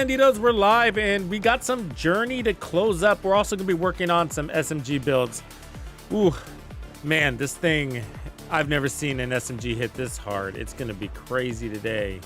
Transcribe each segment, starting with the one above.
Bandidos, we're live and we got some journey to close up. We're also gonna be working on some SMG builds. Ooh, man, this thing, I've never seen an SMG hit this hard. It's gonna be crazy today.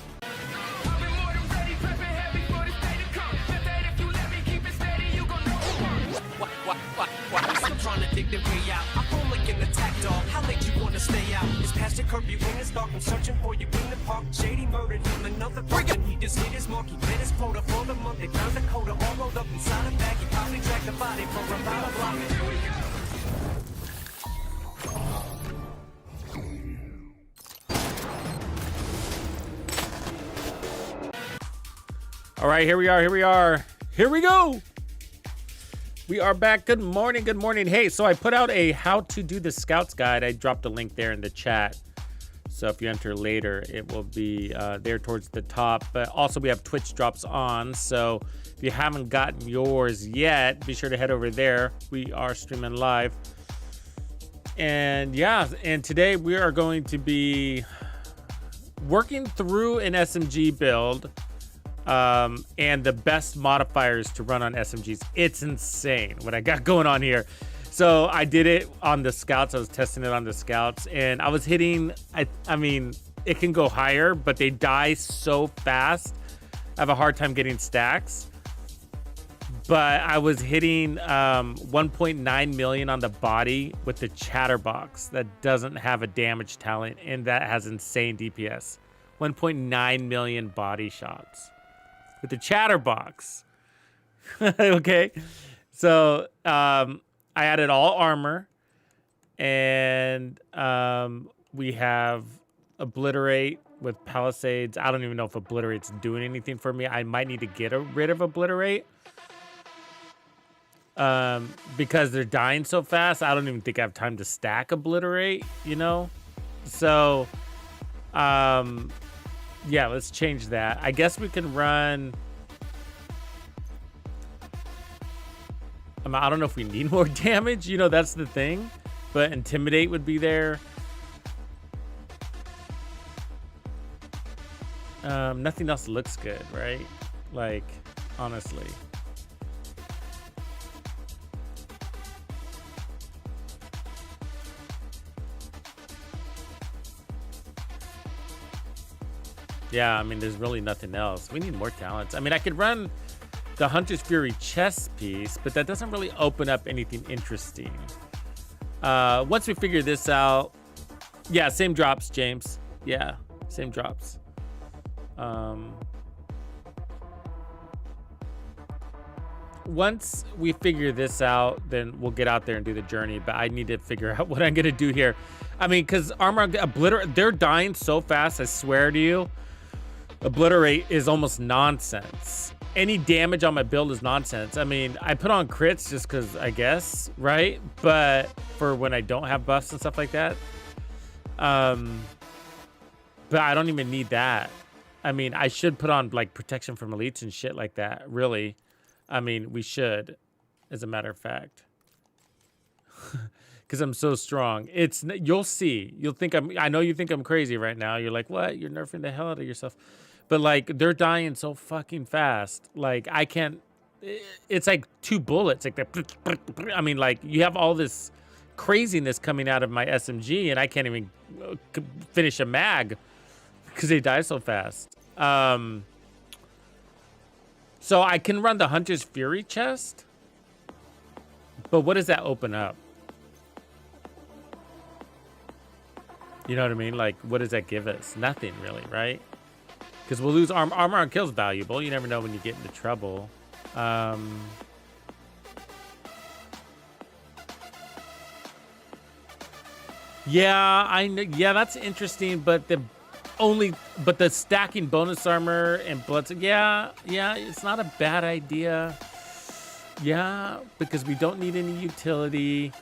Stay out. It's past your curfew when it's dark. I'm searching for you in the park. Shady murdered on another person. He just hit his mark. He met his quota for the month. They found the coda all rolled up inside a bag. He probably dragged the body for about a block. All right, here we are. Here we go. We are back. Good morning. Good morning. Hey, so I put out a how to do the scouts guide. I dropped a link there in the chat. So if you enter later, it will be there towards the top. But also we have Twitch drops on. So if you haven't gotten yours yet, be sure to head over there. We are streaming live. And yeah, and today we are going to be working through an SMG build. And the best modifiers to run on SMGs. It's insane what I got going on here. So I did it on the scouts. I was testing it on the scouts and I was hitting, I mean, it can go higher, but they die so fast. I have a hard time getting stacks, but I was hitting 1.9 million on the body with the chatterbox that doesn't have a damage talent and that has insane DPS. 1.9 million body shots with the chatterbox. Okay, so I added all armor and we have obliterate with palisades. I don't even know if obliterate's doing anything for me. I might need to get rid of obliterate because they're dying so fast. I don't even think I have time to stack obliterate, you know? So yeah, let's change that. I guess we can run. I don't know if we need more damage. You know, that's the thing. But intimidate would be there. Nothing else looks good, right? Like, honestly. Yeah, I mean, there's really nothing else. We need more talents. I mean, I could run the Hunter's Fury chest piece, but that doesn't really open up anything interesting. Once we figure this out, yeah, same drops, James. Yeah, same drops. Once we figure this out, then we'll get out there and do the journey, but I need to figure out what I'm gonna do here. I mean, because armor obliterate, they're dying so fast, I swear to you. Obliterate is almost nonsense. Any damage on my build is nonsense. I mean, I put on crits just because I guess, right? But for when I don't have buffs and stuff like that. But I don't even need that. I mean, I should put on like protection from elites and shit like that, really. I mean, we should, as a matter of fact. Because I'm so strong. You'll see. You'll think I know you think I'm crazy right now. You're like, what? You're nerfing the hell out of yourself. But like, they're dying so fucking fast. Like, I can't, it's like 2 bullets. Like, I mean, like, you have all this craziness coming out of my SMG and I can't even finish a mag because they die so fast. So I can run the Hunter's Fury chest. But what does that open up? You know what I mean? Like, what does that give us? Nothing really, right? Because we'll lose armor on kills valuable. You never know when you get into trouble. Yeah, I know. Yeah, that's interesting. But the stacking bonus armor and blood. Yeah, it's not a bad idea. Yeah, because we don't need any utility.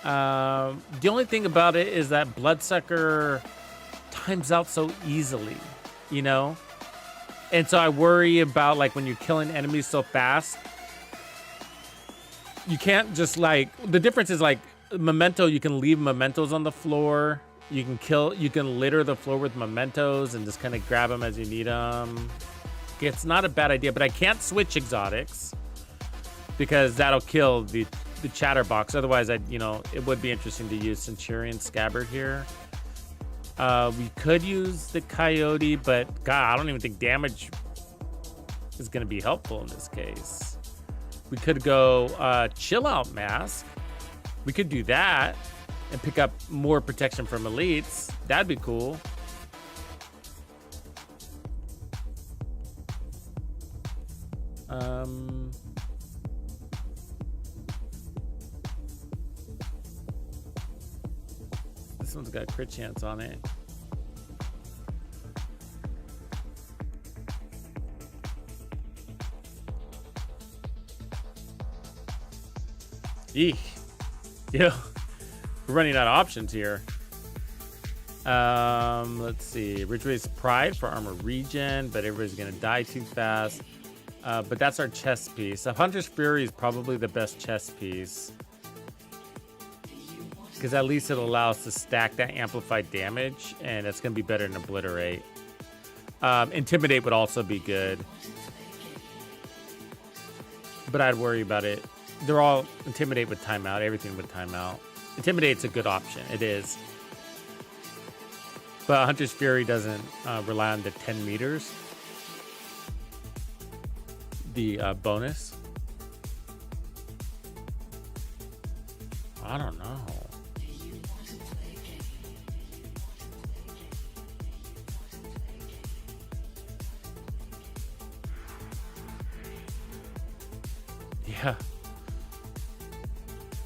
The only thing about it is that Bloodsucker times out so easily, you know? And so I worry about like when you're killing enemies so fast, you can't just like, the difference is like memento, you can leave mementos on the floor. You can litter the floor with mementos and just kind of grab them as you need them. It's not a bad idea, but I can't switch exotics because that'll kill the chatterbox. Otherwise, it would be interesting to use Centurion Scabbard here. We could use the Coyote, but God, I don't even think damage is going to be helpful in this case. We could go Chill Out Mask. We could do that and pick up more protection from elites. That'd be cool. This one's got crit chance on it. Eek. Yeah, we're running out of options here. Let's see. Ridgeway's Pride for armor regen, but everybody's gonna die too fast. But that's our chest piece. Hunter's Fury is probably the best chest piece, because at least it'll allow us to stack that amplified damage, and it's gonna be better than Obliterate. Intimidate would also be good, but I'd worry about it. They're all Intimidate with timeout, everything with timeout. Intimidate's a good option, it is. But Hunter's Fury doesn't rely on the 10 meters. The bonus. I don't know. Yeah.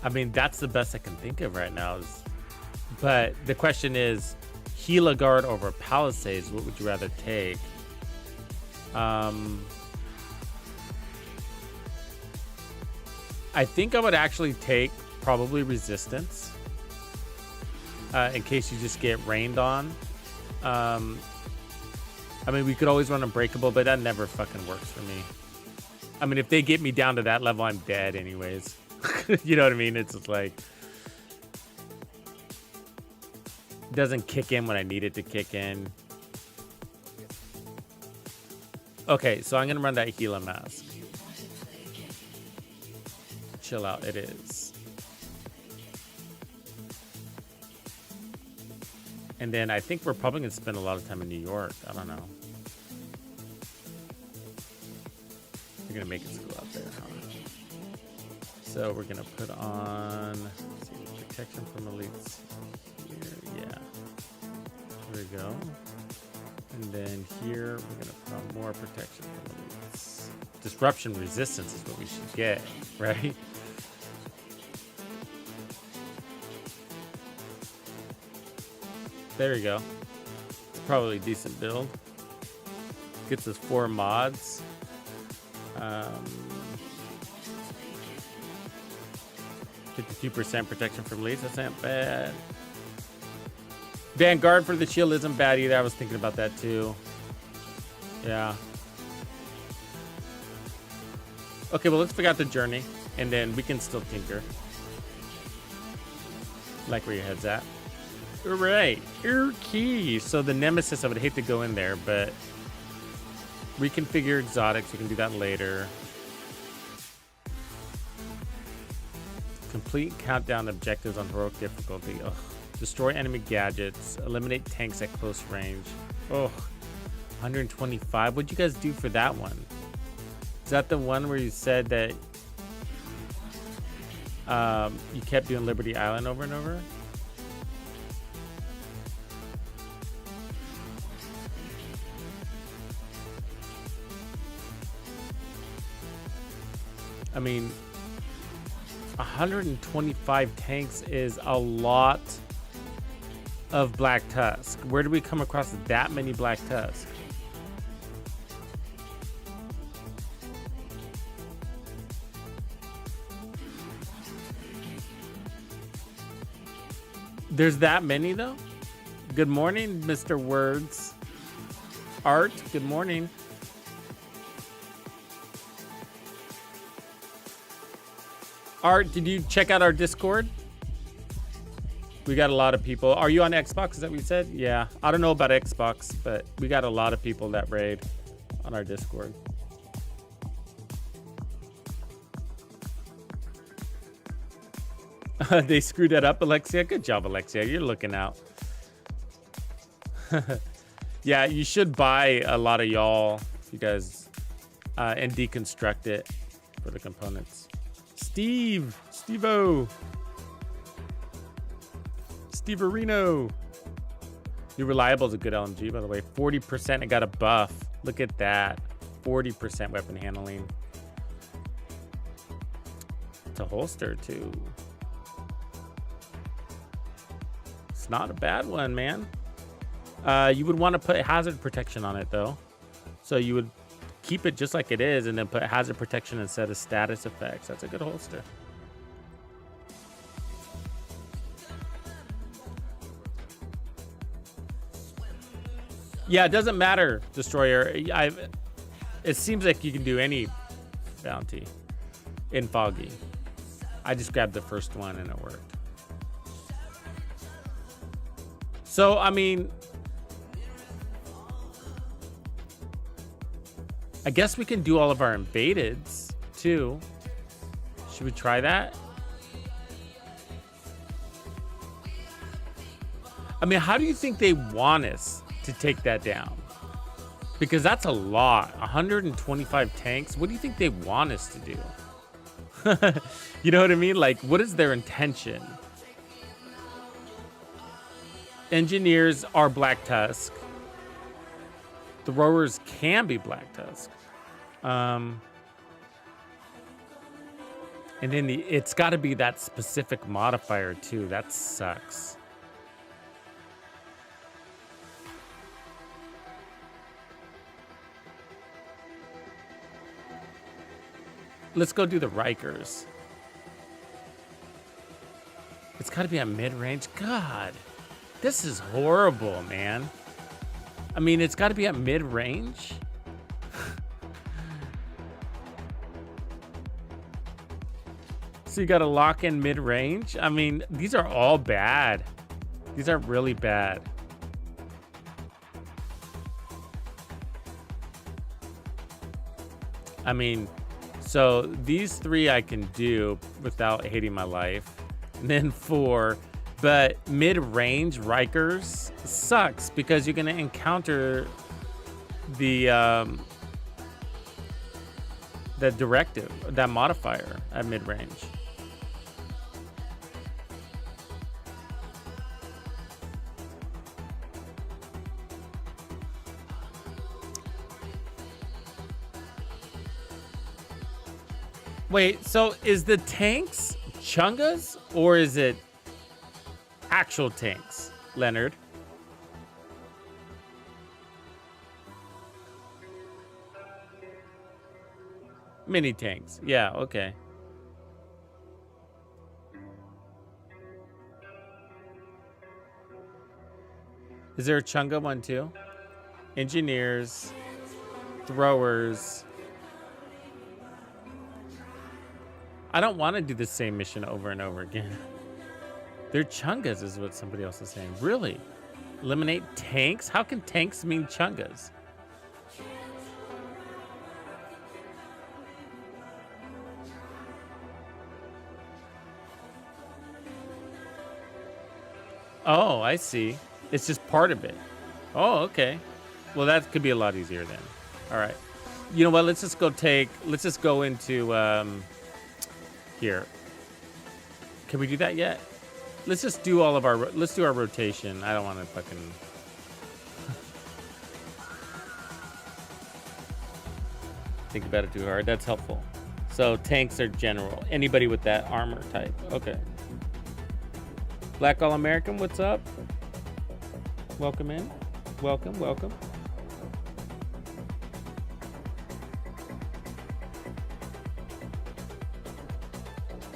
I mean, that's the best I can think of right now. But the question is, Gila Guard over Palisades, what would you rather take? I think I would actually take probably Resistance in case you just get rained on. I mean, we could always run Unbreakable, but that never fucking works for me. I mean, if they get me down to that level, I'm dead anyways. You know what I mean? It's just like, it doesn't kick in when I need it to kick in. Okay, so I'm gonna run that Gila Mask. Chill Out, it is. And then I think we're probably gonna spend a lot of time in New York. I don't know. We're gonna make it go out there, huh? So we're gonna put on, let's see, protection from elites here. Yeah. There we go. And then here we're gonna put on more protection from elites. Disruption resistance is what we should get, right? There we go. It's probably a decent build. Gets us 4 mods. 52% protection from elites. That's not bad. Vanguard for the shield isn't bad either. I was thinking about that too. Yeah. Okay, well, let's figure out the journey, and then we can still tinker. Like where your head's at. All right, key. So the Nemesis, I would hate to go in there, but we can figure exotics. We can do that later. Complete countdown objectives on heroic difficulty. Ugh. Destroy enemy gadgets. Eliminate tanks at close range. Oh, 125. What'd you guys do for that one? Is that the one where you said that you kept doing Liberty Island over and over? I mean, 125 tanks is a lot of Black Tusk. Where do we come across that many Black Tusk? There's that many though? Good morning, Mr. Words. Art, good morning. Art, did you check out our Discord? We got a lot of people. Are you on Xbox? Is that what you said? Yeah. I don't know about Xbox, but we got a lot of people that raid. on our Discord. They screwed that up, Alexia. Good job, Alexia. You're looking out. Yeah, you should buy a lot of y'all, you guys, and deconstruct it for the components. Steve-O. Steve Areno. You're Reliable is a good LMG, by the way. 40%, it got a buff. Look at that. 40% weapon handling. It's a holster, too. It's not a bad one, man. You would want to put hazard protection on it, though. So you would keep it just like it is and then put hazard protection instead of status effects. That's a good holster. Yeah, it doesn't matter, Destroyer. It seems like you can do any bounty in Foggy. I just grabbed the first one and it worked. So, I mean, I guess we can do all of our invadeds too. Should we try that? I mean, how do you think they want us to take that down? Because that's a lot. 125 tanks. What do you think they want us to do? You know what I mean? Like, what is their intention? Engineers are Black Tusk. Throwers can be Black Tusk. And then it's got to be that specific modifier too. That sucks. Let's go do the Rikers. It's got to be a mid-range. God, this is horrible, man. I mean, it's got to be at mid-range. So you got to lock in mid-range. I mean, these are all bad. These are really bad. I mean, so these three I can do without hating my life. And then 4, but mid-range Rikers sucks because you're going to encounter the directive, that modifier at mid-range. Wait, so is the tanks Chungas or is it actual tanks, Leonard? Mini tanks. Yeah, okay. Is there a Chunga one too? Engineers, throwers. I don't want to do the same mission over and over again. They're Chungas is what somebody else is saying. Really? Eliminate tanks? How can tanks mean Chungas? Oh, I see. It's just part of it. Oh, okay. Well, that could be a lot easier then. All right. You know what? Let's just go into here. Can we do that yet? Let's just do let's do our rotation. I don't want to fucking... think about it too hard. That's helpful. So tanks are general. Anybody with that armor type. Okay. Black All-American, what's up? Welcome in. Welcome, welcome.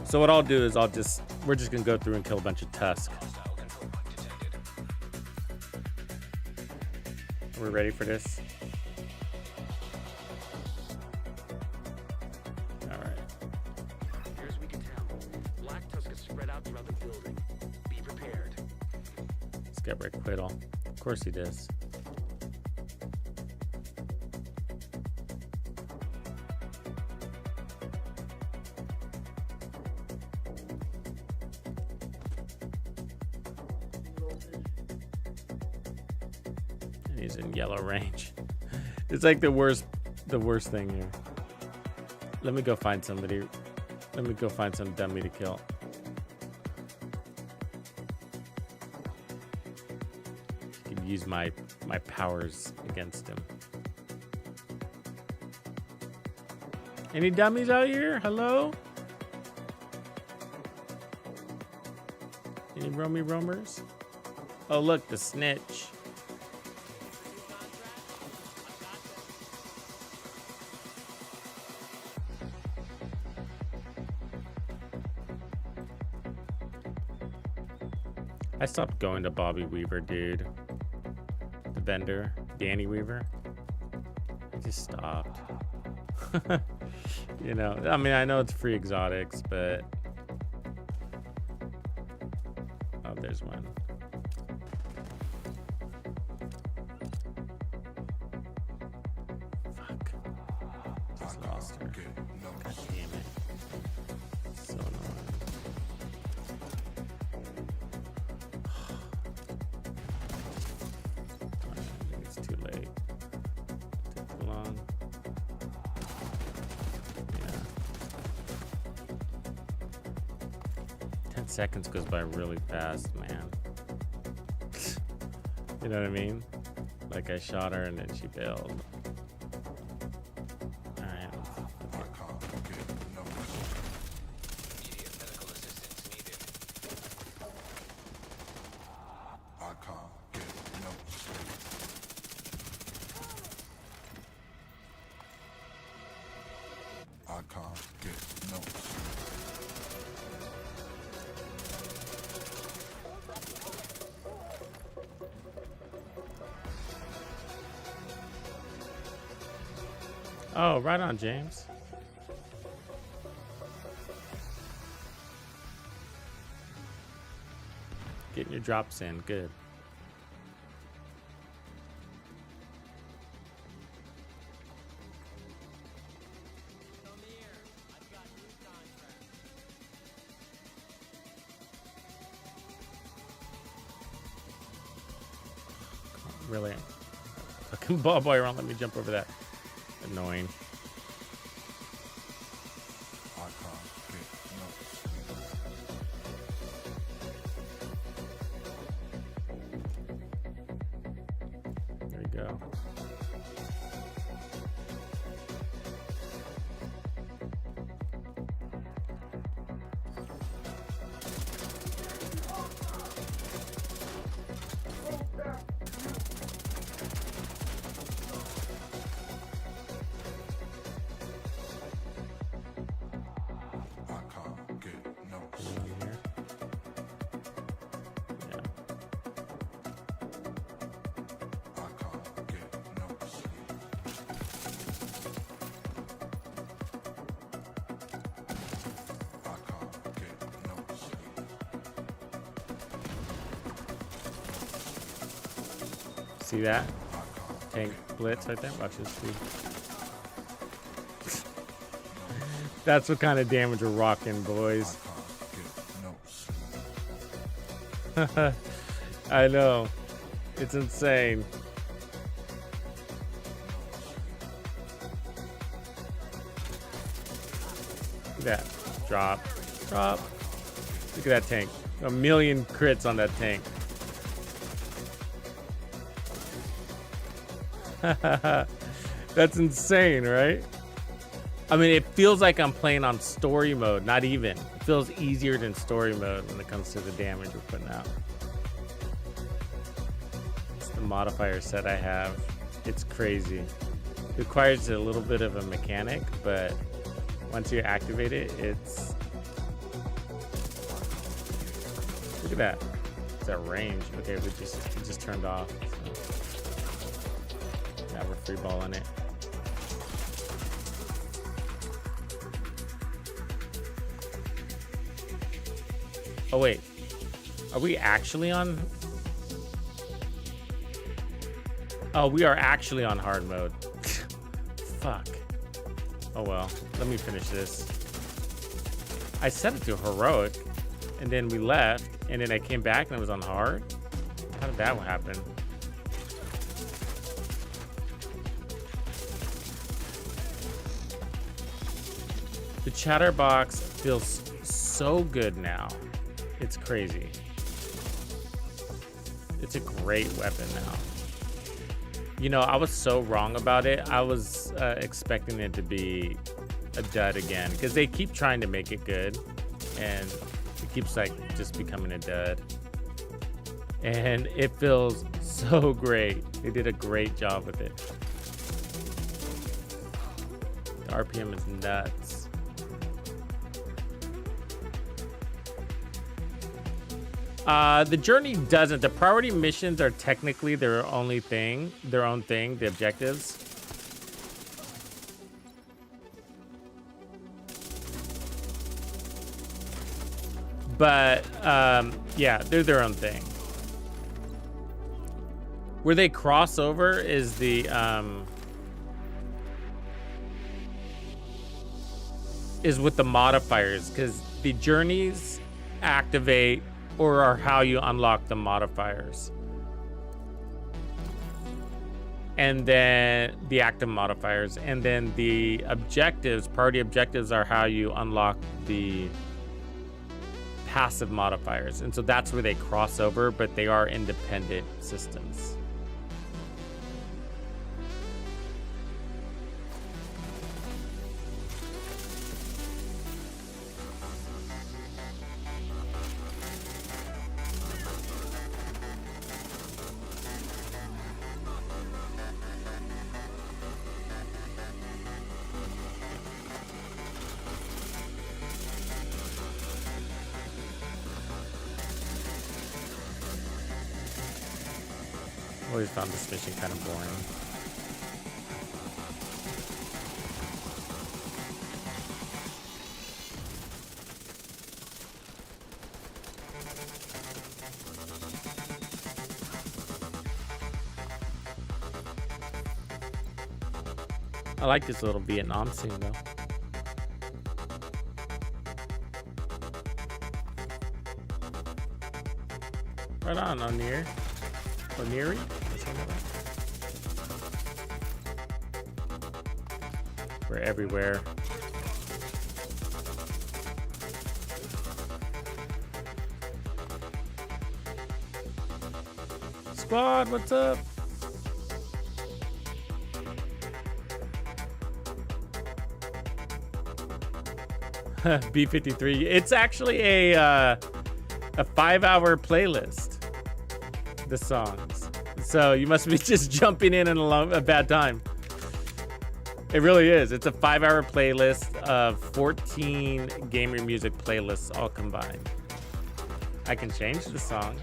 So what I'll do is we're just gonna go through and kill a bunch of Tusk. Are we ready for this? All right. Here's we can tell. Black Tusk is spread out throughout the building. Be prepared. Let's get Rick Quiddle. Of course he does. He's in yellow range. It's like the worst thing here. Let me go find somebody. Let me go find some dummy to kill. I can use my powers against him. Any dummies out here? Hello? Any roamers? Oh, look, the snitch. I stopped going to Bobby Weaver, dude. The vendor, Danny Weaver. I just stopped. You know, I mean, I know it's free exotics, but... Oh, there's one. Fuck. Just lost her. God damn it. So annoying. I think it's too late. Took too long. 10 seconds goes by really fast, man. You know what I mean? Like I shot her and then she bailed. Alright. Oh, right on, James. Getting your drops in, good. Really? Fucking ball boy won't let me jump over that. Annoying. There you go. See that? Tank blitz right there. Watch this, dude. That's what kind of damage we're rocking, boys. I know. It's insane. Look at that. Drop. Drop. Look at that tank. A million crits on that tank. That's insane, right? I mean, it feels like I'm playing on story mode. Not even. It feels easier than story mode when it comes to the damage we're putting out. It's the modifier set I have. It's crazy. It requires a little bit of a mechanic, but once you activate it, it's... Look at that. It's that range. Okay, we just turned off. So. Yeah, we're free balling it. Oh wait, are we actually on? Oh, we are actually on hard mode. Fuck. Oh well, let me finish this. I set it to heroic, and then we left, and then I came back and it was on hard. How did that happen? The chatterbox feels so good now. It's crazy. It's a great weapon now. You know, I was so wrong about it. I was expecting it to be a dud again because they keep trying to make it good and it keeps like just becoming a dud. And it feels so great. They did a great job with it. The RPM is nuts. The journey doesn't. The priority missions are technically their own thing, the objectives. But yeah, they're their own thing. Where they cross over is the is with the modifiers, because the journeys activate or are how you unlock the modifiers. And then the active modifiers, and then the objectives, priority objectives, are how you unlock the passive modifiers. And so that's where they cross over, but they are independent systems. Always found this mission kind of boring. I like this little Vietnam scene though. Right on, O'Near. O'Neary? We're everywhere. Squad, what's up? B53. It's actually a 5-hour playlist. The songs, so you must be just jumping in a bad time. It really is. It's a 5-hour playlist of 14 gamer music playlists all combined. I can change the song.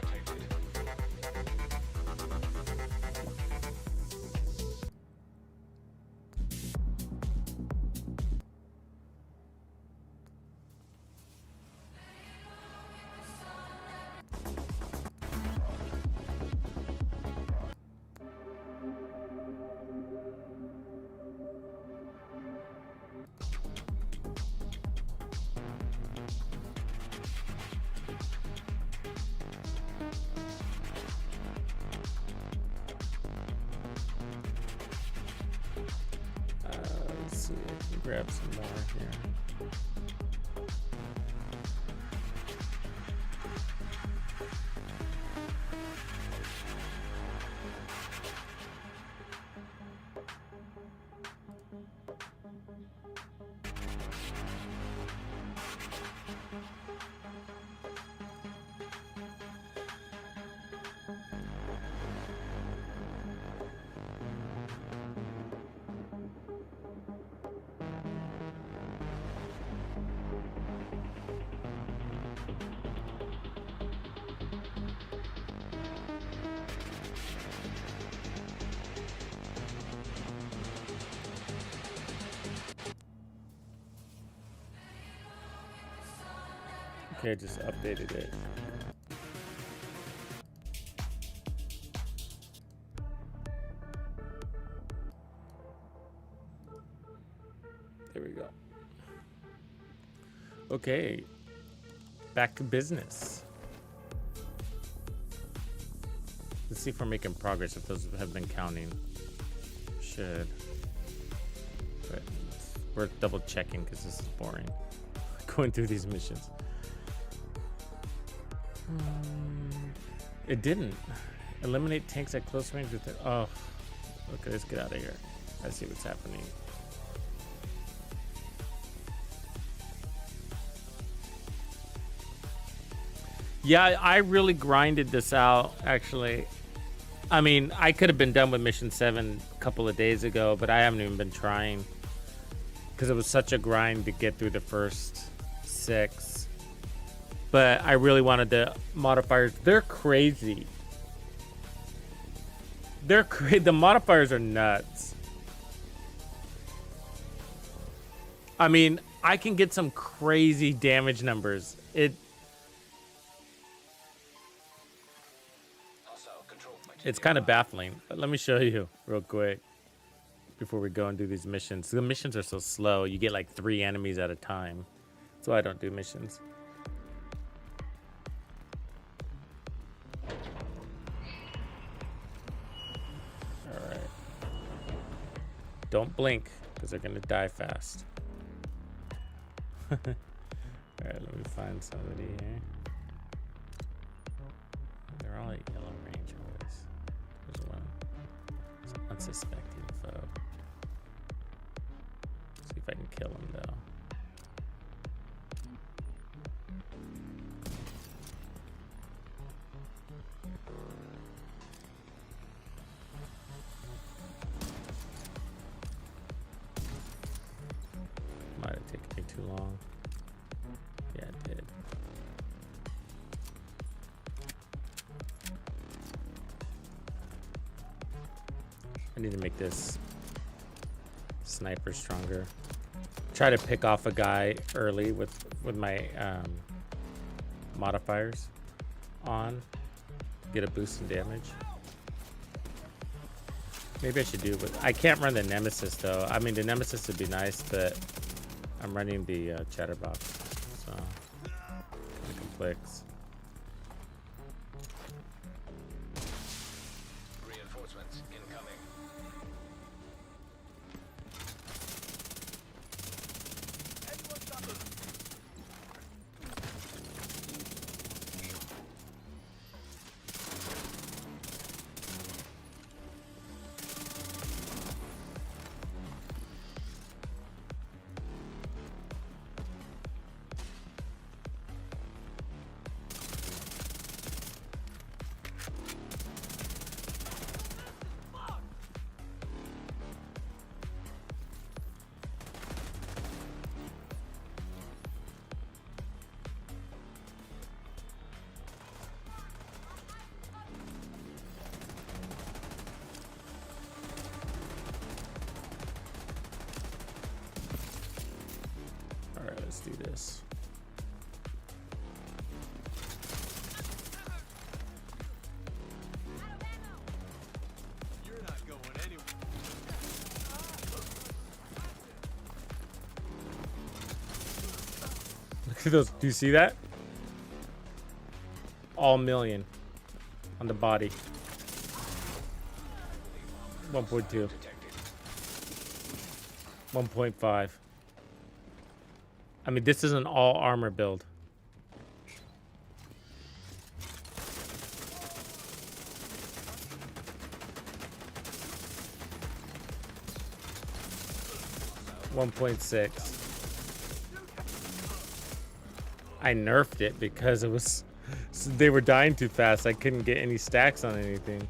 Grab some more here. Okay, just updated it. There we go. Okay, back to business. Let's see if we're making progress, if those have been counting. Should. But worth double checking because this is boring. Going through these missions. It didn't. Eliminate tanks at close range with it. Oh, okay, let's get out of here. I see what's happening. Yeah, I really grinded this out, actually. I mean, I could have been done with Mission 7 a couple of days ago, but I haven't even been trying. Because it was such a grind to get through the first 6. But I really wanted the modifiers. They're crazy. They're crazy. The modifiers are nuts. I mean, I can get some crazy damage numbers. It's kind of baffling, but let me show you real quick before we go and do these missions. The missions are so slow. You get like 3 enemies at a time. That's why I don't do missions. All right. Don't blink because they're going to die fast. All right, let me find somebody here. They're all at yellow range always. There's one. It's an unsuspecting foe. See if I can kill him though. Might have taken me too long. Yeah, it did. I need to make this sniper stronger. Try to pick off a guy early with my modifiers on. Get a boost in damage. Maybe I should do it with... I can't run the Nemesis though. I mean, the Nemesis would be nice, but I'm running the Chatterbox, so it kind of conflicts. Reinforcements incoming. Let's do this. You're not going anywhere. Look at those. Do you see that? All million on the body. 1.2. 1.5. I mean, this is an all armor build. .6. I nerfed it because it was they were dying too fast. I couldn't get any stacks on anything.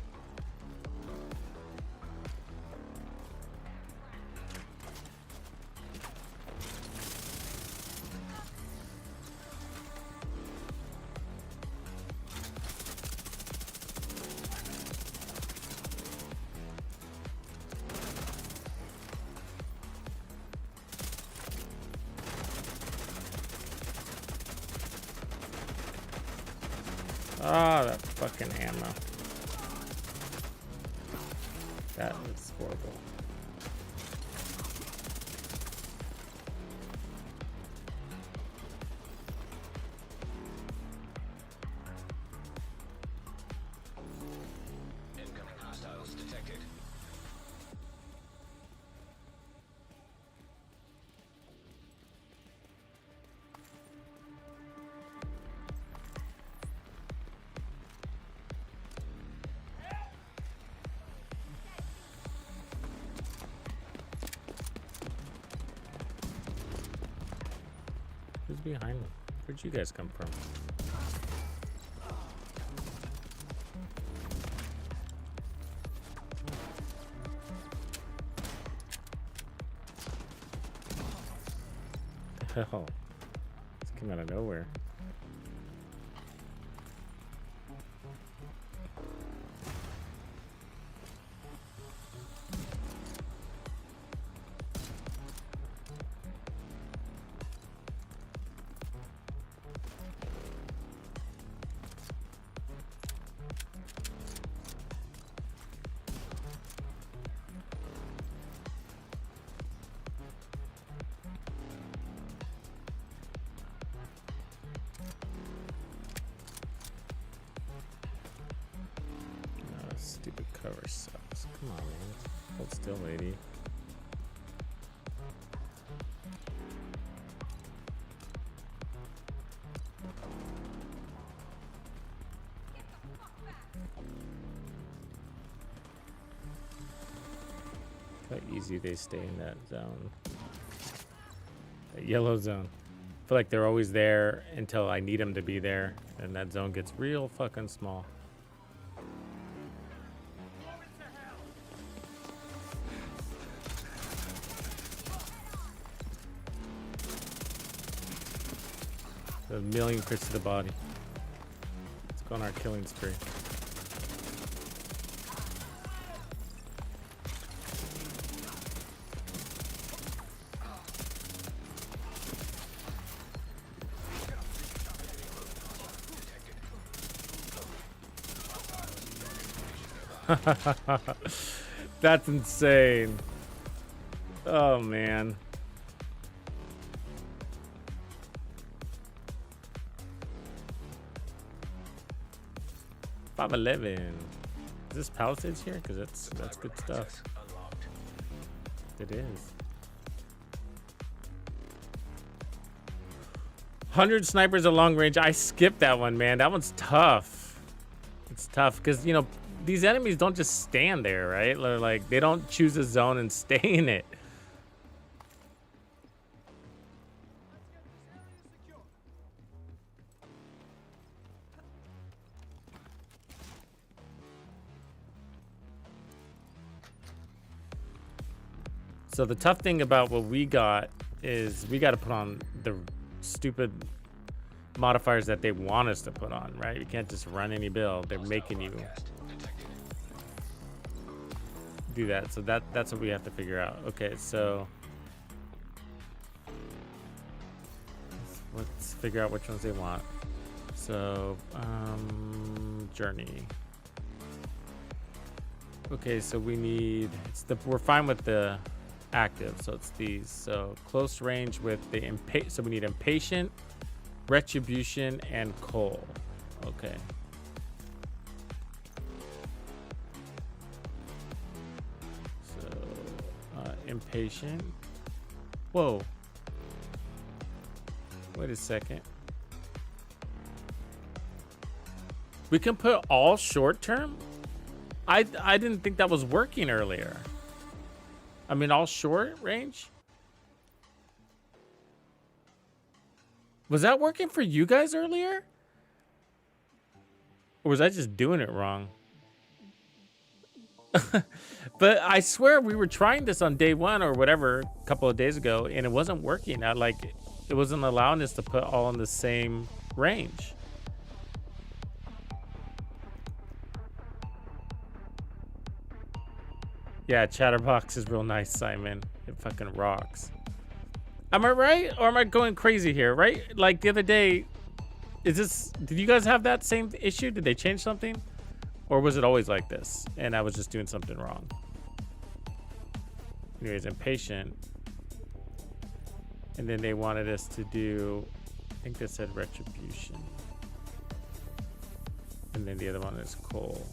Ah, that fucking ammo. That was horrible. Incoming hostiles detected. behind me? Where'd you guys come from? The hell? This came out of nowhere. Stupid cover sucks. Come on, man. Hold still, lady. How easy they stay in that zone. That yellow zone. I feel like they're always there until I need them to be there, and that zone gets real fucking small. A million crits to the body. Let's go on our killing spree. That's insane. Oh man. $5.11. Is this Palisades here? Because that's good stuff. It is. 100 snipers at long range. I skipped that one, man. That one's tough. It's tough because, you know, these enemies don't just stand there, right? They're like, they don't choose a zone and stay in it. So the tough thing about what we got is we got to put on the stupid modifiers that they want us to put on, right? You can't just run any build. They're making you do that. So that's what we have to figure out. Okay, so let's figure out which ones they want. So journey. Okay, so we need we're fine with the active, so it's these. So close range with the so we need impatient, retribution, and coal. Okay. So impatient. Whoa. Wait a second. We can put all short term? I didn't think that was working earlier. I mean, all short range? Was that working for you guys earlier? Or was I just doing it wrong? But I swear we were trying this on day one or whatever, a couple of days ago, and it wasn't working. It wasn't allowing us to put all in the same range. Yeah, Chatterbox is real nice, Simon. It fucking rocks. Am I right? Or am I going crazy here, right? Like the other day, did you guys have that same issue? Did they change something? Or was it always like this? And I was just doing something wrong. Anyways, impatient. And then they wanted us to do, I think they said retribution. And then the other one is coal.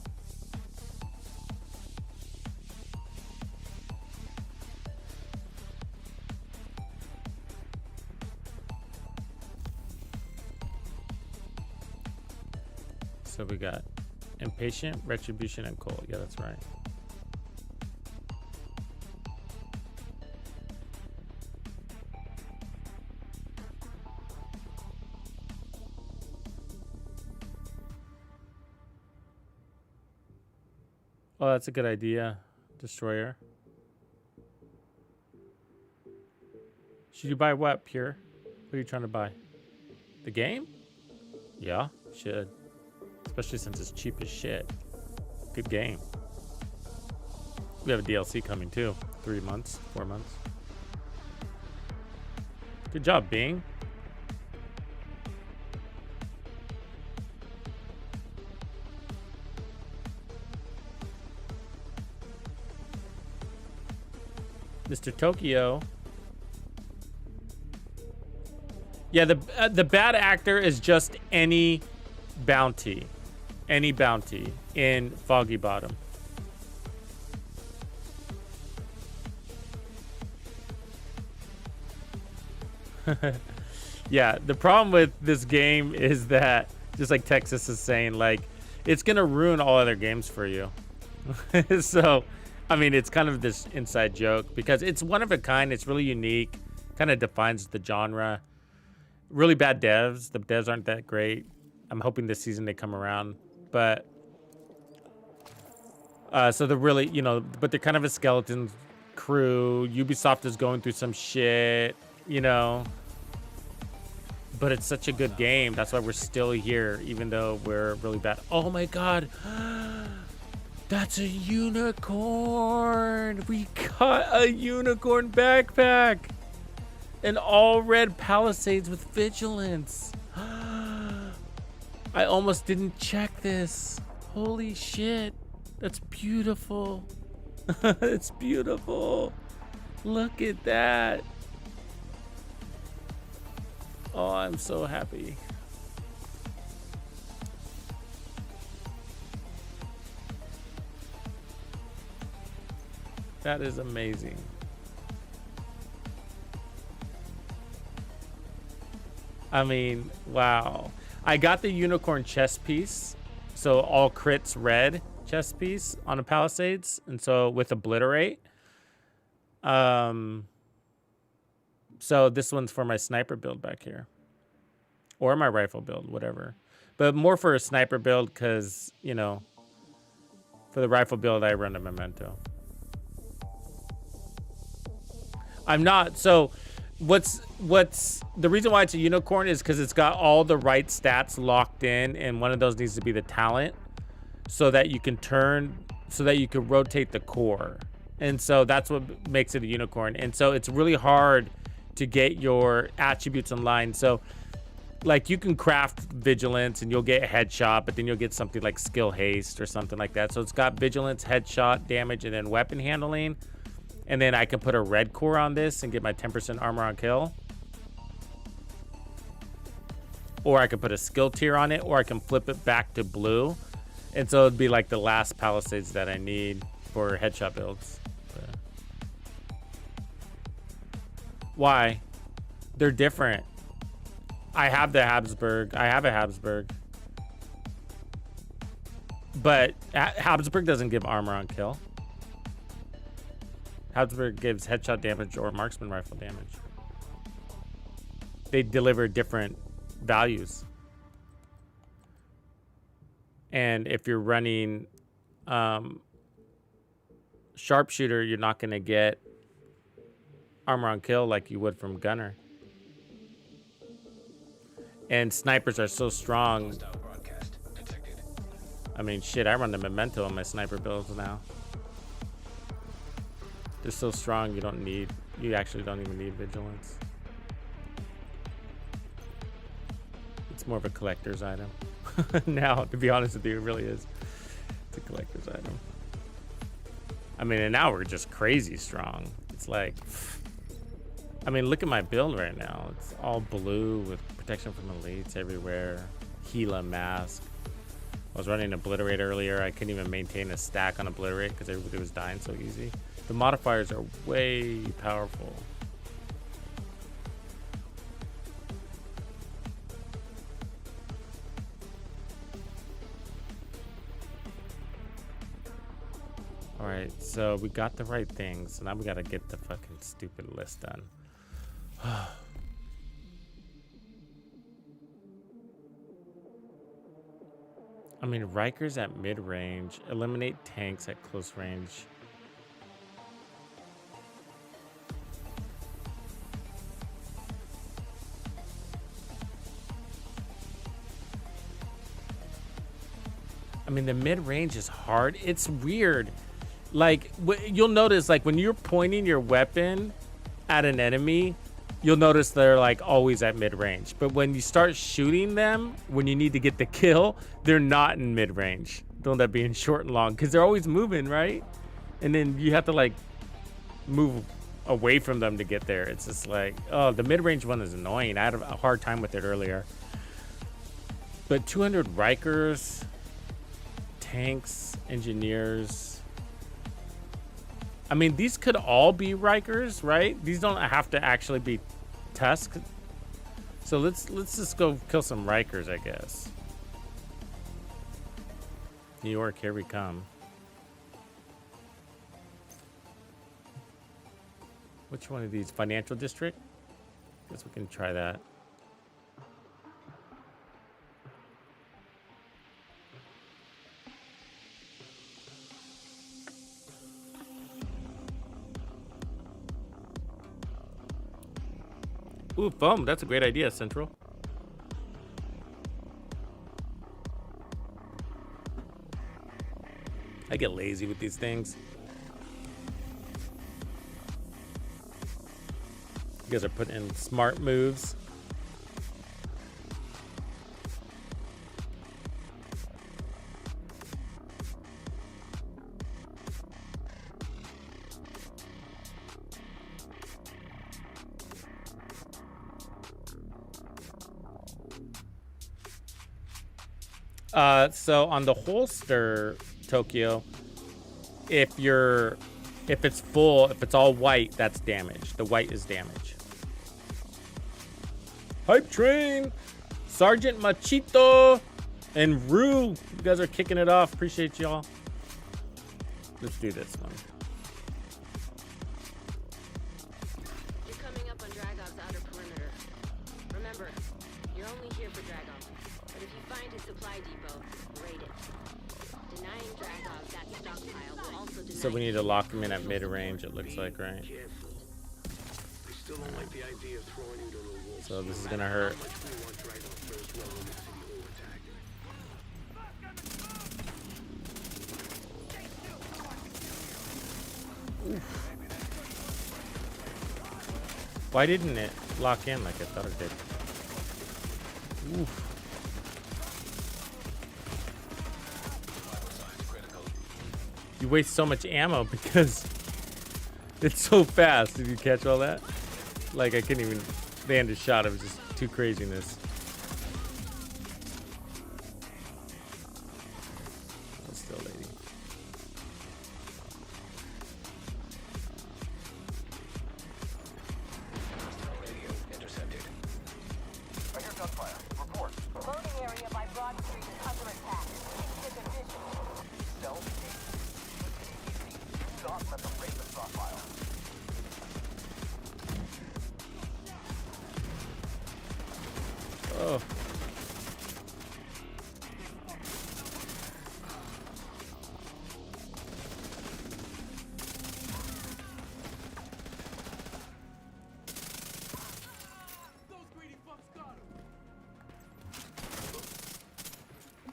So we got impatient, retribution, and coal. Yeah, that's right. Oh, that's a good idea. Destroyer. Should you buy what, Pure? What are you trying to buy? The game? Yeah, should. Especially since it's cheap as shit. Good game. We have a DLC coming too. 3 months, 4 months. Good job, Bing. Mr. Tokyo. Yeah, the bad actor is just any bounty in Foggy Bottom. Yeah, the problem with this game is that, just like Texas is saying, like, it's gonna ruin all other games for you. So, I mean, it's kind of this inside joke because it's one of a kind. It's really unique, kind of defines the genre. Really bad devs. The devs aren't that great. I'm hoping this season they come around, but so they're really, you know, but they're kind of a skeleton crew. Ubisoft is going through some shit, you know, but it's such a good game. That's why we're still here, even though we're really bad. Oh my God. That's a unicorn. We got a unicorn backpack. And all red Palisades with vigilance. I almost didn't check this. Holy shit. That's beautiful. It's beautiful. Look at that. Oh, I'm so happy. That is amazing. I mean, wow. I got the unicorn chest piece. So all crits red chest piece on a Palisades. And so with obliterate. So this one's for my sniper build back here. Or my rifle build, whatever. But more for a sniper build because, you know, for the rifle build, I run a memento. I'm not. So what's the reason why it's a unicorn is because it's got all the right stats locked in, and one of those needs to be the talent so that you can rotate the core. And so that's what makes it a unicorn. And so it's really hard to get your attributes in line. So like you can craft vigilance and you'll get a headshot, but then you'll get something like skill haste or something like that. So it's got vigilance, headshot, damage, and then weapon handling. And then I can put a red core on this and get my 10% armor on kill. Or I can put a skill tier on it, or I can flip it back to blue. And so it'd be like the last Palisades that I need for headshot builds. But why? They're different. I have the Habsburg. I have a Habsburg. But Habsburg doesn't give armor on kill. Habsburg gives headshot damage or marksman rifle damage. They deliver different values. And if you're running sharpshooter, you're not going to get armor on kill like you would from gunner. And snipers are so strong. I mean, shit, I run the memento on my sniper builds now. They're so strong, you actually don't even need vigilance. It's more of a collector's item. Now, to be honest with you, it really is. It's a collector's item. I mean, and now we're just crazy strong. It's like, I mean, look at my build right now. It's all blue with protection from elites everywhere. Gila mask. I was running obliterate earlier. I couldn't even maintain a stack on obliterate because everybody was dying so easy. The modifiers are way powerful. All right, so we got the right things. So now we got to get the fucking stupid list done. I mean, Rikers at mid-range. Eliminate tanks at close range. I mean, the mid-range is hard. It's weird. Like, you'll notice, like, when you're pointing your weapon at an enemy, you'll notice they're, like, always at mid-range. But when you start shooting them, when you need to get the kill, they're not in mid-range. They'll end up being short and long because they're always moving, right? And then you have to, like, move away from them to get there. It's just like, oh, the mid-range one is annoying. I had a hard time with it earlier. But 200 Rikers... tanks, engineers. I mean, these could all be Rikers, right? These don't have to actually be Tusk. So let's just go kill some Rikers, I guess. New York, here we come. Which one of these? Financial District? Guess we can try that. Ooh, foam. That's a great idea, Central. I get lazy with these things. You guys are putting in smart moves. So on the holster, Tokyo, if it's full, if it's all white, that's damage. The white is damage. Hype train, Sergeant Machito, and Rue. You guys are kicking it off. Appreciate y'all. Let's do this one. You're coming up on Dragov's outer perimeter. Remember, you're only here for Dragov. But if you find his supply depot, raid it. Denying Dragov that stockpile will also deny. So we need to lock him in at mid-range, it looks like, right? Careful. I still don't like the idea of throwing you to the wolves. So this is gonna hurt. How much we want Dragov first while we're missing the whole attack. Why didn't it lock in like I thought it did? Oof. You waste so much ammo because it's so fast. Did you catch all that? Like I couldn't even land a shot. It was just too craziness. Hold still, lady. Radio intercepted. I hear gunfire. Report. Loading area by Broad Street is under attack. Keep your position. Stealth. Do not let them raid the stockpile. Oh.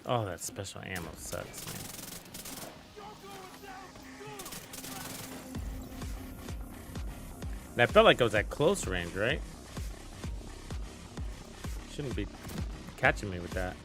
Oh, that special ammo sucks, man. That felt like it was at close range, right? Shouldn't be catching me with that.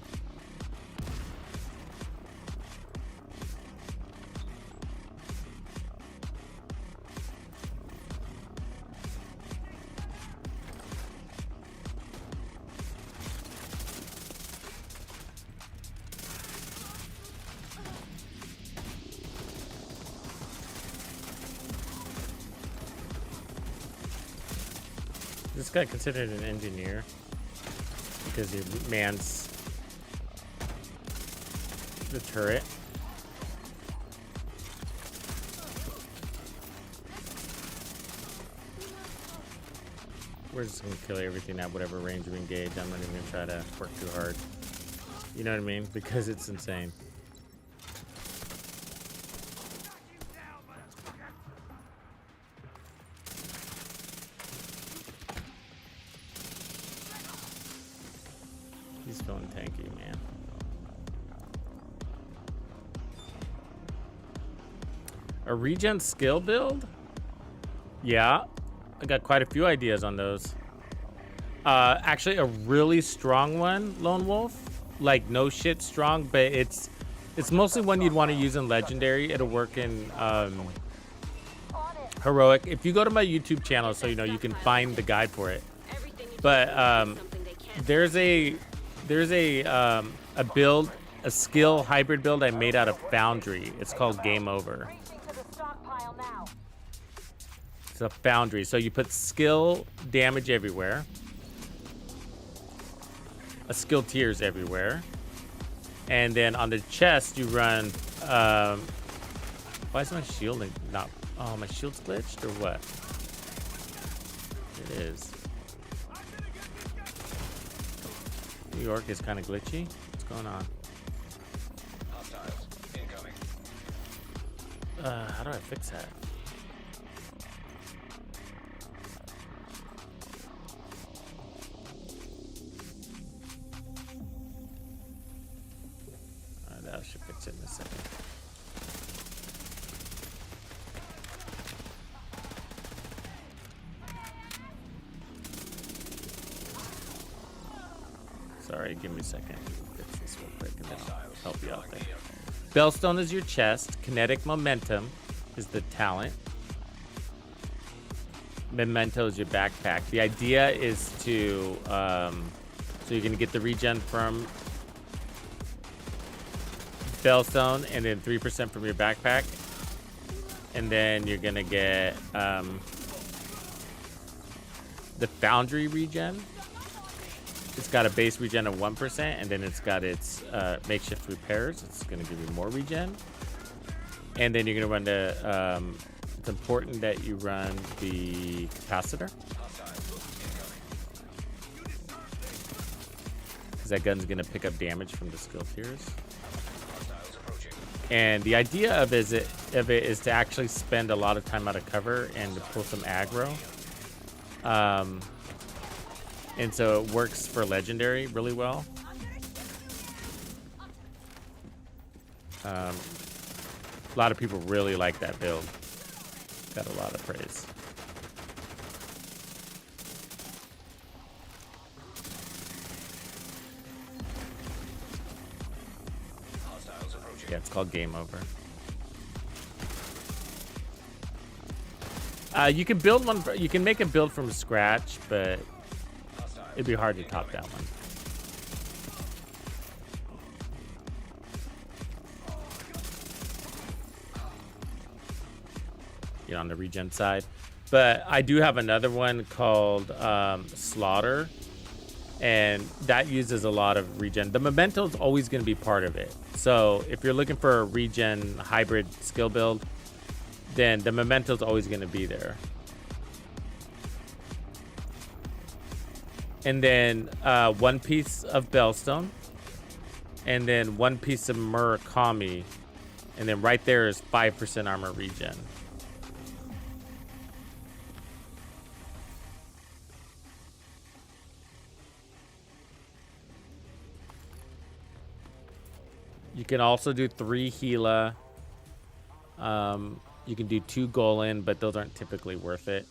This guy considered an engineer because he mans the turret. We're just gonna kill everything at whatever range we engage. I'm not even gonna try to work too hard. You know what I mean? Because it's insane. He's feeling tanky, man. A regen skill build? Yeah, I got quite a few ideas on those. Actually, a really strong one, Lone Wolf. Like no shit strong, but it's mostly one you'd want to use in Legendary. It'll work in Heroic. If you go to my YouTube channel, so you know you can find the guide for it. But there's a build, a skill hybrid build I made out of Foundry. It's called Game Over. Reaching to the stockpile now. It's a Foundry. So you put skill damage everywhere. A skill tiers everywhere. And then on the chest you run why is my shield not my shield's glitched or what? It is. New York is kind of glitchy. What's going on? Hostiles incoming. How do I fix that? That should fix it in a second. Sorry, give me a second. Fix this real quick and then I'll help you out there. Bellstone is your chest. Kinetic momentum is the talent. Memento is your backpack. The idea is to so you're gonna get the regen from Bellstone and then 3% from your backpack, and then you're gonna get the Foundry regen. It's got a base regen of 1%, and then it's got its makeshift repairs. It's gonna give you more regen, and then you're gonna run the it's important that you run the capacitor, because that gun's gonna pick up damage from the skill tiers. And the idea of it is to actually spend a lot of time out of cover and to pull some aggro. And so it works for Legendary really well. A lot of people really like that build. Got a lot of praise. Yeah, it's called Game Over. You can build one. You can make a build from scratch, but it'd be hard to top that one. You know, on the regen side. But I do have another one called Slaughter, and that uses a lot of regen. The memento is always going to be part of it. So if you're looking for a regen hybrid skill build, then the memento is always going to be there. And then one piece of Bellstone, and then one piece of Murakami, and then right there is 5% armor regen. You can also do 3 Gila. You can do 2 Golan, but those aren't typically worth it.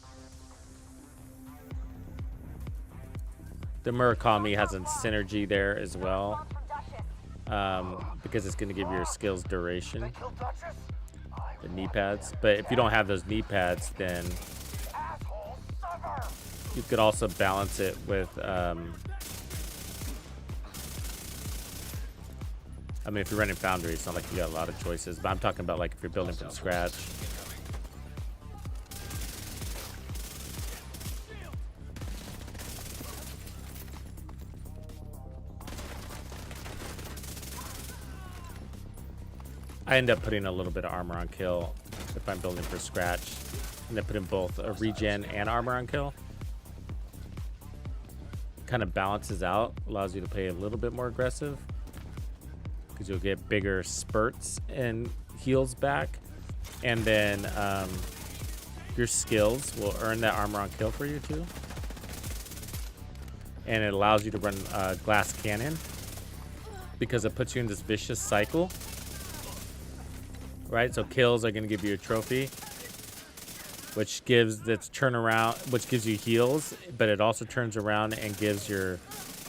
The Murakami has a synergy there as well, because it's going to give your skills duration. The knee pads. But if you don't have those knee pads, then you could also balance it with... I mean, if you're running Foundry, it's not like you got a lot of choices, but I'm talking about like if you're building from scratch. I end up putting a little bit of armor on kill if I'm building for scratch, and then put in both a regen and armor on kill. Kind of balances out, allows you to play a little bit more aggressive. because you'll get bigger spurts and heals back. And then your skills will earn that armor on kill for you too. And it allows you to run glass cannon because it puts you in this vicious cycle. Right, so kills are going to give you a trophy, which gives which gives you heals, but it also turns around and gives your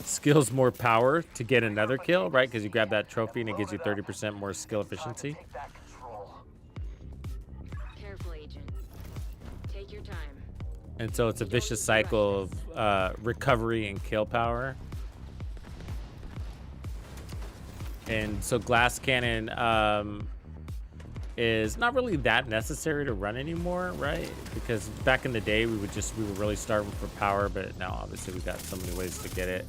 skills more power to get another kill, right? Because you grab that trophy and it gives you 30% more skill efficiency. Take back control. Careful, Agent. Take your time. And so it's a vicious cycle of recovery and kill power. And so glass cannon is not really that necessary to run anymore, right? Because back in the day we were really starving for power, but now obviously we got so many ways to get it.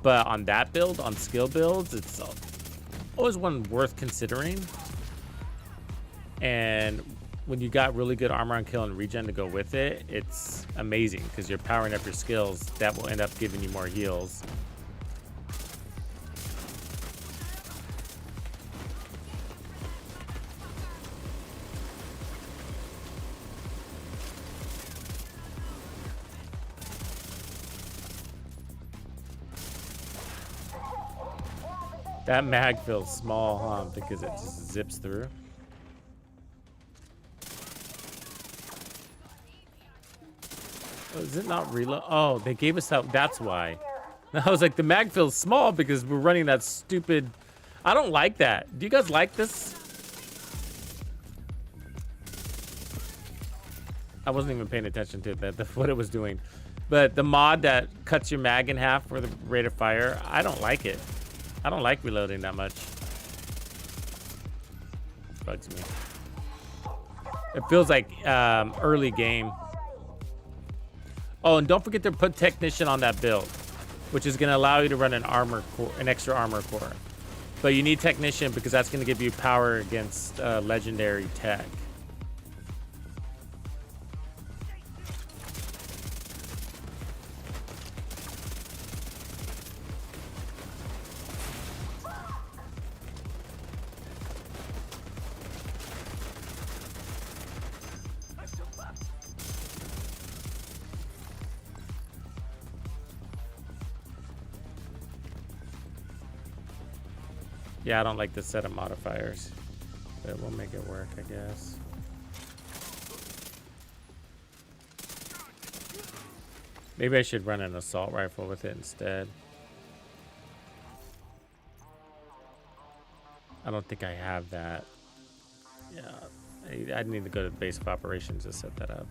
But on that build, on skill builds, it's always one worth considering. And when you got really good armor on kill and regen to go with it, it's amazing because you're powering up your skills that will end up giving you more heals. That mag feels small, huh? Because it just zips through. Oh, is it not reload? Oh, they gave us that. That's why. I was like, the mag feels small because we're running that stupid. I don't like that. Do you guys like this? I wasn't even paying attention to that, what it was doing. But the mod that cuts your mag in half for the rate of fire, I don't like it. I don't like reloading that much. Bugs me. It feels like early game. Oh, and don't forget to put technician on that build, which is going to allow you to run an armor core, an extra armor core. But you need technician because that's going to give you power against legendary tech. Yeah, I don't like this set of modifiers, but we'll make it work, I guess. Maybe I should run an assault rifle with it instead. I don't think I have that. Yeah, I need to go to the base of operations to set that up.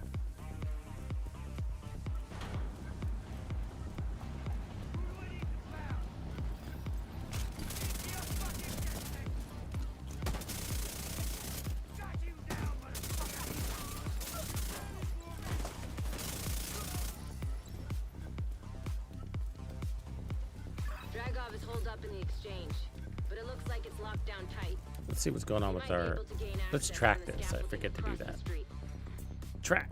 Dragov is holed up in the exchange, but it looks like it's locked down tight. Let's see what's going on with our... Let's track this. I forget to do that. Track.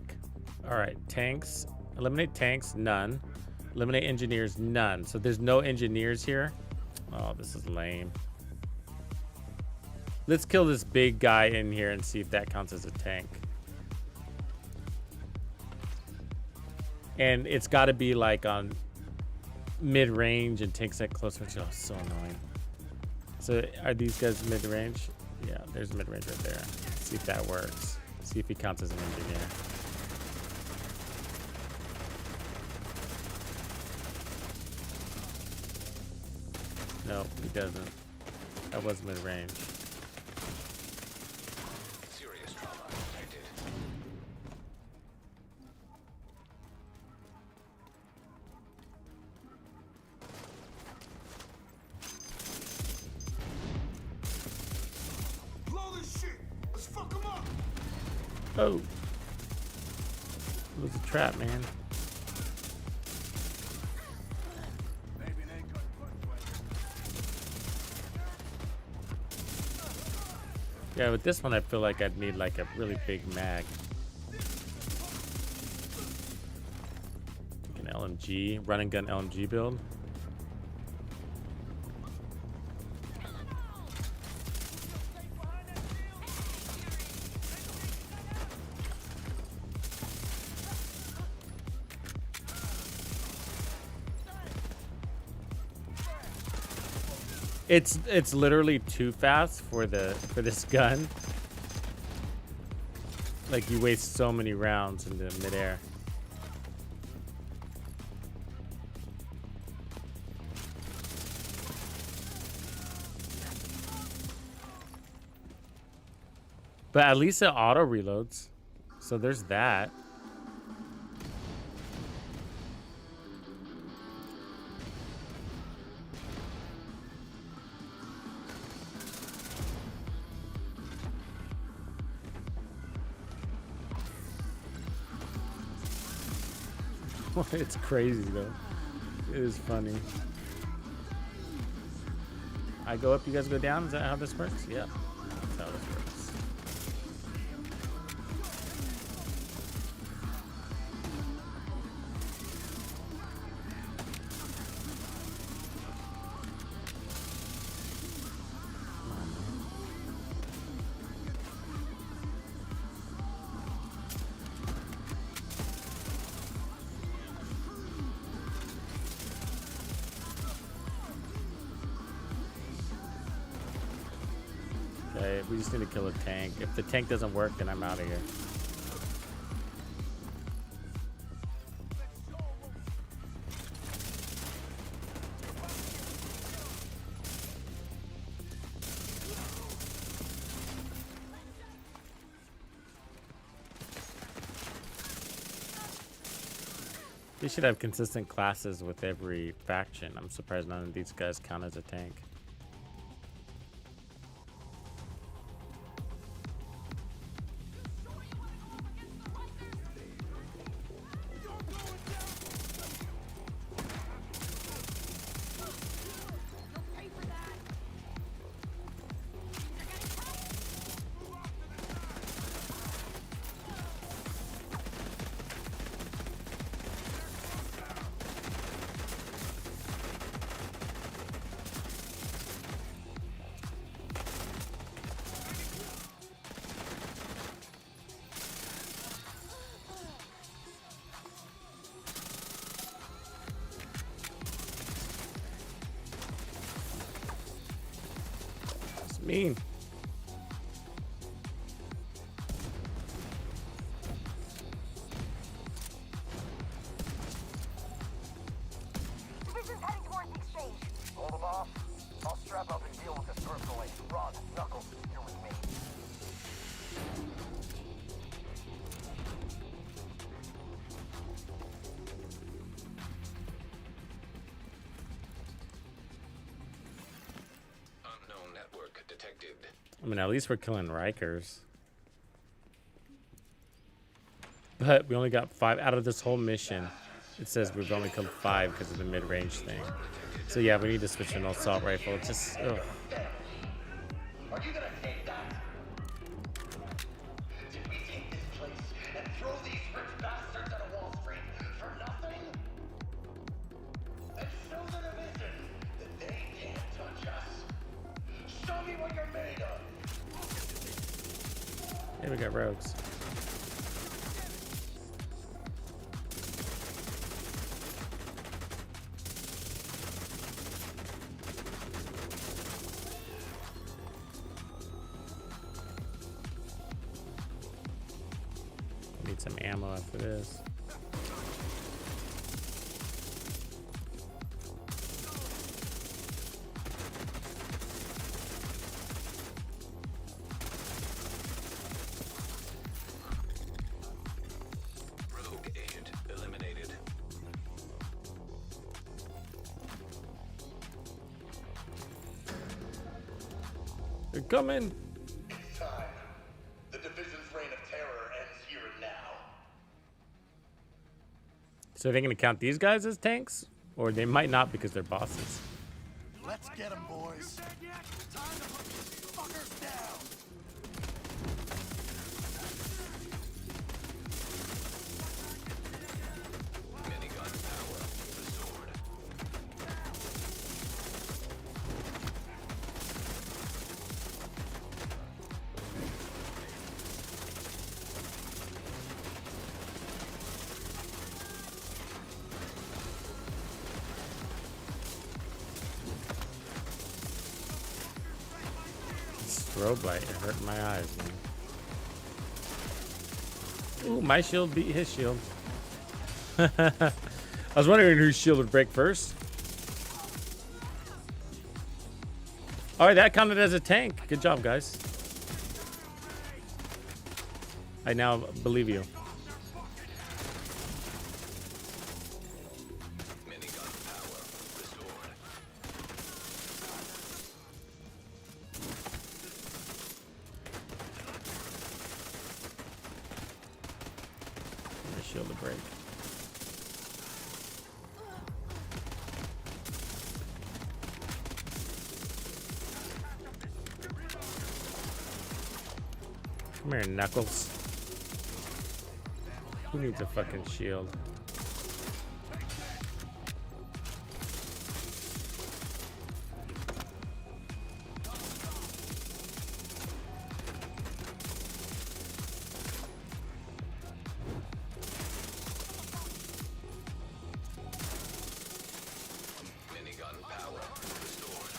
All right, tanks. Eliminate tanks, none. Eliminate engineers, none. So there's no engineers here. Oh, this is lame. Let's kill this big guy in here and see if that counts as a tank. And it's got to be like on mid-range and takes that close range. Oh, so annoying. So are these guys mid-range? Yeah, there's mid-range right there. See if that works. See if he counts as an engineer. No, he doesn't. That was mid-range. Serious trauma detected. Blow this shit. Let's fuck him up. Oh. It was a trap, man. Yeah, with this one, I feel like I'd need like a really big mag. Like an LMG, run and gun LMG build. It's literally too fast for this gun. Like you waste so many rounds in the midair. But at least it auto reloads. So there's that. It's crazy though. It is funny. I go up, you guys go down. Is that how this works? Yeah, that's how this works. Okay, we just need to kill a tank. If the tank doesn't work, then I'm out of here. They should have consistent classes with every faction. I'm surprised none of these guys count as a tank. Mean. Division's heading towards the exchange. Hold them off. I'll strap up and deal with this personally. Rod, Knuckles, you're with me. Unknown network detected. I mean, at least we're killing Rikers. But we only got 5 out of this whole mission. It says we've only killed 5 because of the mid-range thing. So yeah, we need to switch to an assault rifle. It's just, ugh. Are you gonna take that? Did we take this place and throw these rich bastards out of Wall Street for nothing? And show the division that they can't touch us. Show me what you're made of. Hey, we got rogues. Need some ammo after this. Rogue agent eliminated. They're coming. It's time. The division's reign of terror ends here and now. So are they going to count these guys as tanks? Or they might not because they're bosses. Let's get them, boys. Time to hunt these fuckers down. Minigun power. The sword. Strobe light, it hurt my eyes, man. Ooh, my shield beat his shield. I was wondering whose shield would break first. All right, that counted as a tank. Good job, guys. I now believe you. Minigun power restored. My shield to break. Come here, Knuckles. Who needs a fucking shield? Minigun power restored.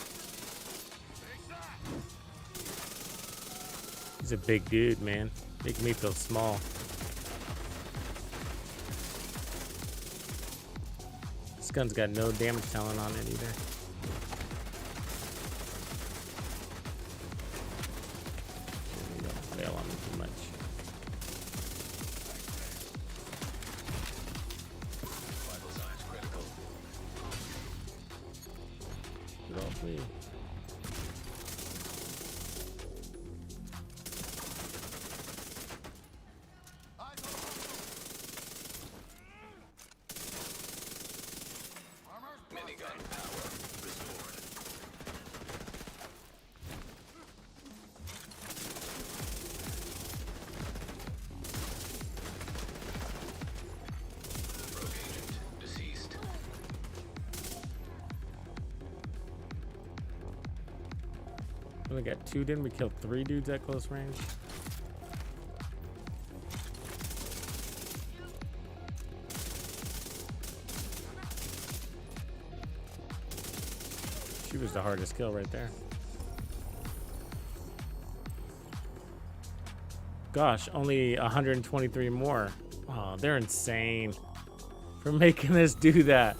He's a big dude, man. Make me feel small. This gun's got no damage talent on it either. Don't bail on me too much. Vital signs critical. Good old me. Minigun power restored. Rogue agent deceased. We only got 2, didn't we? Kill 3 dudes at close range. She was the hardest kill right there. Gosh, only 123 more. Oh, they're insane for making us do that.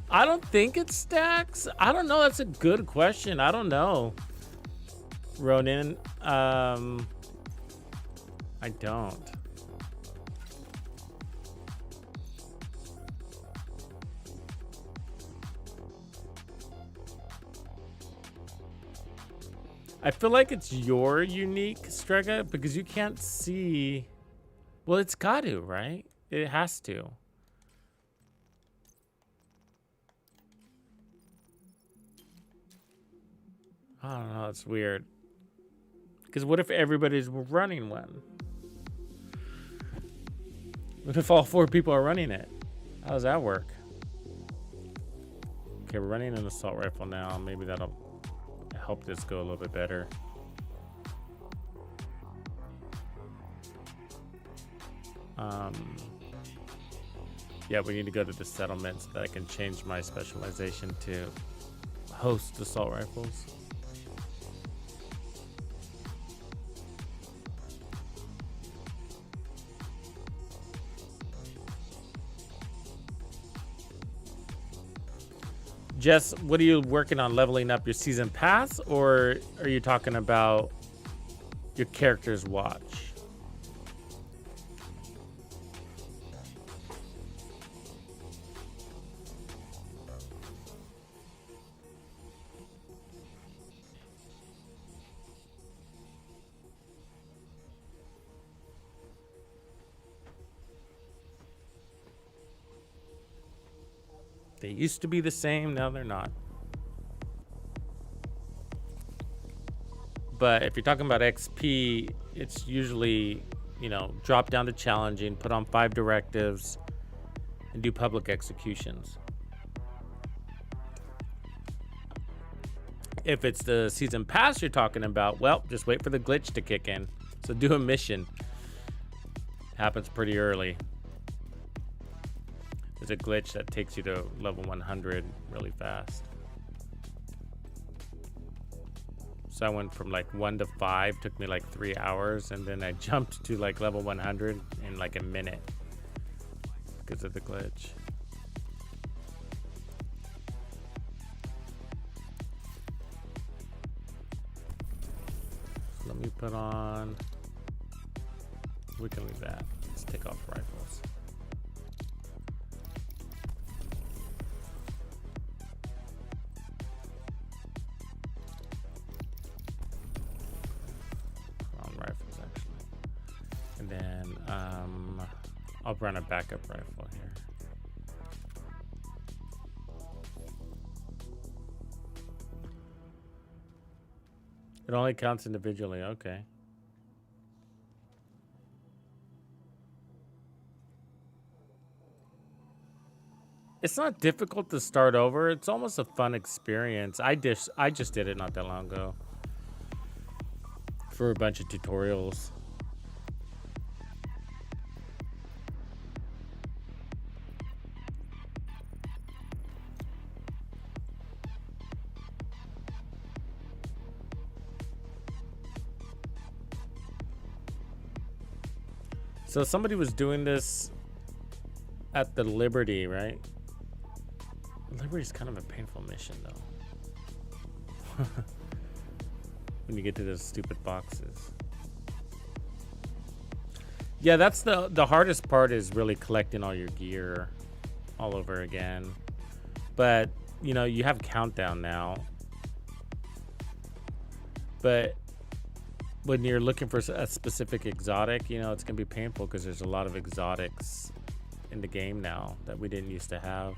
I don't think it stacks. I don't know. That's a good question. I don't know. Ronin, I don't. I feel like it's your unique Strega because you can't see. Well, it's got to, right? It has to. I don't know. It's weird. Because what if everybody's running one? What if all 4 people are running it? How does that work? Okay, we're running an assault rifle now. Maybe that'll help this go a little bit better. Yeah, we need to go to the settlement so that I can change my specialization to host assault rifles. Jess, what are you working on, leveling up your season pass, or are you talking about your character's watch? They used to be the same, now they're not. But if you're talking about XP, it's usually, you know, drop down to challenging, put on 5 directives, and do public executions. If it's the season pass you're talking about, well, just wait for the glitch to kick in. So do a mission. Happens pretty early. There's a glitch that takes you to level 100 really fast. So I went from like 1 to 5, took me like 3 hours, and then I jumped to like level 100 in like a minute because of the glitch. So let me put on, we can leave that. Let's take off rifles. Rifles actually, and then I'll run a backup rifle here. It only counts individually. Okay. It's not difficult to start over. It's almost a fun experience. I just did it not that long ago for a bunch of tutorials. So somebody was doing this at the Liberty, right? Liberty's kind of a painful mission though. When you get to those stupid boxes. Yeah, that's the hardest part, is really collecting all your gear all over again. But, you know, you have countdown now. But when you're looking for a specific exotic, you know, it's going to be painful because there's a lot of exotics in the game now that we didn't used to have.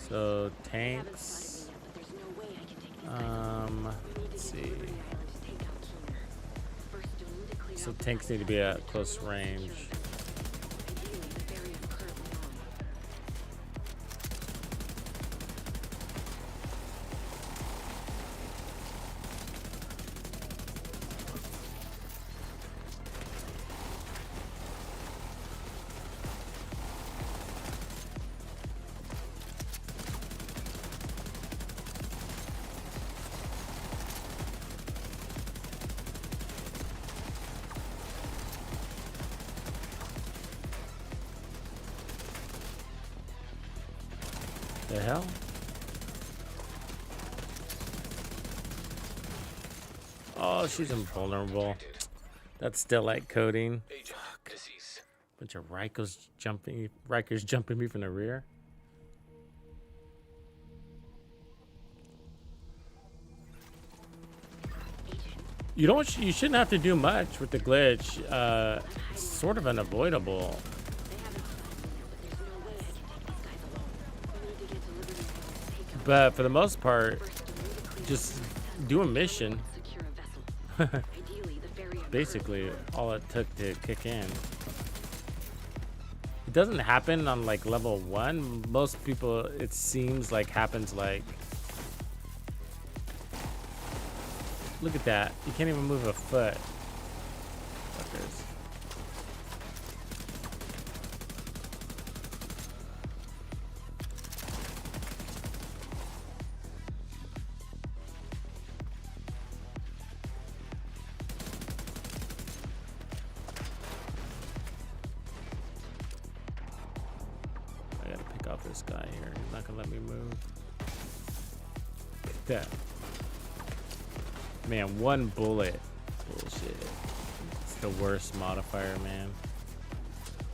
So tanks, let's see. So tanks need to be at close range. The hell? Oh, she's invulnerable. That's still like coding. Agent deceased. Bunch of Rikers jumping me from the rear. You shouldn't have to do much with the glitch. It's sort of unavoidable. But for the most part, just do a mission. Basically, all it took to kick in. It doesn't happen on like level 1. Most people, it seems like, happens like... Look at that. You can't even move a foot. Fuckers. This guy here, he's not gonna let me move. Look at that. Man, one bullet. Bullshit. It's the worst modifier, man.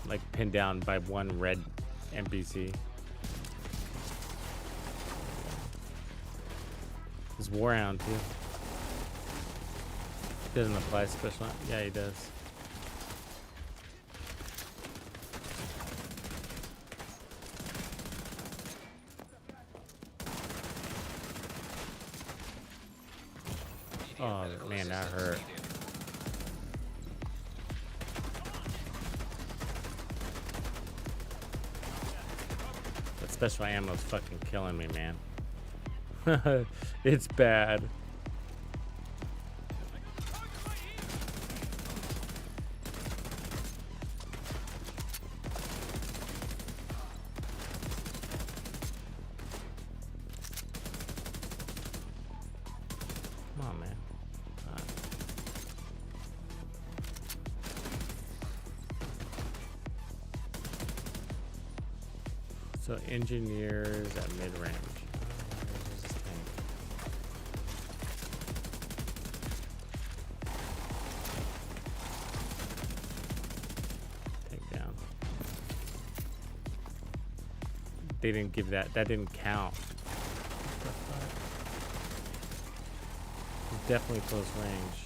Like pinned down by one red NPC. There's Warhound too. Doesn't apply special. Yeah, he does. Oh man, that hurt. special ammo is fucking killing me, man. It's bad. Come on, man. So engineers at mid-range. Take down. They didn't give that. That didn't count. Definitely close range.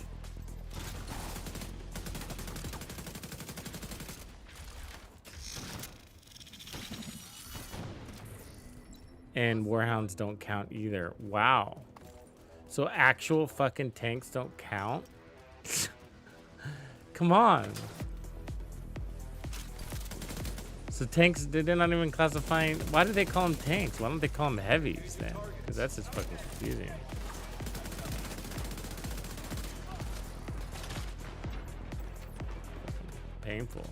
And warhounds don't count either. Wow. So actual fucking tanks don't count? Come on. So tanks, they're not even classifying. Why do they call them tanks? Why don't they call them heavies then? Because that's just fucking confusing. Painful.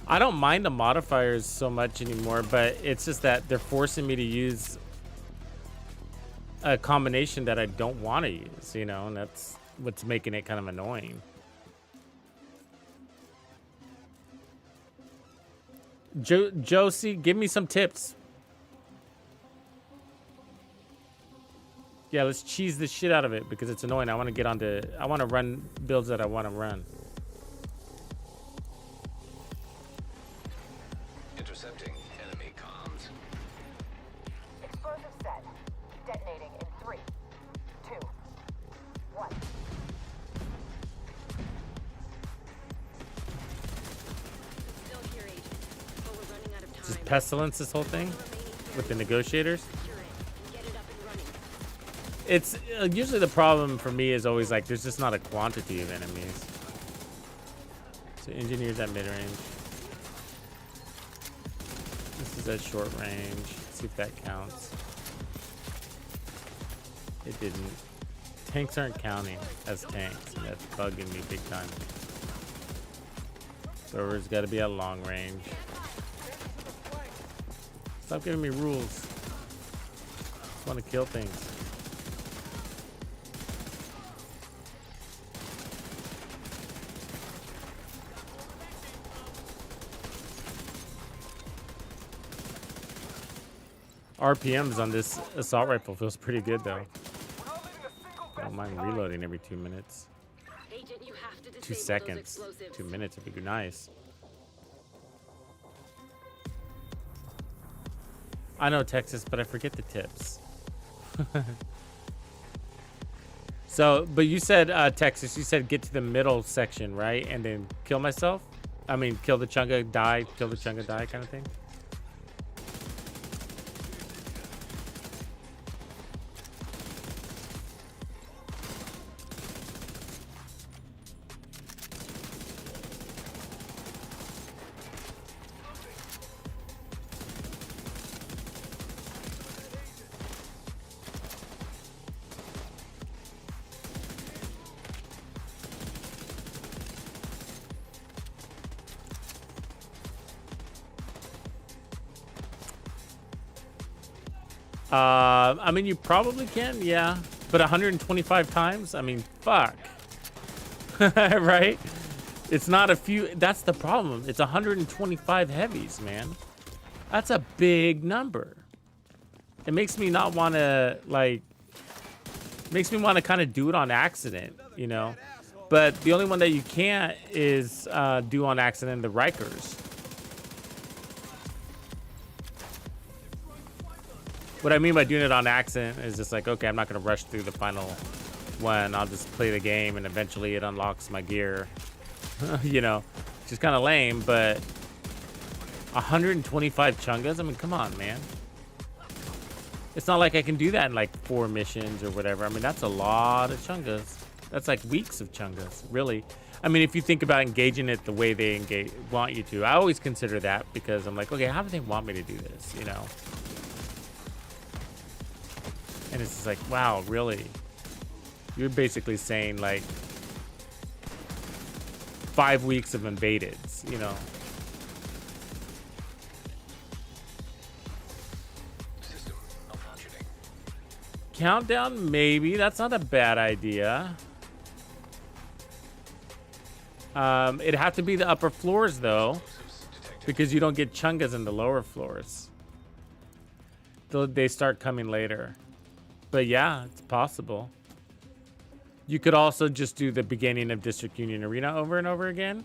I don't mind the modifiers so much anymore, but it's just that they're forcing me to use a combination that I don't want to use, you know, and that's what's making it kind of annoying. Josie, give me some tips. Yeah, let's cheese the shit out of it because it's annoying. I want to get onto, I want to run builds that I want to run. Intercepting enemy comms. Explosive set. Detonating in 3, 2, 1. Still here, Agent. But we're running out of time. Just pestilence this whole thing with the negotiators. Secure it and get it up and running. It's usually the problem for me is always like there's just not a quantity of enemies. So engineers at mid-range. This is at short range. Let's see if that counts. It didn't. Tanks aren't counting as tanks, and that's bugging me big time. Thrower's got to be at long range. Stop giving me rules. I want to kill things. RPMs on this assault rifle feels pretty good though. I don't mind reloading every 2 minutes. Agent, you have to 2 disable those seconds. explosives. 2 minutes would be nice. I know Texas, but I forget the tips. So, but you said Texas, you said get to the middle section, right? And then kill myself? I mean, kill the chunga, die, kill the chunga, die kind of thing? I mean, you probably can, yeah. But 125 times? I mean, fuck. Right? It's not a few. That's the problem. It's 125 heavies, man. That's a big number. It makes me not want to, like, makes me want to kind of do it on accident, you know? But the only one that you can't is do on accident the Rikers. What I mean by doing it on accident is just like, okay, I'm not going to rush through the final one. I'll just play the game and eventually it unlocks my gear. You know, which is kind of lame, but 125 chungas? I mean, come on, man. It's not like I can do that in like 4 missions or whatever. I mean, that's a lot of chungas. That's like weeks of chungas, really. I mean, if you think about engaging it the way they want you to, I always consider that because I'm like, okay, how do they want me to do this, you know? And it's just like, wow, really? You're basically saying like 5 weeks of invadeds, you know? System malfunctioning. Countdown, maybe. That's not a bad idea. It'd have to be the upper floors, though, because you don't get chungas in the lower floors. They start coming later. But yeah, it's possible. You could also just do the beginning of District Union Arena over and over again.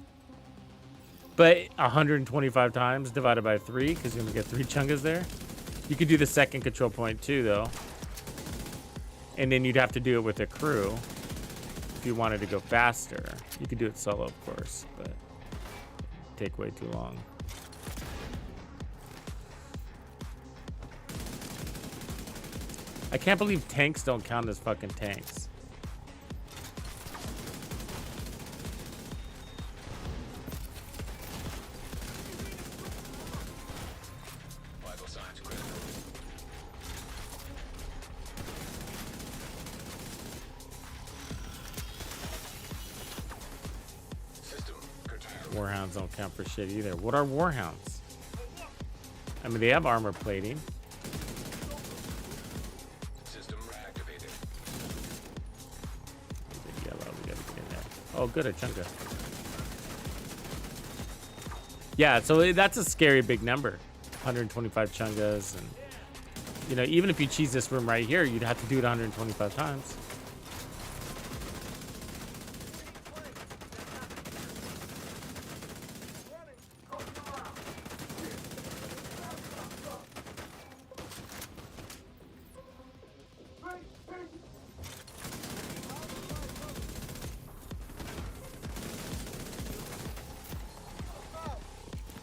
But 125 times divided by 3, because you're going to get 3 chungas there. You could do the second control point, too, though. And then you'd have to do it with a crew. If you wanted to go faster, you could do it solo, of course, but it'd take way too long. I can't believe tanks don't count as fucking tanks. Vital signs critical. System curtailed. Warhounds don't count for shit either. What are warhounds? I mean, they have armor plating. System reactivated. We gotta get in there. Oh, good, a chunga. Yeah, so that's a scary big number. 125 chungas, and you know, even if you cheese this room right here, you'd have to do it 125 times.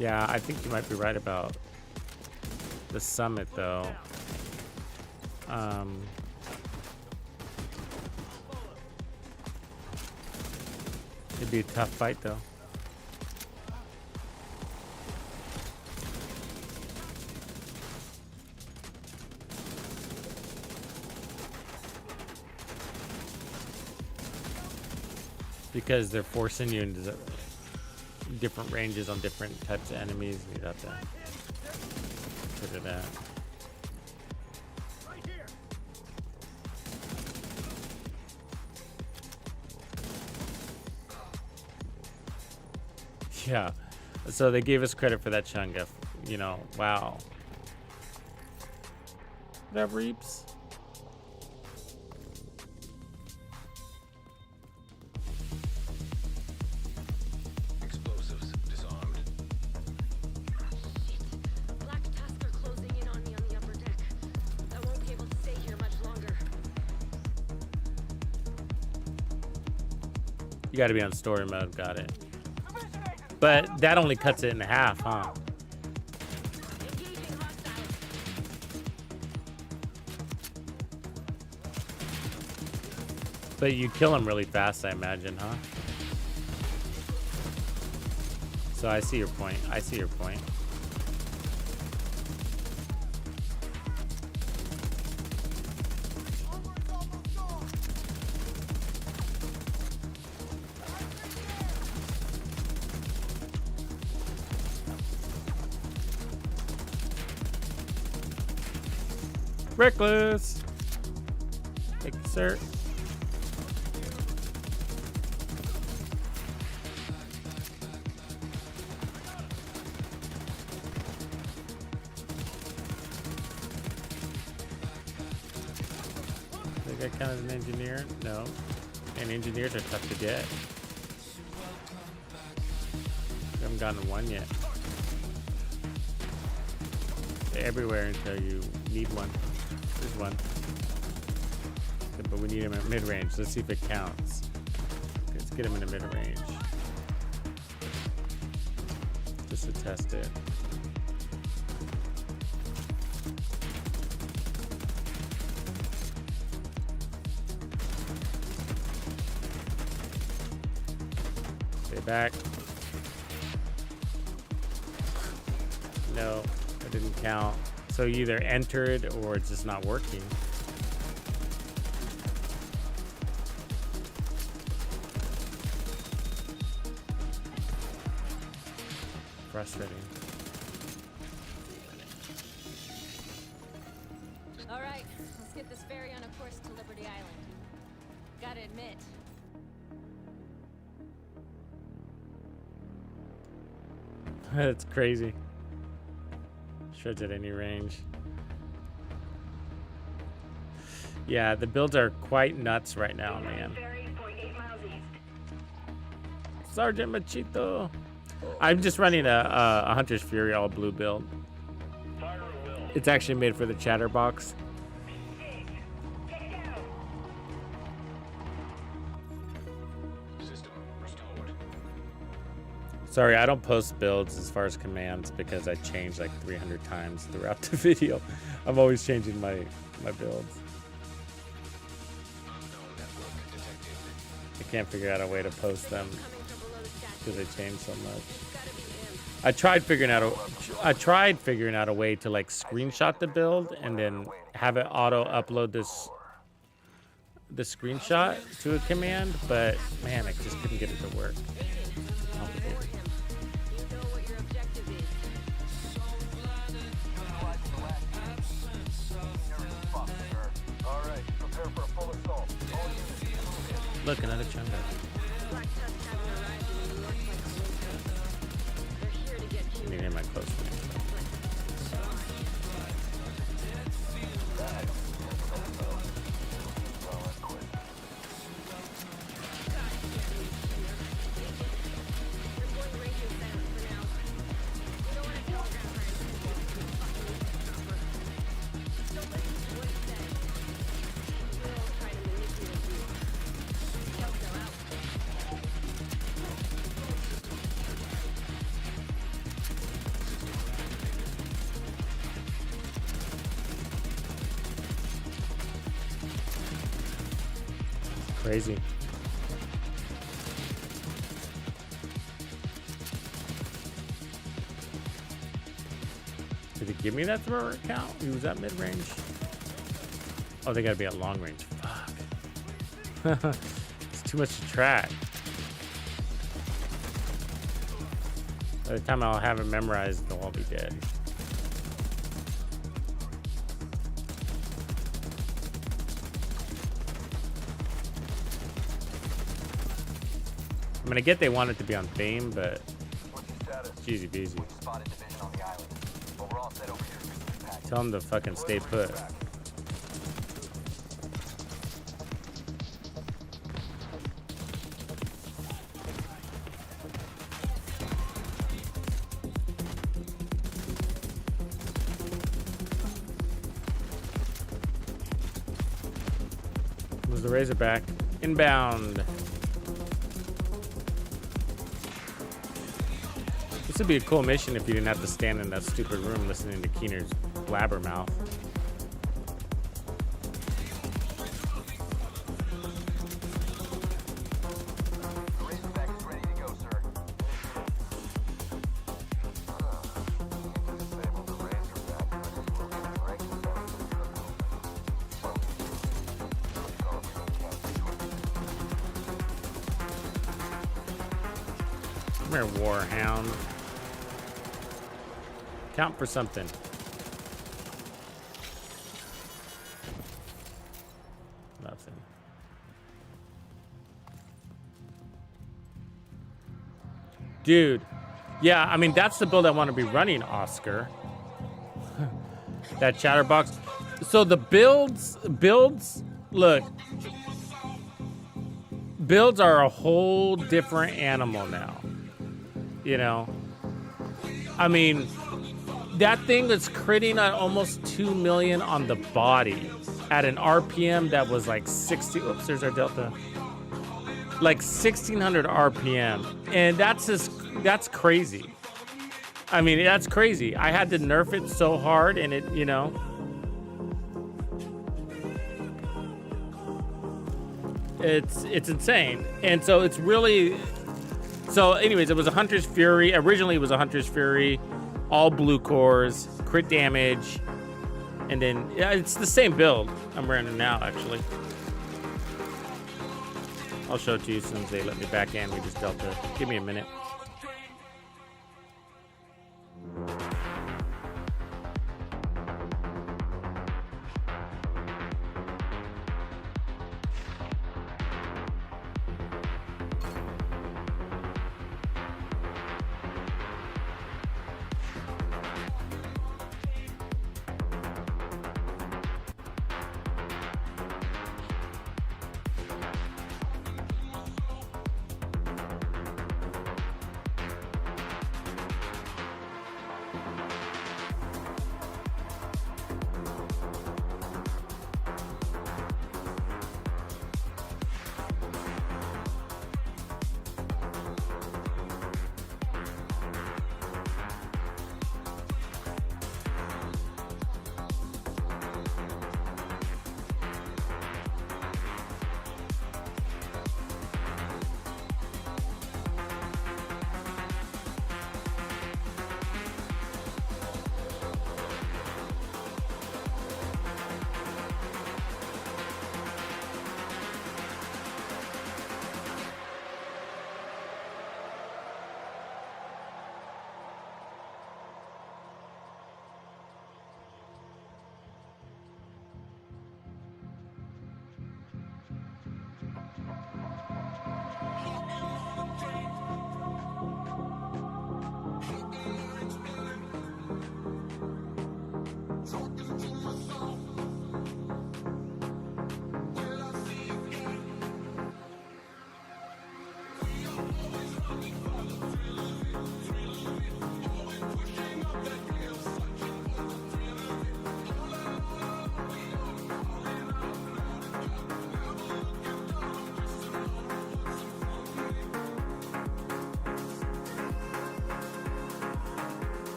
Yeah, I think you might be right about the summit, though. It'd be a tough fight, though. Because they're forcing you into different ranges on different types of enemies. You'd have to consider that. Yeah, so they gave us credit for that chunga. You know, wow. That reaps. Explosives disarmed. Black Tusk are closing in on me on the upper deck. I won't be able to stay here much longer. You got to be on story mode. Got it. But that only cuts it in half, huh? Engaging hostiles. But you kill him really fast, I imagine, huh? So I see your point. I see your point. Reckless. Thank you, sir. Think I count as an engineer? No. And engineers are tough to get. We haven't gotten one yet. They're everywhere until you need one. There's one. But we need him at mid-range. Let's see if it counts. Let's get him in the mid-range. just to test it. Stay back. No, it didn't count. So you either entered or it's just not working. Frustrating. All right, let's get this ferry on a course to Liberty Island. Gotta admit, That's crazy. Shreds at any range. Yeah, the builds are quite nuts right now, man. Sergeant Machito. I'm just running a Hunter's Fury all blue build. It's actually made for the Chatterbox. System restored. Sorry, I don't post builds as far as commands because I change like 300 times throughout the video. I'm always changing my builds. Unknown network detected. I can't figure out a way to post them coming from below the statue. because they change so much. Gotta be him. I tried figuring out a way to like screenshot the build and then have it auto upload the screenshot to a command, but man, I just couldn't get it to work. Complicated. You know what your objective is. Alright, prepare for a full assault. All units. Look, another chunga. Black Tusk haven't arrived in New York like a winter. They're here to get I you. need to hear my close range. They're going radio silent for now. You don't want to telegraph or anything. Don't listen to what he says. He will try to manipulate you. He'll go out. Crazy. Did it give me that thrower count? He was at mid-range. Oh, they gotta be at long range. Fuck. It's too much to track. By the time I'll have it memorized, they'll all be dead. I mean, I get they want it to be on theme, but What's your status? it's easy peasy. We spotted division on the island. But we're all set over here for the package. Tell them to fucking stay put. Was the Razorback inbound? This would be a cool mission if you didn't have to stand in that stupid room listening to Keener's blabbermouth. The Razorback is ready to go, sir. Disable the Razorback. Come here, Warhound. Count for something. Nothing. Dude. Yeah, I mean, that's the build I want to be running, Oscar. That Chatterbox. So the builds, look. Builds are a whole different animal now. You know? I mean, that thing was critting at almost 2 million on the body at an RPM that was like 60. Oops, there's our delta. Like 1600 RPM. And that's crazy. I mean, that's crazy. I had to nerf it so hard, and it, you know. It's insane. And so it's really... So anyways, it was a Hunter's Fury. Originally, it was a Hunter's Fury. All blue cores, crit damage. And then, yeah, it's the same build. I'm wearing it now, actually. I'll show it to you as soon as they let me back in. We just dealt it. Give me a minute.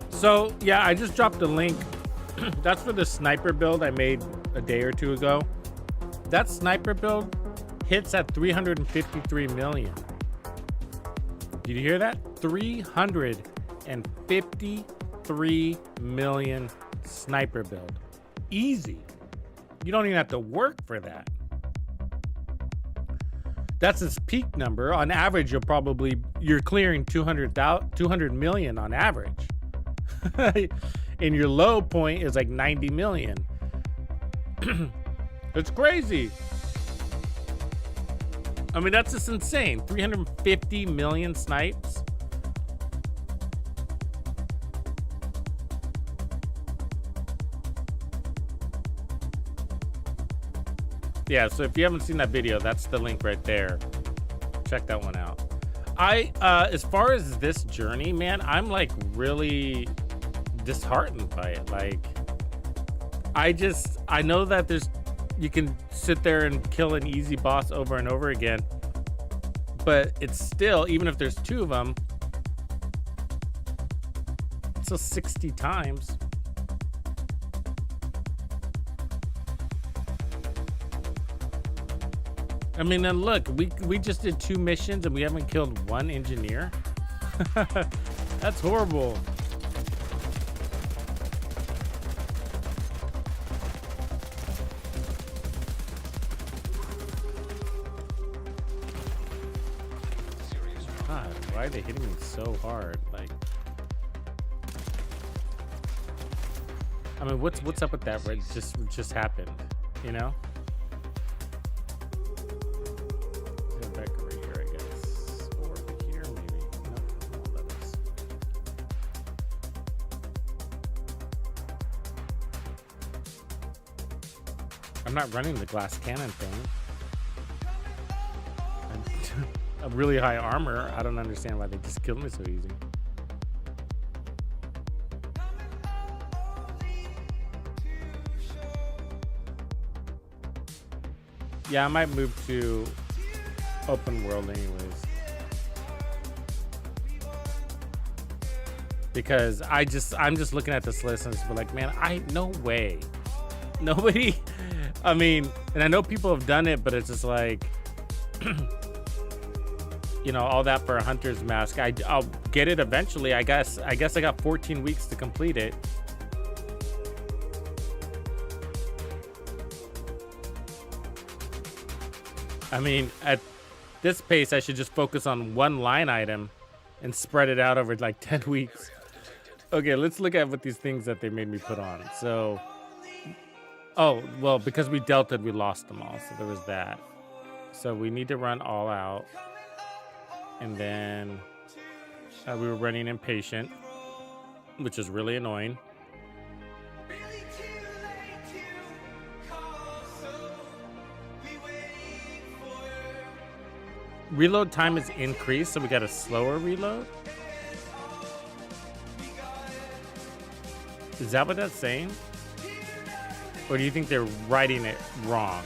So, yeah, I just dropped a link. That's for the sniper build I made a day or two ago. That sniper build hits at 353 million. Did you hear that? 353 million sniper build. Easy. You don't even have to work for that. That's its peak number. On average, you're clearing 200 million on average. And your low point is like 90 million. It's crazy. I mean, that's just insane. 350 million snipes. Yeah, so if you haven't seen that video, that's the link right there. Check that one out. As far as this journey, man, I'm like really disheartened by it. Like, I know that you can sit there and kill an easy boss over and over again, but it's still, even if there's two of them, it's still 60 times. I mean, and look, we just did 2 missions and we haven't killed 1 engineer. That's horrible. God, why are they hitting me so hard? Like, I mean, what's up with that? Right, just happened. you know? Go back over here, I guess. Or over here, maybe. Nope, it won't let us. I'm not running the glass cannon thing. I'm a really high armor. I don't understand why they just killed me so easy. Yeah, I might move to open world anyways. Because I'm just looking at this list and just be like, man, no way. Nobody, I mean, and I know people have done it, but it's just like, you know, all that for a hunter's mask. I'll get it eventually. I guess I got 14 weeks to complete it. I mean, at this pace, I should just focus on one line item and spread it out over like 10 weeks. Okay, let's look at what these things that they made me put on. So, oh, well, because we deltaed, we lost them all. So there was that. So we need to run all out. And then we were running impatient, which is really annoying. Reload time is increased, so we got a slower reload. Is that what that's saying? Or do you think they're writing it wrong?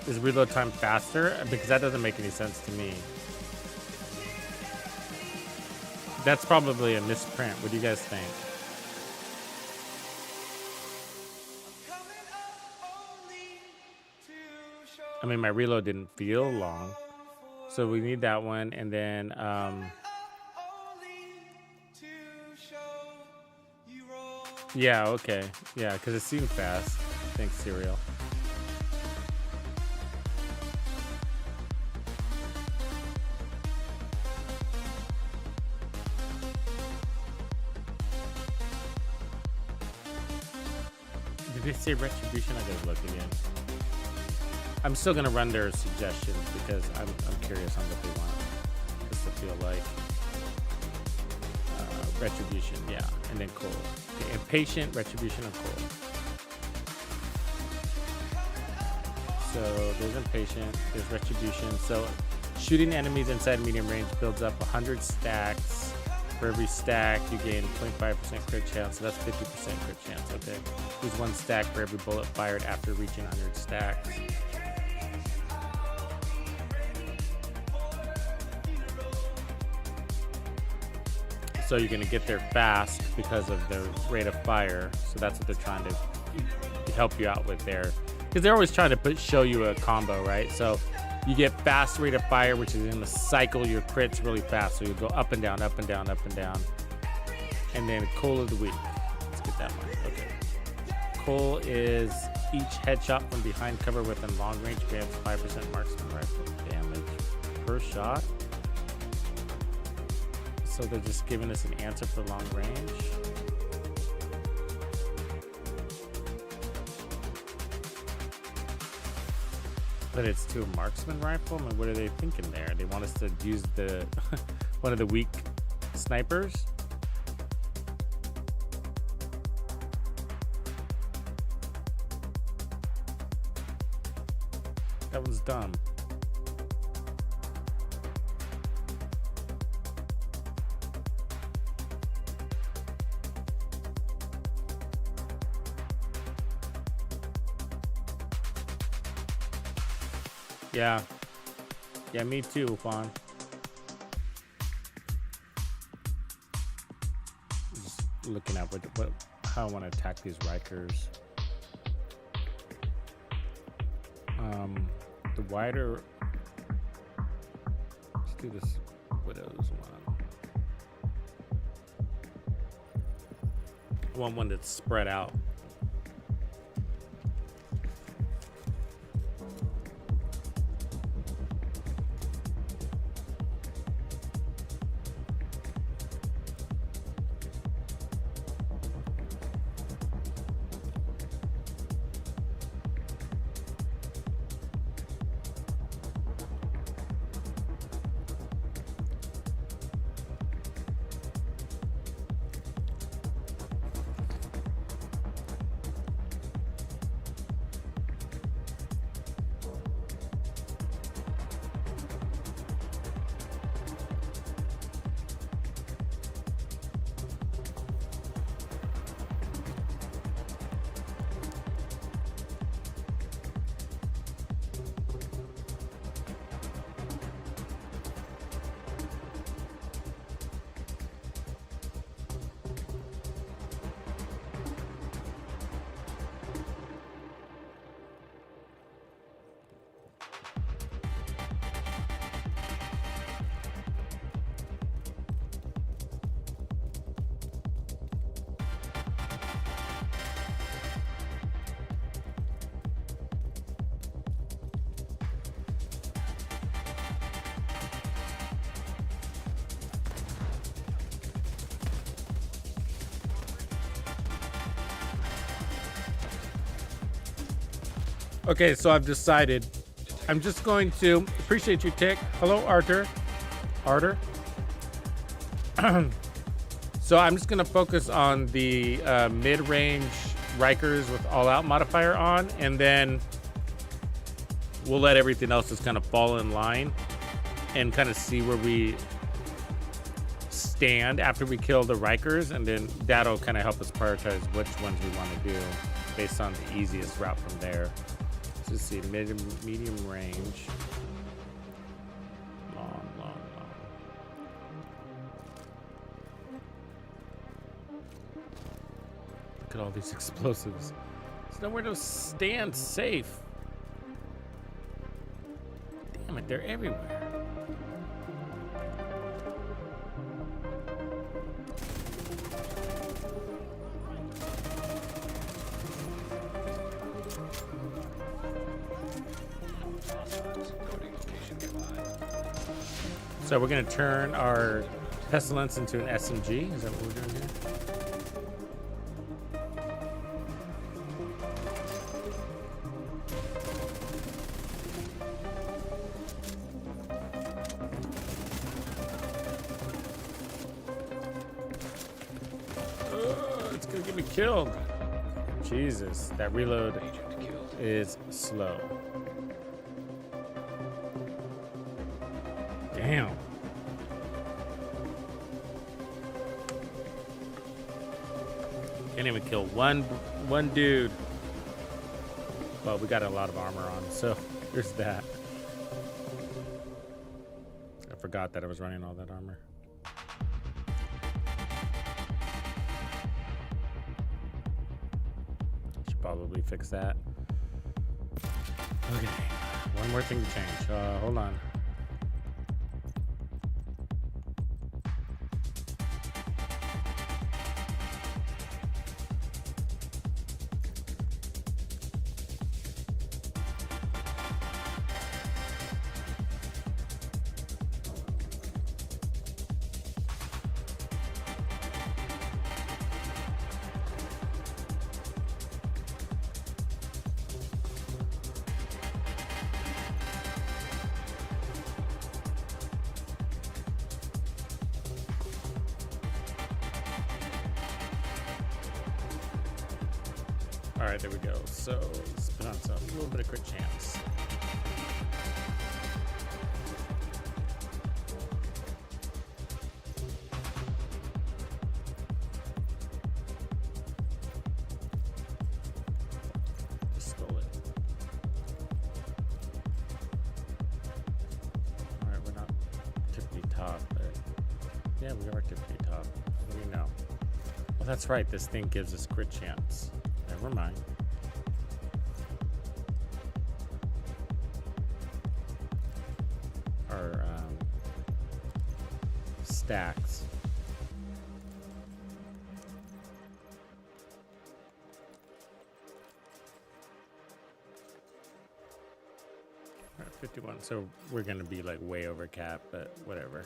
Is reload time faster? Because that doesn't make any sense to me. That's probably a misprint. What do you guys think? I mean, my reload didn't feel long. So we need that one, and then yeah, okay, yeah, because it seemed fast. Thanks, Serial. Did they say retribution? I gotta look again. I'm still gonna run their suggestions because I'm curious on what they want this to feel like. Retribution, yeah, and then cold. Okay, impatient, retribution, and cold. So there's impatient, there's retribution. So shooting enemies inside medium range builds up 100 stacks. For every stack, you gain 25% crit chance, so that's 50% crit chance. Okay, use 1 stack for every bullet fired after reaching 100 stacks. So you're going to get there fast because of the rate of fire. So that's what they're trying to help you out with there. Because they're always trying to show you a combo, right? So you get fast rate of fire, which is going to cycle your crits really fast. So you go up and down, up and down, up and down. And then Coal of the Week. Let's get that one. Okay. Coal is each headshot from behind cover within long range grants 5% marksman rifle damage per shot. So they're just giving us an answer for long range. But it's to a marksman rifle? I mean, what are they thinking there? They want us to use the one of the weak snipers? That one's dumb. Yeah. Yeah, me too, Juan. Just looking at how I want to attack these Rikers. The wider. Let's do this Widows one. I want one that's spread out. Okay, so I've decided I'm just going to appreciate you, Tick. Hello, Arthur. So I'm just gonna focus on the mid-range Rikers with all-out modifier on, and then we'll let everything else just kind of fall in line and kind of see where we stand after we kill the Rikers, and then that'll kind of help us prioritize which ones we want to do based on the easiest route from there. So let's see, medium range. Long. Look at all these explosives. There's nowhere to stand safe. Damn it, they're everywhere. So we're gonna turn our pestilence into an SMG. Is that what we're doing here? It's gonna get me killed. Jesus, that reload is slow. Damn. Can't even kill one dude. But we got a lot of armor on, so there's that. I forgot that I was running all that armor. Should probably fix that. Okay, one more thing to change. Hold on. All right, there we go. So let's put on some, a little bit of crit chance. Just stole it. All right, we're not tippity top, but yeah, we are tippity top. What do you know? Well, that's right. This thing gives us crit chance. Never mind. Our stacks. All right, 51. So we're gonna be like way over cap, but whatever.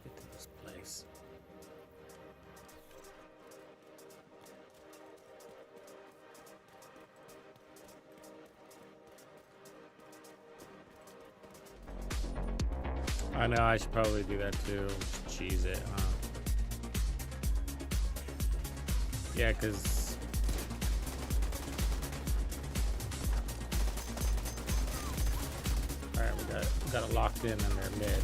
Get to this place. I know I should probably do that too. Cheese it, huh? Yeah, because all right, we got it locked in their mid.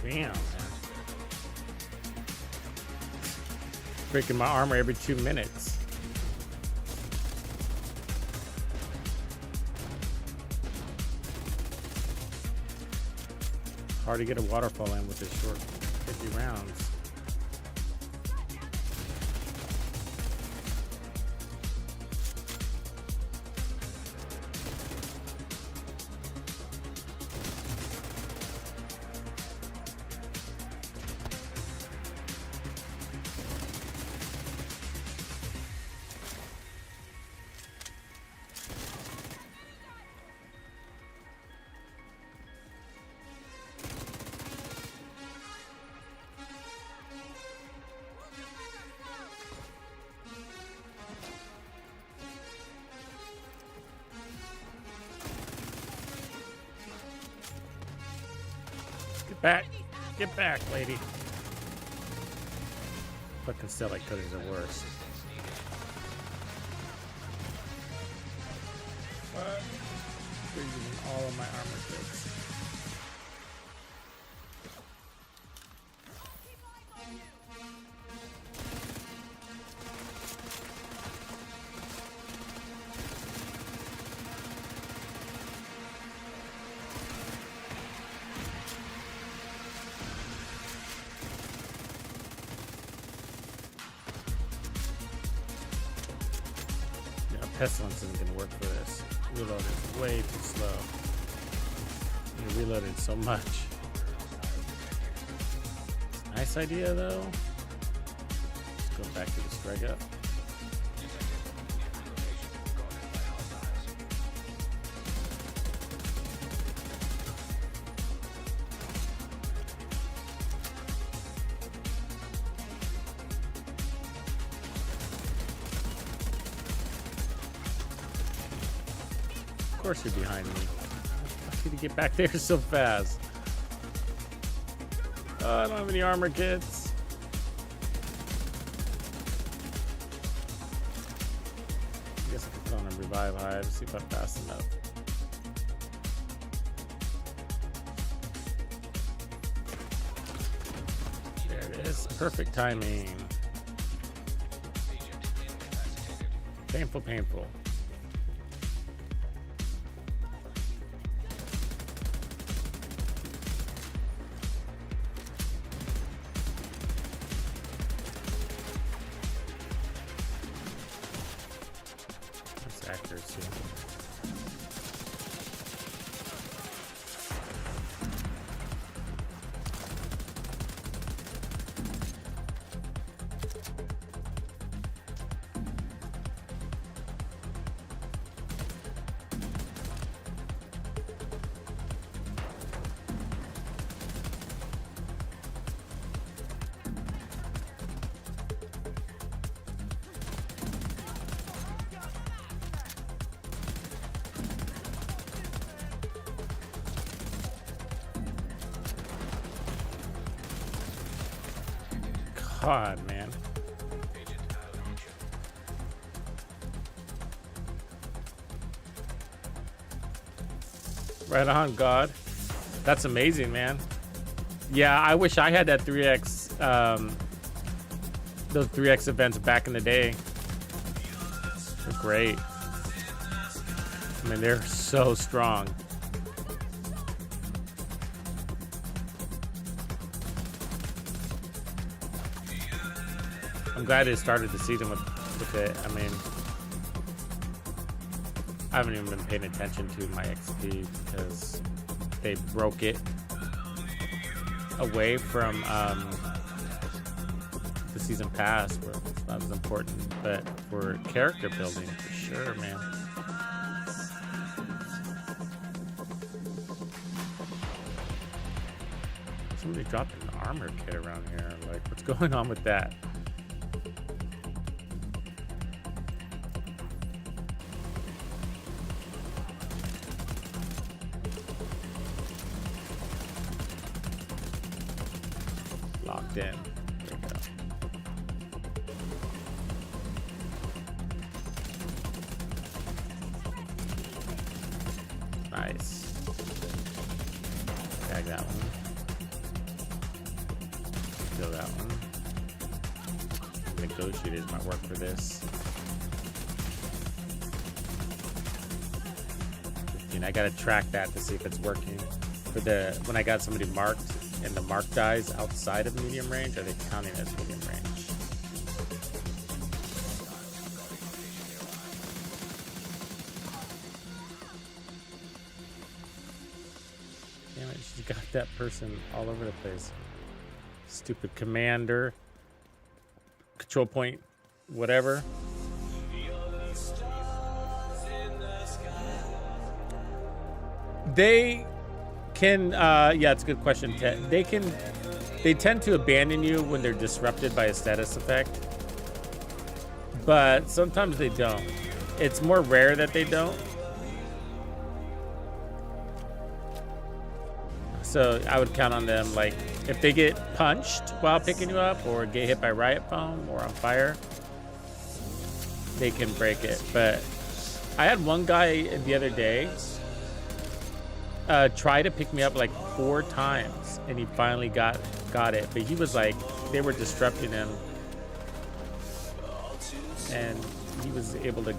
Damn. Breaking my armor every 2 minutes. Hard to get a waterfall in with this short 50 rounds. Back. Get back, lady. Fucking still like cutters are worse. What? You're using all of my armor kits. Pestilence isn't going to work for this. Reload is way too slow. You're reloading so much. Nice idea though. Let's go back to the strike up. Of course you're behind me. How did you get back there so fast? Oh, I don't have any armor kits. I guess I can put on a revive hive, see if I'm fast enough. There it is. Perfect timing. Painful, painful. Accuracy. God, man. Right on, God. That's amazing, man. Yeah, I wish I had that 3x, those 3x events back in the day. They're great. I mean, they're so strong. I'm glad it started the season with it. I mean, I haven't even been paying attention to my XP because they broke it away from the season pass, where it's not as important. But for character building, for sure, man. Somebody dropped an armor kit around here. Like, what's going on with that? Locked in. There we go. Nice. Tag that one. Kill that one. Negotiators might work for this. 15. I gotta track that to see if it's working. for the when I got somebody marked and the mark dies outside of medium range, are they counting as medium range? Damn it, she's got that person all over the place. Stupid commander. Control point, whatever. They can, yeah, it's a good question, Ted. They tend to abandon you when they're disrupted by a status effect, but sometimes they don't. It's more rare that they don't. So I would count on them, like, if they get punched while picking you up or get hit by riot foam or on fire, they can break it. But I had one guy the other day try to pick me up like 4 times and he finally got it, but he was like, they were disrupting him and he was able to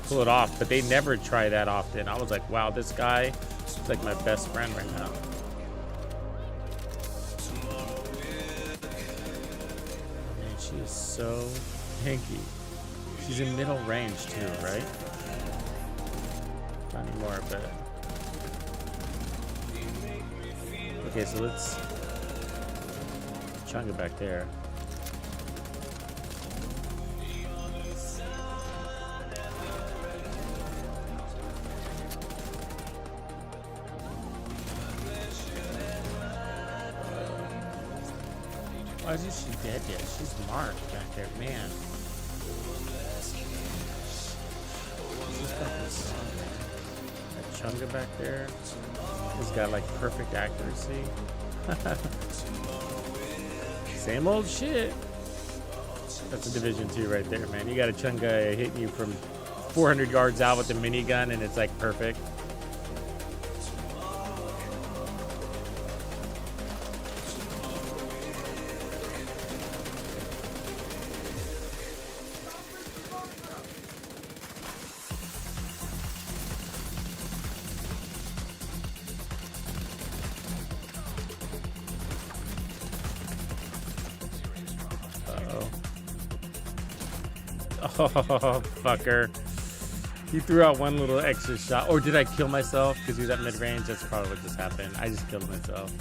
pull it off, but they never try that often. I was like, wow, this guy is like my best friend right now. Man, she is so hanky. She's in middle range too, right? Not anymore, but okay, so let's chunk it back there. Why isn't she dead yet? She's marked back there, man. That Chunga back there has got like perfect accuracy. Same old shit. That's a Division 2 right there, man. You got a Chunga hitting you from 400 yards out with a minigun and it's like perfect. Oh, fucker. He threw out one little extra shot. Or did I kill myself because he was at mid-range? That's probably what just happened. I just killed myself.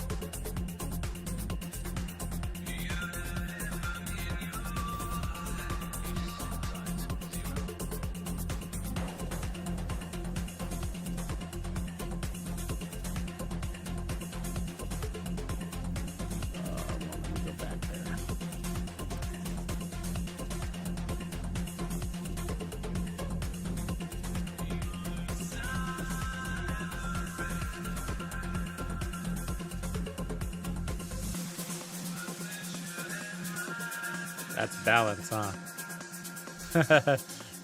That's balance, huh?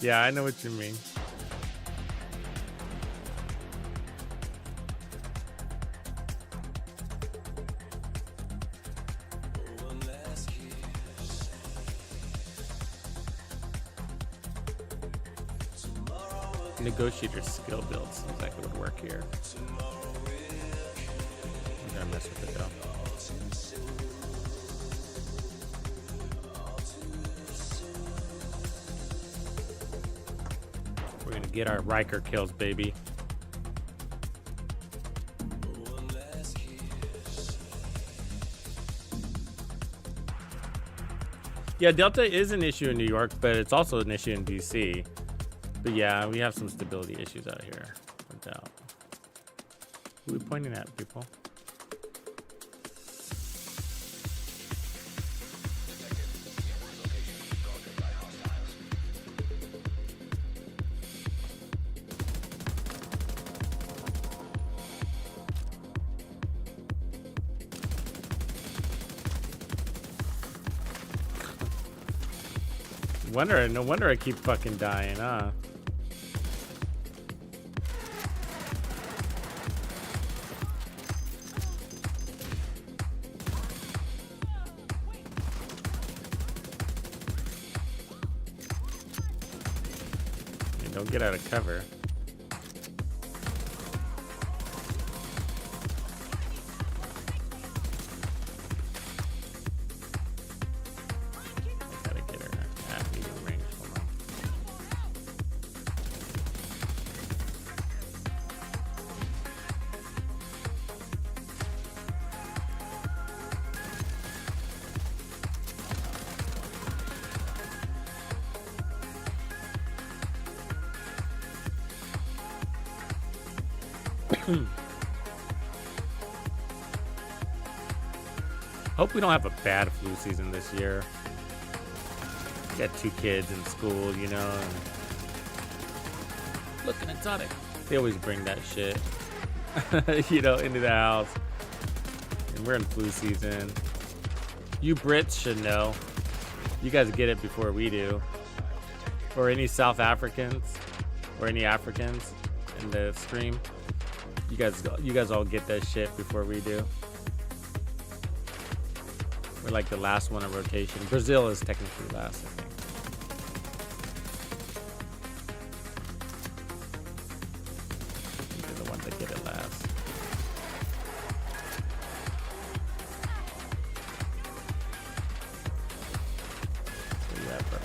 Yeah, I know what you mean. Negotiator skill build seems like it would work here. I'm gonna mess with it though. We're gonna get our Riker kills, baby. Yeah, Delta is an issue in New York, but it's also an issue in DC. But yeah, we have some stability issues out here, no doubt. Who are we pointing at, people? No wonder I keep fucking dying, huh? Don't get out of cover. Hope we don't have a bad flu season this year. Got 2 kids in school, you know. And looking at Sonic. They always bring that shit, you know, into the house. And we're in flu season. You Brits should know. You guys get it before we do. Or any South Africans, or any Africans in the stream. You guys all get that shit before we do. We're like the last one in rotation. Brazil is technically last, I think. They're the ones that get it last. Where you at, bro?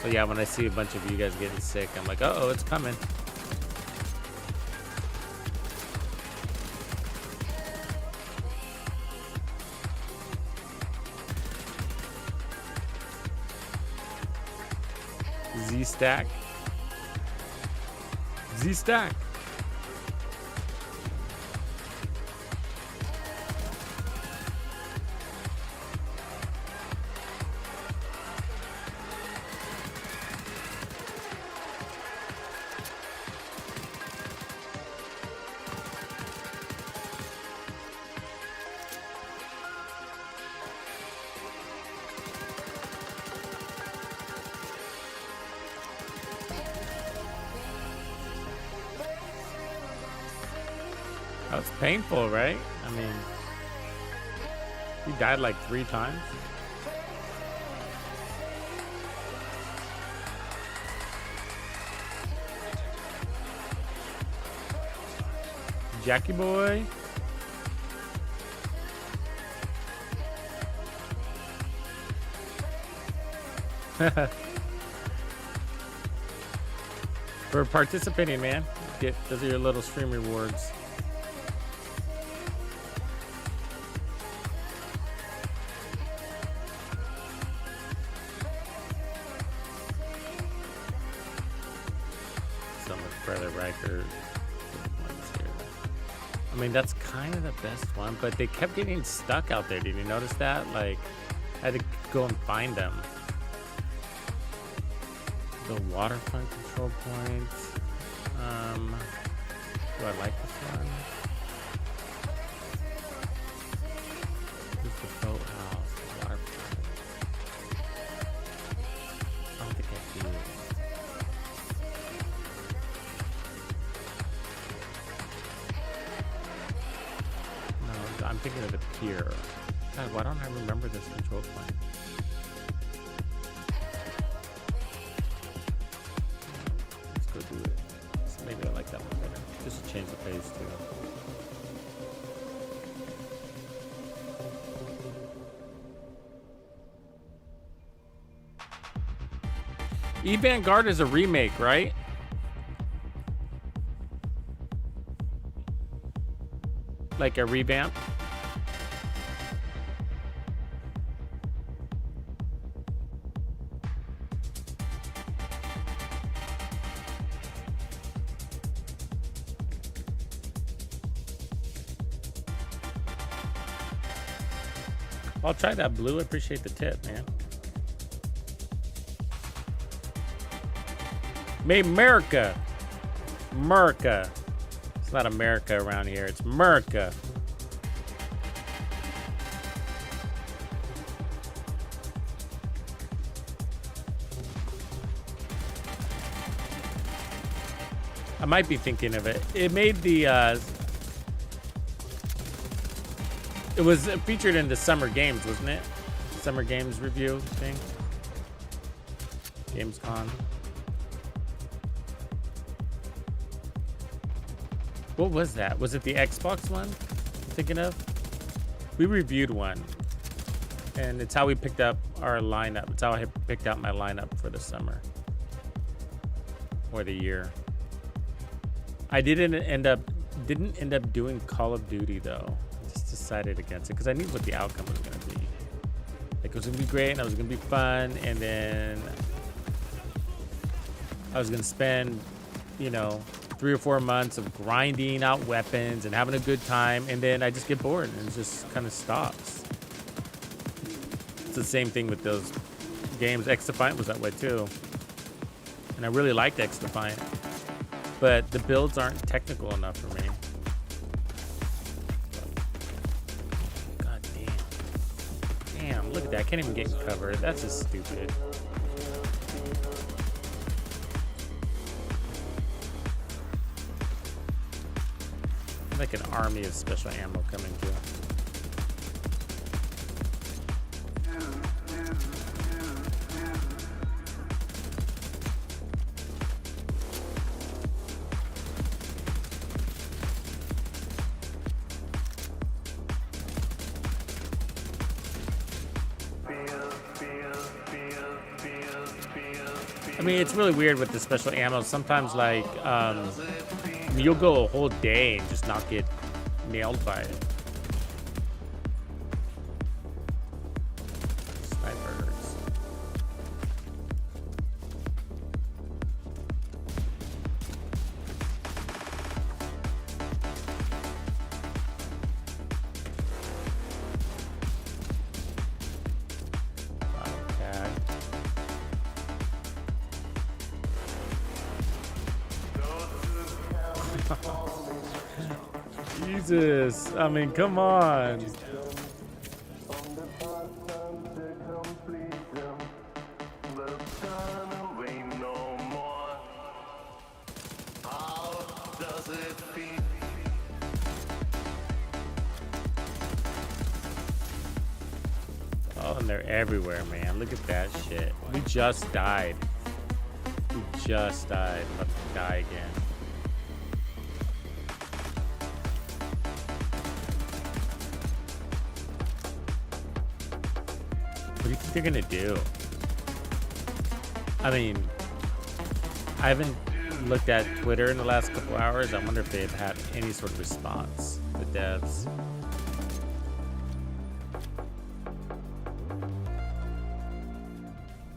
So yeah, when I see a bunch of you guys getting sick, I'm like, uh-oh, it's coming. Z-Stack. Z-Stack. That was painful, right? I mean, he died like 3 times. Jackie boy. For participating, man. Those are your little stream rewards. I mean, that's kind of the best one, but they kept getting stuck out there. Did you notice that? Like, I had to go and find them. The waterfront control points. Do I like this one? This is the boathouse, the waterfront. I don't think I do. I'm thinking of the pier. God, why don't I remember this control point? Let's go do it. So maybe I like that one better. Just to change the phase too. E-Vanguard is a remake, right? Like a revamp? I'll try that, Blue. I appreciate the tip, man. Made America. America. It's not America around here. It's America. I might be thinking of it. It made the... it was featured in the Summer Games, wasn't it? Summer Games review thing. Gamescom. What was that? Was it the Xbox one I'm thinking of? We reviewed one. And it's how we picked up our lineup. It's how I picked out my lineup for the summer. Or the year. I didn't end up doing Call of Duty though. I just decided against it because I knew what the outcome was going to be. I Like it was gonna be great and it was gonna be fun, and then I was gonna spend, you know, 3 or 4 months of grinding out weapons and having a good time, and then I just get bored and it just kind of stops. It's the same thing with those games. X Defiant was that way too, and I really liked X Defiant, but the builds aren't technical enough for me. God damn, look at that. I can't even get covered. That's just stupid. Like an army of special ammo coming to. I mean, it's really weird with the special ammo. Sometimes, like, you'll go a whole day and just not get nailed by it. Sniper hurts. Okay. Jesus, I mean, come on. Oh, and they're everywhere, man. Look at that shit. We just died. We just died. I'm about to die again. What do you think they're gonna do? I mean, I haven't looked at Twitter in the last couple hours. I wonder if they've had any sort of response, the devs.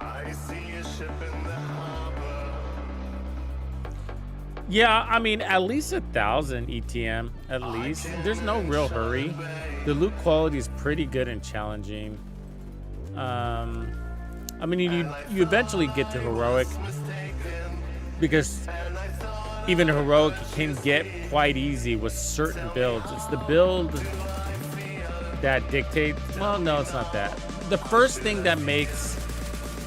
I see a ship in the harbor. Yeah, I mean, at least 1,000 ETM, at least. There's no real hurry. The loot quality is pretty good and challenging. I mean, you eventually get to heroic, because even heroic can get quite easy with certain builds. It's the build that dictates. Well, no, it's not that. The first thing that makes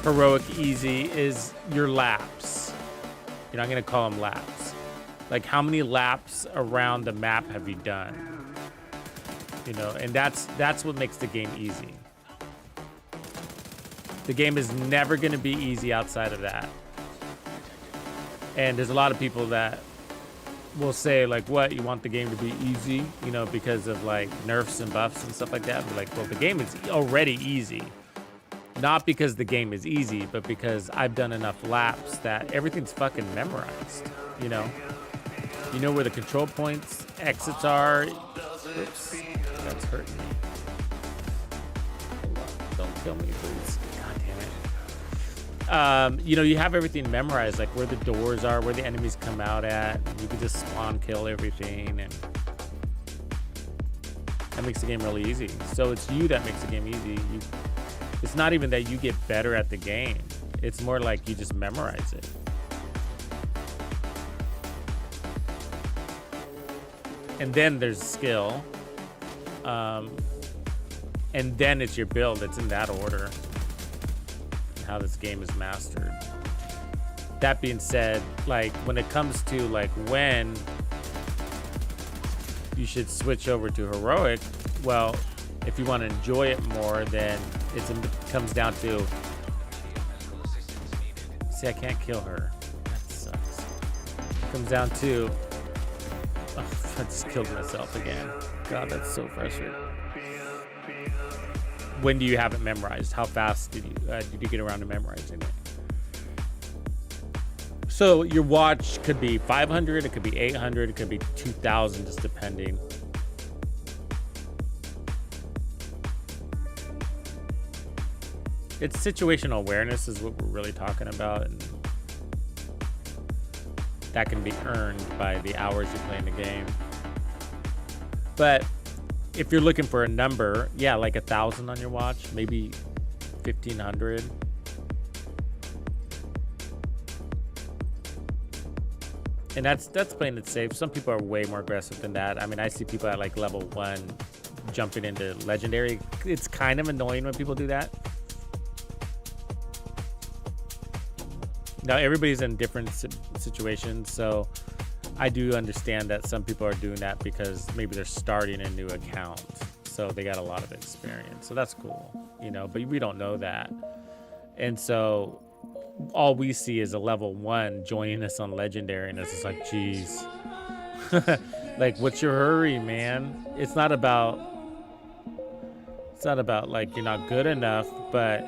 heroic easy is your laps. You know, I'm gonna call them laps. Like, how many laps around the map have you done? You know, and that's what makes the game easy. The game is never going to be easy outside of that. And there's a lot of people that will say, like, what, you want the game to be easy, you know, because of like nerfs and buffs and stuff like that. But like, well, the game is already easy. Not because the game is easy, but because I've done enough laps that everything's fucking memorized, you know? You know where the control points, exits are. Oops, that's hurting me. Hold on. Don't kill me, please. God damn it. You know, you have everything memorized, like where the doors are, where the enemies come out at. You can just spawn kill everything, and that makes the game really easy. So it's you that makes the game easy. It's not even that you get better at the game. It's more like you just memorize it. And then there's skill. And then it's your build. It's in that order. How this game is mastered. That being said, like when it comes to like when you should switch over to heroic, well, if you want to enjoy it more, then it comes down to, see, I can't kill her. That sucks. It comes down to, oh, I just killed myself again. God, that's so frustrating. When do you have it memorized? How fast did you get around to memorizing it? So your watch could be 500, it could be 800, it could be 2,000, just depending. it's situational awareness is what we're really talking about, and that can be earned by the hours you play in the game. But if you're looking for a number, yeah, like 1,000 on your watch, maybe 1,500. And that's playing it safe. Some people are way more aggressive than that. I mean, I see people at like level 1 jumping into legendary. It's kind of annoying when people do that. Now, everybody's in different situations, so I do understand that some people are doing that because maybe they're starting a new account, so they got a lot of experience. So that's cool, you know, but we don't know that. And so all we see is a level 1 joining us on legendary, and it's just like, geez. Like, what's your hurry, man? It's not about like you're not good enough, but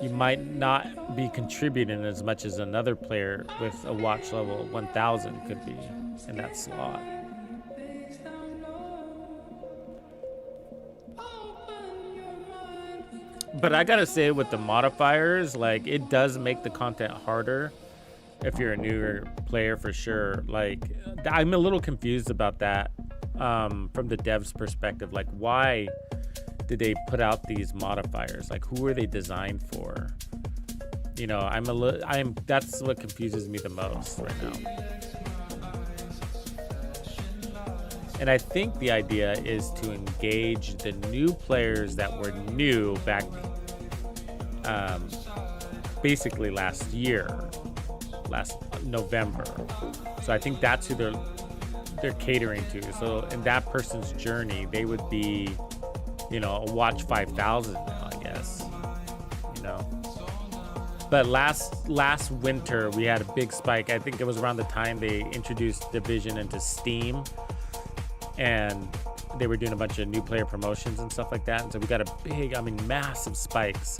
you might not be contributing as much as another player with a watch level 1,000 could be in that slot. But I gotta say, with the modifiers, like, it does make the content harder if you're a newer player, for sure. Like, I'm a little confused about that from the devs' perspective. Like, why did they put out these modifiers? Like, who are they designed for? You know, that's what confuses me the most right now. And I think the idea is to engage the new players that were new back basically last November. So I think that's who they're catering to. So in that person's journey, they would be, you know, a watch 5,000 now, I guess. You know. But last winter we had a big spike. I think it was around the time they introduced Division into Steam, and they were doing a bunch of new player promotions and stuff like that. And so we got a big, massive spikes.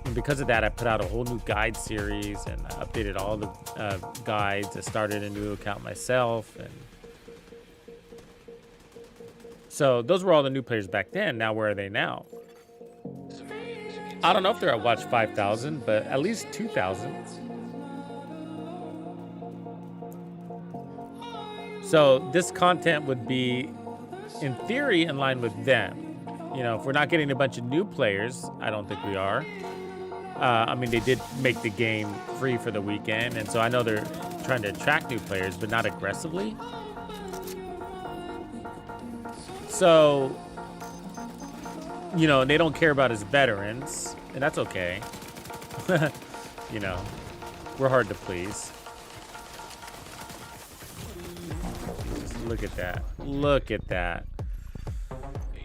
And because of that, I put out a whole new guide series, and I updated all the guides. I started a new account myself. And so those were all the new players back then. Now, where are they now? I don't know if they're at watch 5,000, but at least 2,000. So this content would be, in theory, in line with them. You know, if we're not getting a bunch of new players, I don't think we are. They did make the game free for the weekend, and so I know they're trying to attract new players, but not aggressively. So, you know, they don't care about his veterans, and that's okay. You know, we're hard to please. Look at that. Look at that.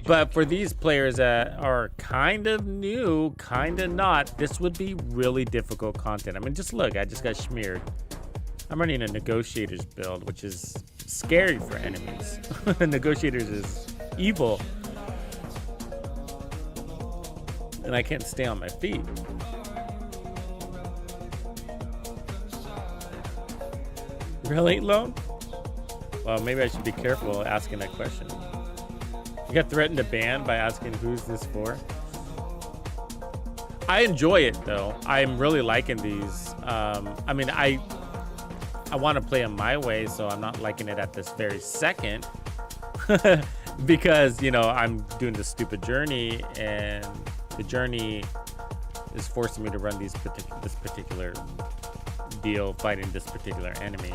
But for these players that are kind of new, kind of not, this would be really difficult content. I mean, just look, I just got smeared. I'm running a Negotiators build, which is scary for enemies. Negotiators is evil. And I can't stay on my feet. Really, Lone? Well, maybe I should be careful asking that question. You got threatened to ban by asking who's this for? I enjoy it, though. I'm really liking these. I want to play them my way, so I'm not liking it at this very second. Because, you know, I'm doing this stupid journey, and the journey is forcing me to run this particular deal, fighting this particular enemy.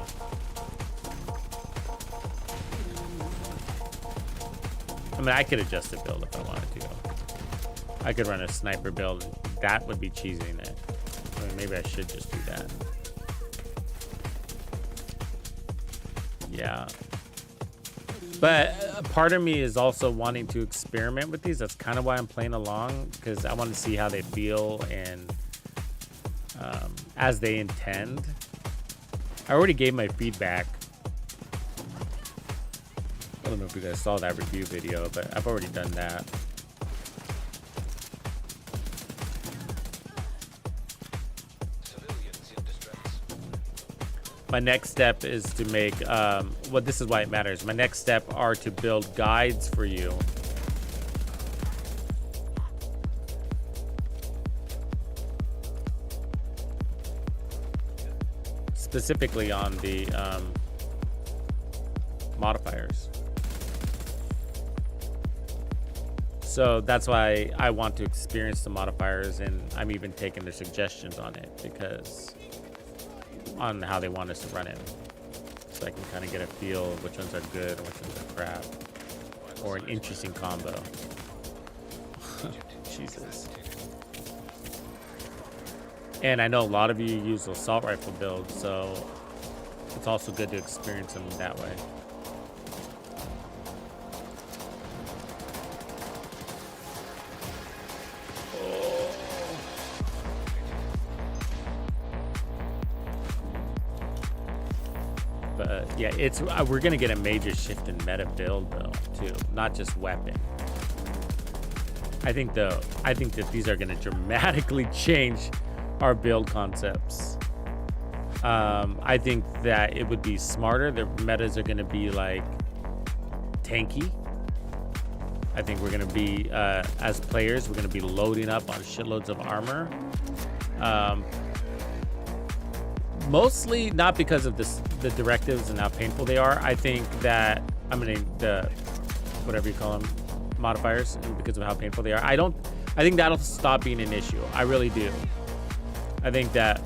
I mean, I could adjust the build if I wanted to. I could run a sniper build. That would be cheesing it. I mean, maybe I should just do that. Yeah. But a part of me is also wanting to experiment with these. That's kind of why I'm playing along, because I want to see how they feel and as they intend. I already gave my feedback. I don't know if you guys saw that review video, but I've already done that. Civilians in distress. My next step is to make, this is why it matters. My next step are to build guides for you specifically on the modifiers. So that's why I want to experience the modifiers, and I'm even taking their suggestions on it, because on how they want us to run it, so I can kind of get a feel of which ones are good and which ones are crap, or an interesting combo. Jesus. And I know a lot of you use assault rifle builds, so it's also good to experience them that way. But yeah, it's we're gonna get a major shift in meta build though too, not just weapon. I think that these are gonna dramatically change our build concepts. I think that it would be smarter. The metas are gonna be like tanky. I think we're gonna be as players, we're gonna be loading up on shitloads of armor. Mostly not because of the directives and how painful they are. I think that the whatever you call them, modifiers, and because of how painful they are. I think that'll stop being an issue. I really do. I think that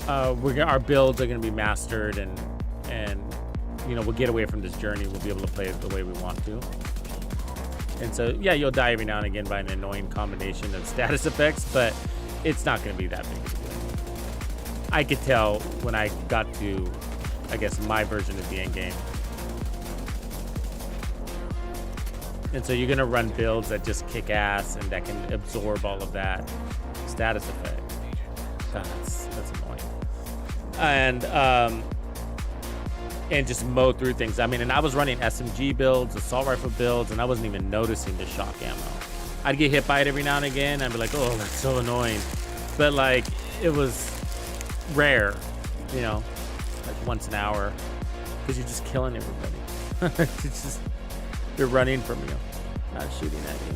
our builds are gonna be mastered, and we'll get away from this journey. We'll be able to play it the way we want to. And so yeah, you'll die every now and again by an annoying combination of status effects, but it's not gonna be that big of a deal. I could tell when I got to, I guess, my version of the end game. And so you're gonna run builds that just kick ass and that can absorb all of that status effect. God, that's annoying. And just mow through things. I mean, and I was running SMG builds, assault rifle builds, and I wasn't even noticing the shock ammo. I'd get hit by it every now and again. I'd be like, oh, that's so annoying. But like, it was rare, like once an hour, because you're just killing everybody. They're running from you, not shooting at you.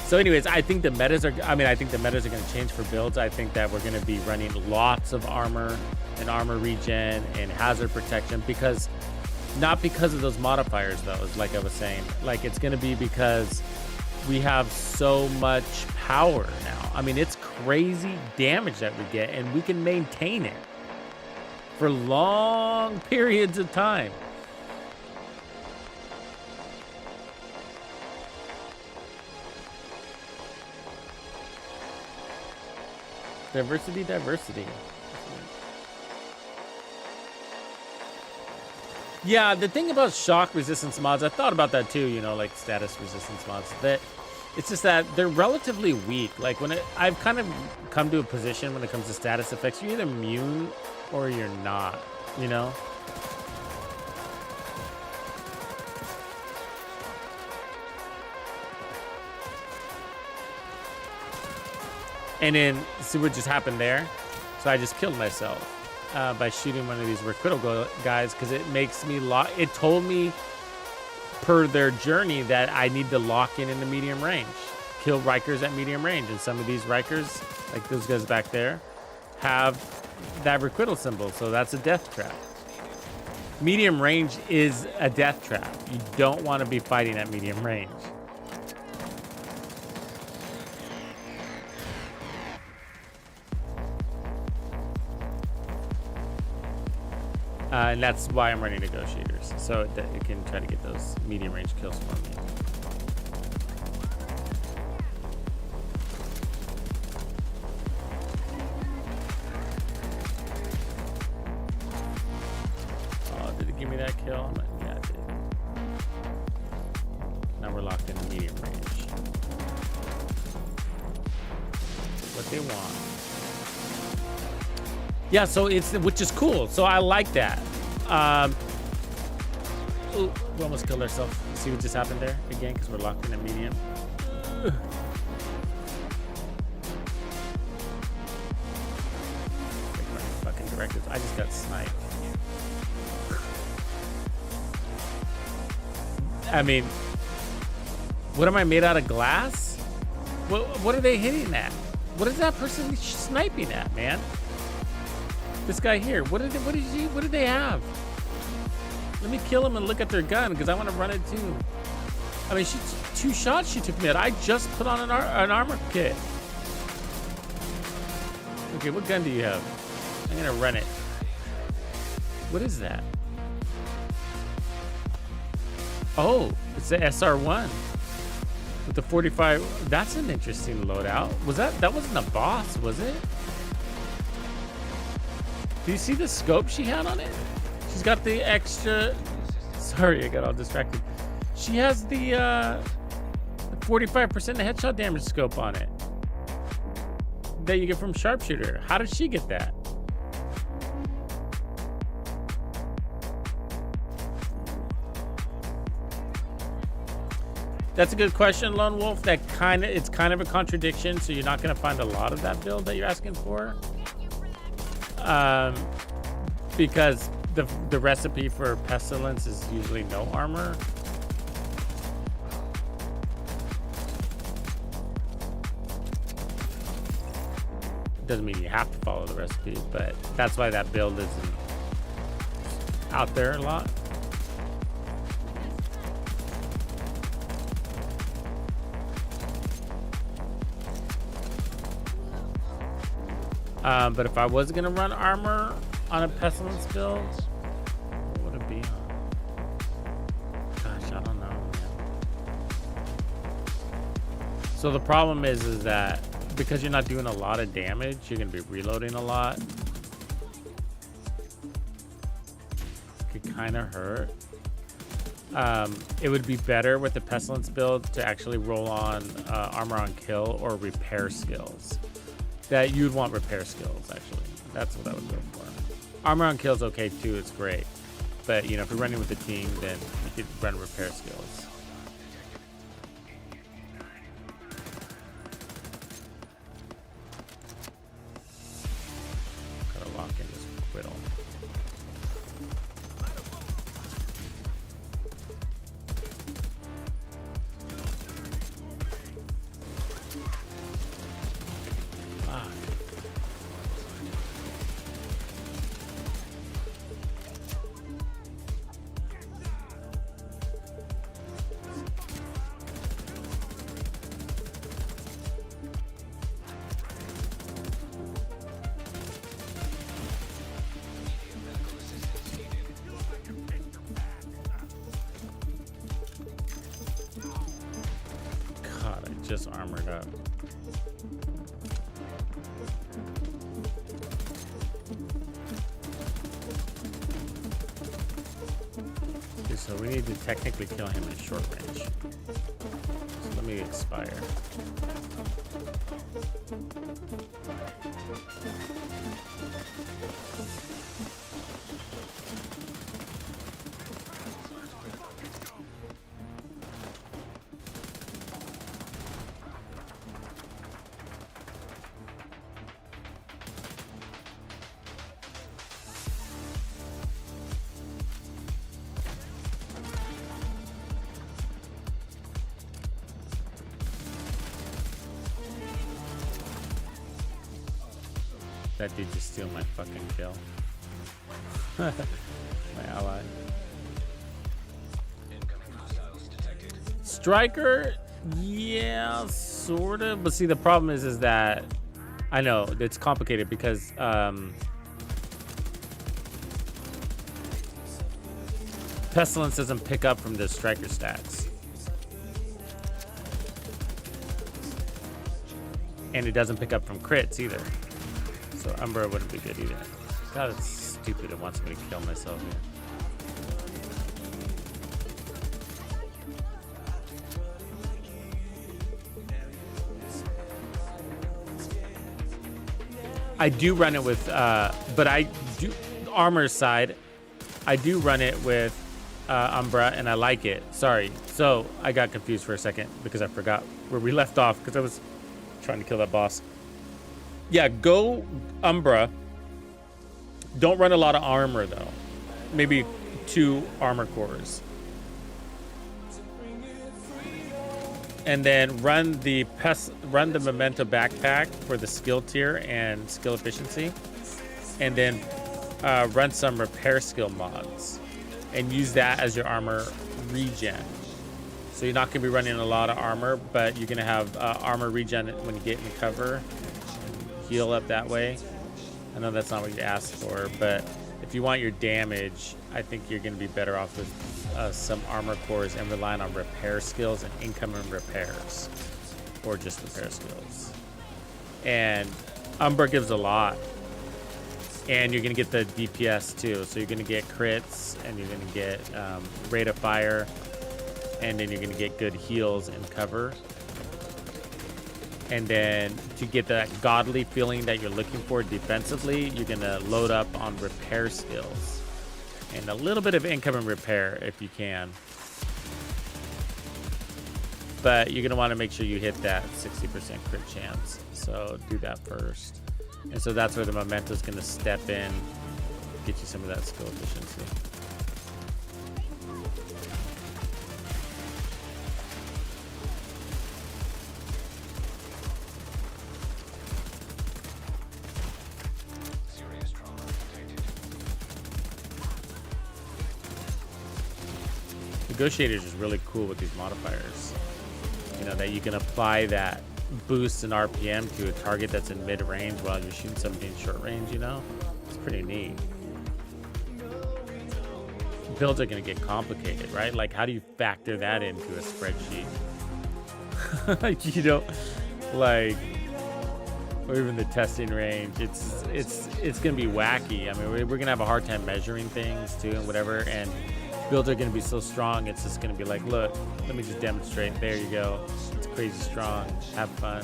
So anyways, I think the metas are going to change for builds. I think that we're going to be running lots of armor and armor regen and hazard protection, not because of those modifiers though, like I was saying. Like, it's going to be because we have so much power now. I mean, it's crazy damage that we get, and we can maintain it for long periods of time. Diversity. Yeah, the thing about shock resistance mods, I thought about that too, like status resistance mods, that it's just that they're relatively weak. Like, I've kind of come to a position when it comes to status effects, you're either immune or you're not, And then, see what just happened there? So I just killed myself by shooting one of these requital guys, because it makes me it told me per their journey that I need to lock in the medium range, kill Rikers at medium range. And some of these Rikers, like those guys back there, have that requital symbol, so that's a death trap. Medium range is a death trap. You don't want to be fighting at medium range. And that's why I'm running negotiators, so it can try to get those medium range kills for me. Oh, did it give me that kill? Yeah, it did. Now we're locked in medium range. What they want. Yeah, so which is cool. So I like that. Ooh, we almost killed ourselves. See what just happened there again, because we're locked in a medium. Fucking directives. I just got sniped. I mean, what am I, made out of glass? What are they hitting at? What is that person sniping at, man? This guy here. What did they have? Let me kill him and look at their gun because I want to run it too. I mean, 2 shots she took me out. I just put on an armor kit. Okay, what gun do you have? I'm gonna run it. What is that? Oh, it's the SR1 with the 45. That's an interesting loadout. That wasn't a boss, was it? Do you see the scope she had on it? She's got the extra. Sorry, I got all distracted. She has the 45% headshot damage scope on it that you get from sharpshooter. How did she get that? That's a good question, Lone Wolf. It's kind of a contradiction, so you're not going to find a lot of that build that you're asking for. Because the recipe for pestilence is usually no armor. Doesn't mean you have to follow the recipe, but that's why that build isn't out there a lot. But if I was gonna run armor on a pestilence build, what would it be on? Gosh, I don't know, man. So the problem is that because you're not doing a lot of damage, you're gonna be reloading a lot. Could kind of hurt. It would be better with the pestilence build to actually roll on armor on kill or repair skills. That you'd want repair skills, actually. That's what I would go for. Armor on kill is okay too, it's great. But you know, if you're running with a team, then you could run repair skills. Gotta lock in this whittle. Just armored up. Okay, so we need to technically kill him at short range. So let me expire. That dude just steal my fucking kill. My ally. Striker, yeah, sort of. But see, the problem is that I know it's complicated because Pestilence doesn't pick up from the striker stats, and it doesn't pick up from crits either. So Umbra wouldn't be good either. God, it's stupid. It wants me to kill myself here. I do run it with, but I do armor side. I do run it with Umbra, and I like it. Sorry. So I got confused for a second because I forgot where we left off because I was trying to kill that boss. Yeah, go Umbra. Don't run a lot of armor though. Maybe 2 armor cores. And then run the memento backpack for the skill tier and skill efficiency. and then run some repair skill mods and use that as your armor regen. So you're not going to be running a lot of armor, but you're going to have armor regen when you get in cover. Heal up that way. I know that's not what you asked for, but if you want your damage, I think you're going to be better off with some armor cores and relying on repair skills and incoming repairs, or just repair skills. And Umbra gives a lot, and you're going to get the DPS too. So you're going to get crits, and you're going to get rate of fire, and then you're going to get good heals and cover. And then to get that godly feeling that you're looking for defensively, you're going to load up on repair skills and a little bit of incoming repair if you can. But you're going to want to make sure you hit that 60% crit chance. So do that first. And so that's where the momentum is going to step in, get you some of that skill efficiency. Serious trauma detected. Negotiators is really cool with these modifiers. You know, that you can apply that boost in RPM to a target that's in mid-range while you're shooting somebody in short range, you know? It's pretty neat. Builds are going to get complicated, right? Like, how do you factor that into a spreadsheet? You know, like, or even the testing range. It's going to be wacky. I mean, we're going to have a hard time measuring things too and whatever, and builds are going to be so strong, it's just going to be like, look, let me just demonstrate. There you go. It's crazy strong. Have fun.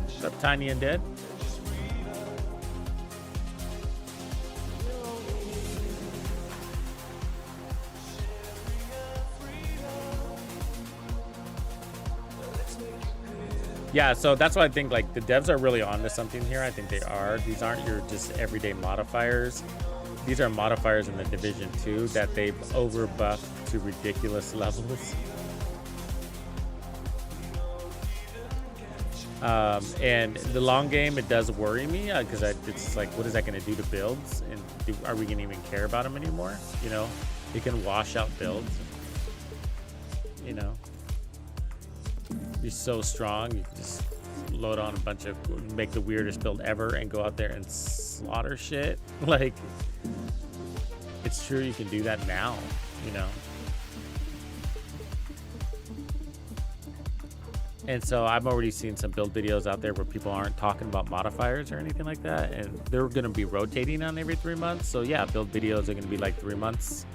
What's up, Tiny and Dead? Yeah, so that's why I think like the devs are really onto something here. I think they are. These aren't your just everyday modifiers. These are modifiers in the Division 2 that they've over buffed to ridiculous levels. And the long game, it does worry me because it's like, what is that going to do to builds? And are we going to even care about them anymore? You know, it can wash out builds. You know, be so strong, you can just load on a bunch of, make the weirdest build ever and go out there and slaughter shit. Like, it's true, you can do that now, you know. And so I've already seen some build videos out there where people aren't talking about modifiers or anything like that, and they're going to be rotating on every 3 months. So yeah, build videos are going to be like 3 months.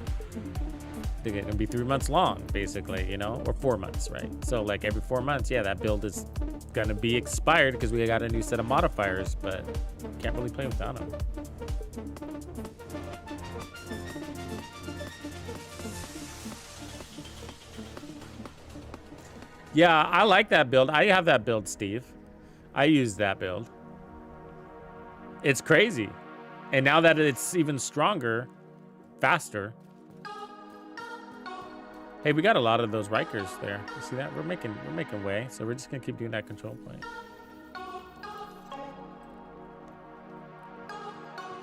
They're going to be 3 months long, basically, you know, or 4 months, right? So like every 4 months, yeah, that build is going to be expired because we got a new set of modifiers, but can't really play without them. Yeah, I like that build. I have that build, Steve. I use that build. It's crazy. And now that it's even stronger, faster. Hey, we got a lot of those Rikers there. You see that? We're making way. So we're just gonna keep doing that control point.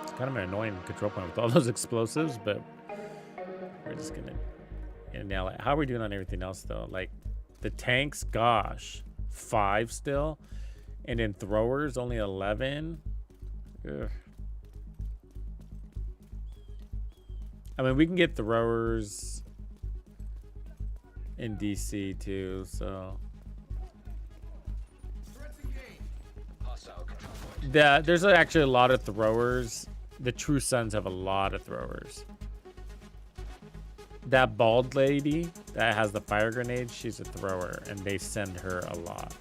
It's kind of an annoying control point with all those explosives, but we're just gonna nail it. How are we doing on everything else though? Like the tanks, gosh, 5 still, and then throwers only 11. Ugh. I mean, we can get throwers in DC too, so there's actually a lot of throwers. The True Sons have a lot of throwers. That bald lady that has the fire grenade, she's a thrower, and they send her a lot.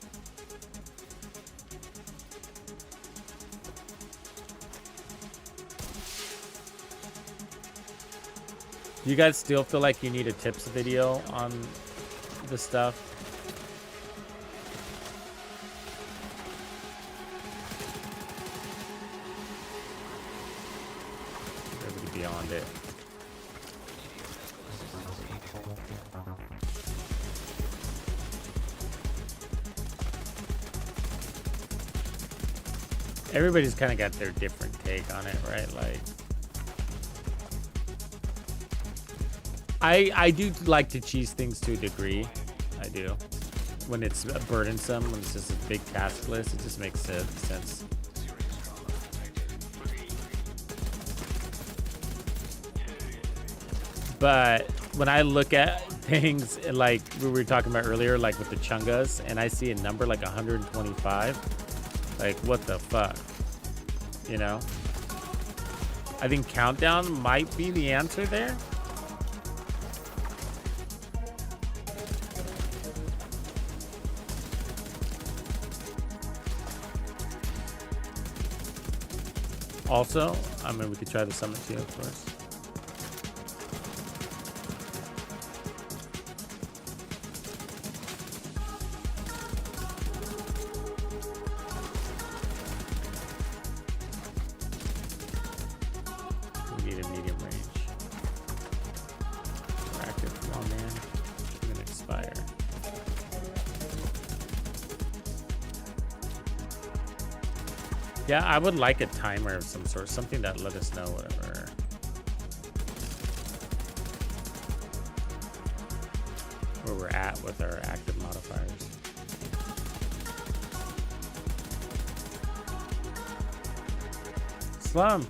Do you guys still feel like you need a tips video on the stuff? Everybody beyond it. Everybody's kind of got their different take on it, right? Like, I do like to cheese things to a degree. I do. When it's burdensome, when it's just a big task list, it just makes sense. But when I look at things like we were talking about earlier, like with the chungas, and I see a number like 125, like what the fuck, you know? I think countdown might be the answer there. Also, I mean, we could try the summit too, of course. We need a medium range. We're active. Come on, man. I'm gonna expire. Yeah, I would like a timer of some sort, something that let us know whatever. Where we're at with our active modifiers. Slum.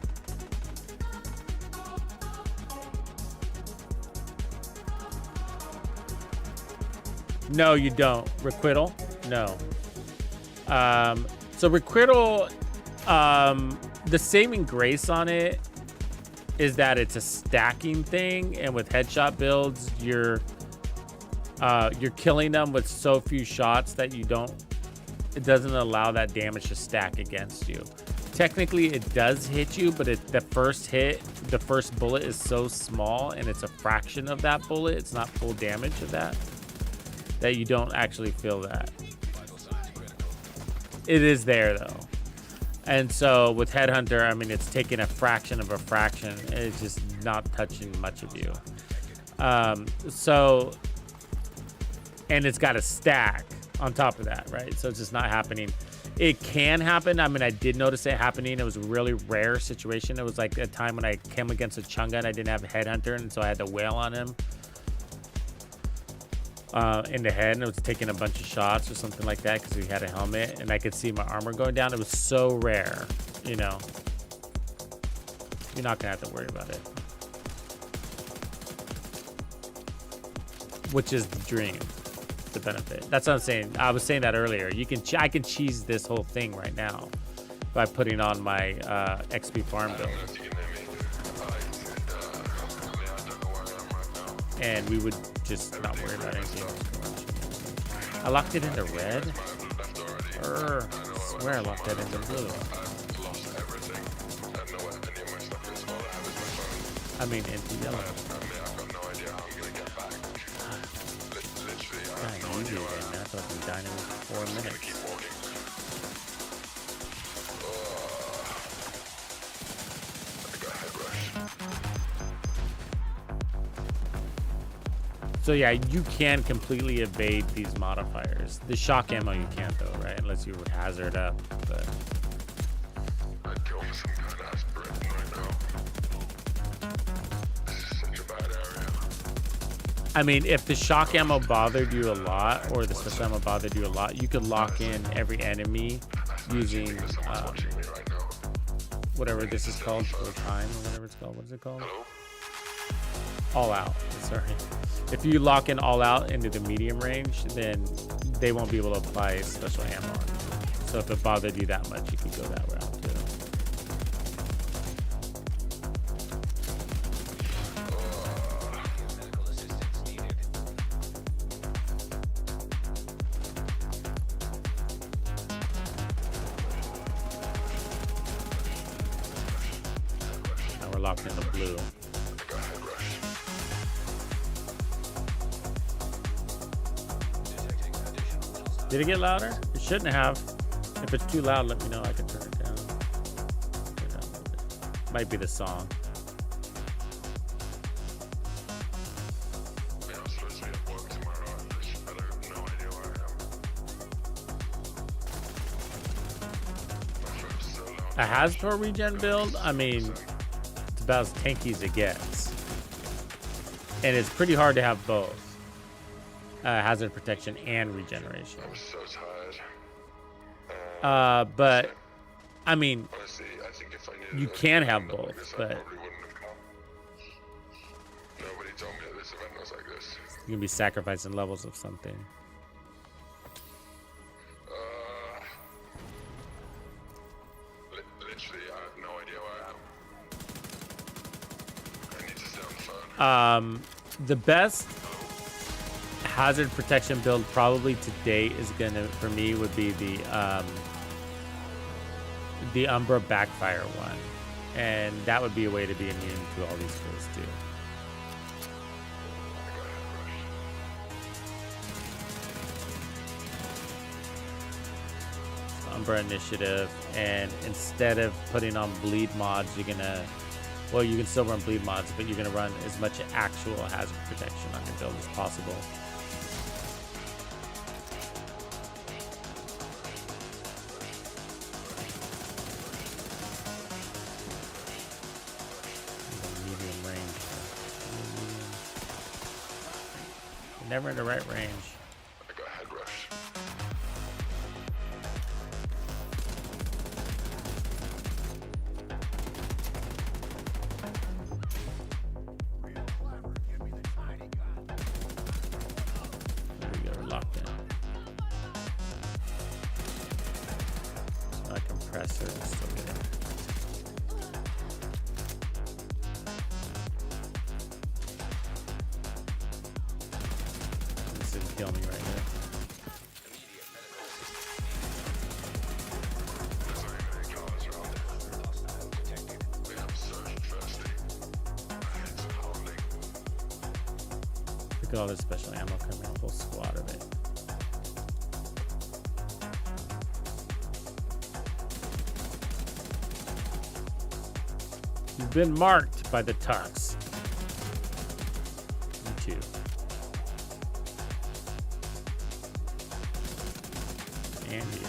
No, you don't. Requital? No. So requital, the saving grace on it is that it's a stacking thing, and with headshot builds, you're killing them with so few shots that it doesn't allow that damage to stack against you. Technically, it does hit you, but the first bullet is so small, and it's a fraction of that bullet. It's not full damage of that you don't actually feel that. It is there though. And so with Headhunter, I mean, it's taking a fraction of a fraction. It's just not touching much of you. And it's got a stack on top of that, right? So it's just not happening. It can happen. I mean, I did notice it happening. It was a really rare situation. It was like a time when I came against a Chunga and I didn't have a Headhunter, and so I had to wail on him in the head, and it was taking a bunch of shots or something like that because he had a helmet, and I could see my armor going down. It was so rare, you know. You're not gonna have to worry about it, which is the dream, the benefit. That's what I'm saying. I was saying that earlier. I can cheese this whole thing right now by putting on my XP farm build, and we would just not worry about anything else. I locked it into red. I swear I locked that into blue. I mean into yellow. God, you do that, man. I thought we died in 4 minutes. So yeah, you can completely evade these modifiers. The shock ammo you can't though, right? Unless you hazard up, but. I'd kill for some kind of aspirin right now. This is such a bad area. I mean, if the shock ammo bothered you a lot, or the special ammo bothered you a lot, you could lock in every enemy using whatever this is called, for time or whatever it's called. What is it called? All out. Sorry. If you lock in all out into the medium range, then they won't be able to apply special ammo on you. So if it bothered you that much, you could go that route too. Medical assistance needed. Now we're locked in the blue. Did it get louder? It shouldn't have. If it's too loud, let me know. I can turn it down. Turn it down a little bit. Might be the song. Yeah, I'm supposed to be at work tomorrow. I have no idea where I am. My phone's so low. A Hasbro regen build, I mean, it's about as tanky as it gets. And it's pretty hard to have both. Hazard protection and regeneration. I'm so tired. But, I mean, Honestly, I think if I needed you a can have event like both, this, I but probably wouldn't have come. Nobody told me that this event was like this. you can be sacrificing levels of something. Literally, I have no idea where I am. I need to stay on the phone. The best hazard protection build probably to date is gonna, for me, would be the Umbra backfire one, and that would be a way to be immune to all these kills too. Umbra initiative, and instead of putting on bleed mods, you're gonna, well, you can still run bleed mods, but you're gonna run as much actual hazard protection on your build as possible. Medium range. You're never in the right range. I got head rush. There we go, locked in. Not compressor, still getting. This is killing me right here. Look at all this special ammo coming off, full squad of it. You've been marked by the Tux. You too. And you.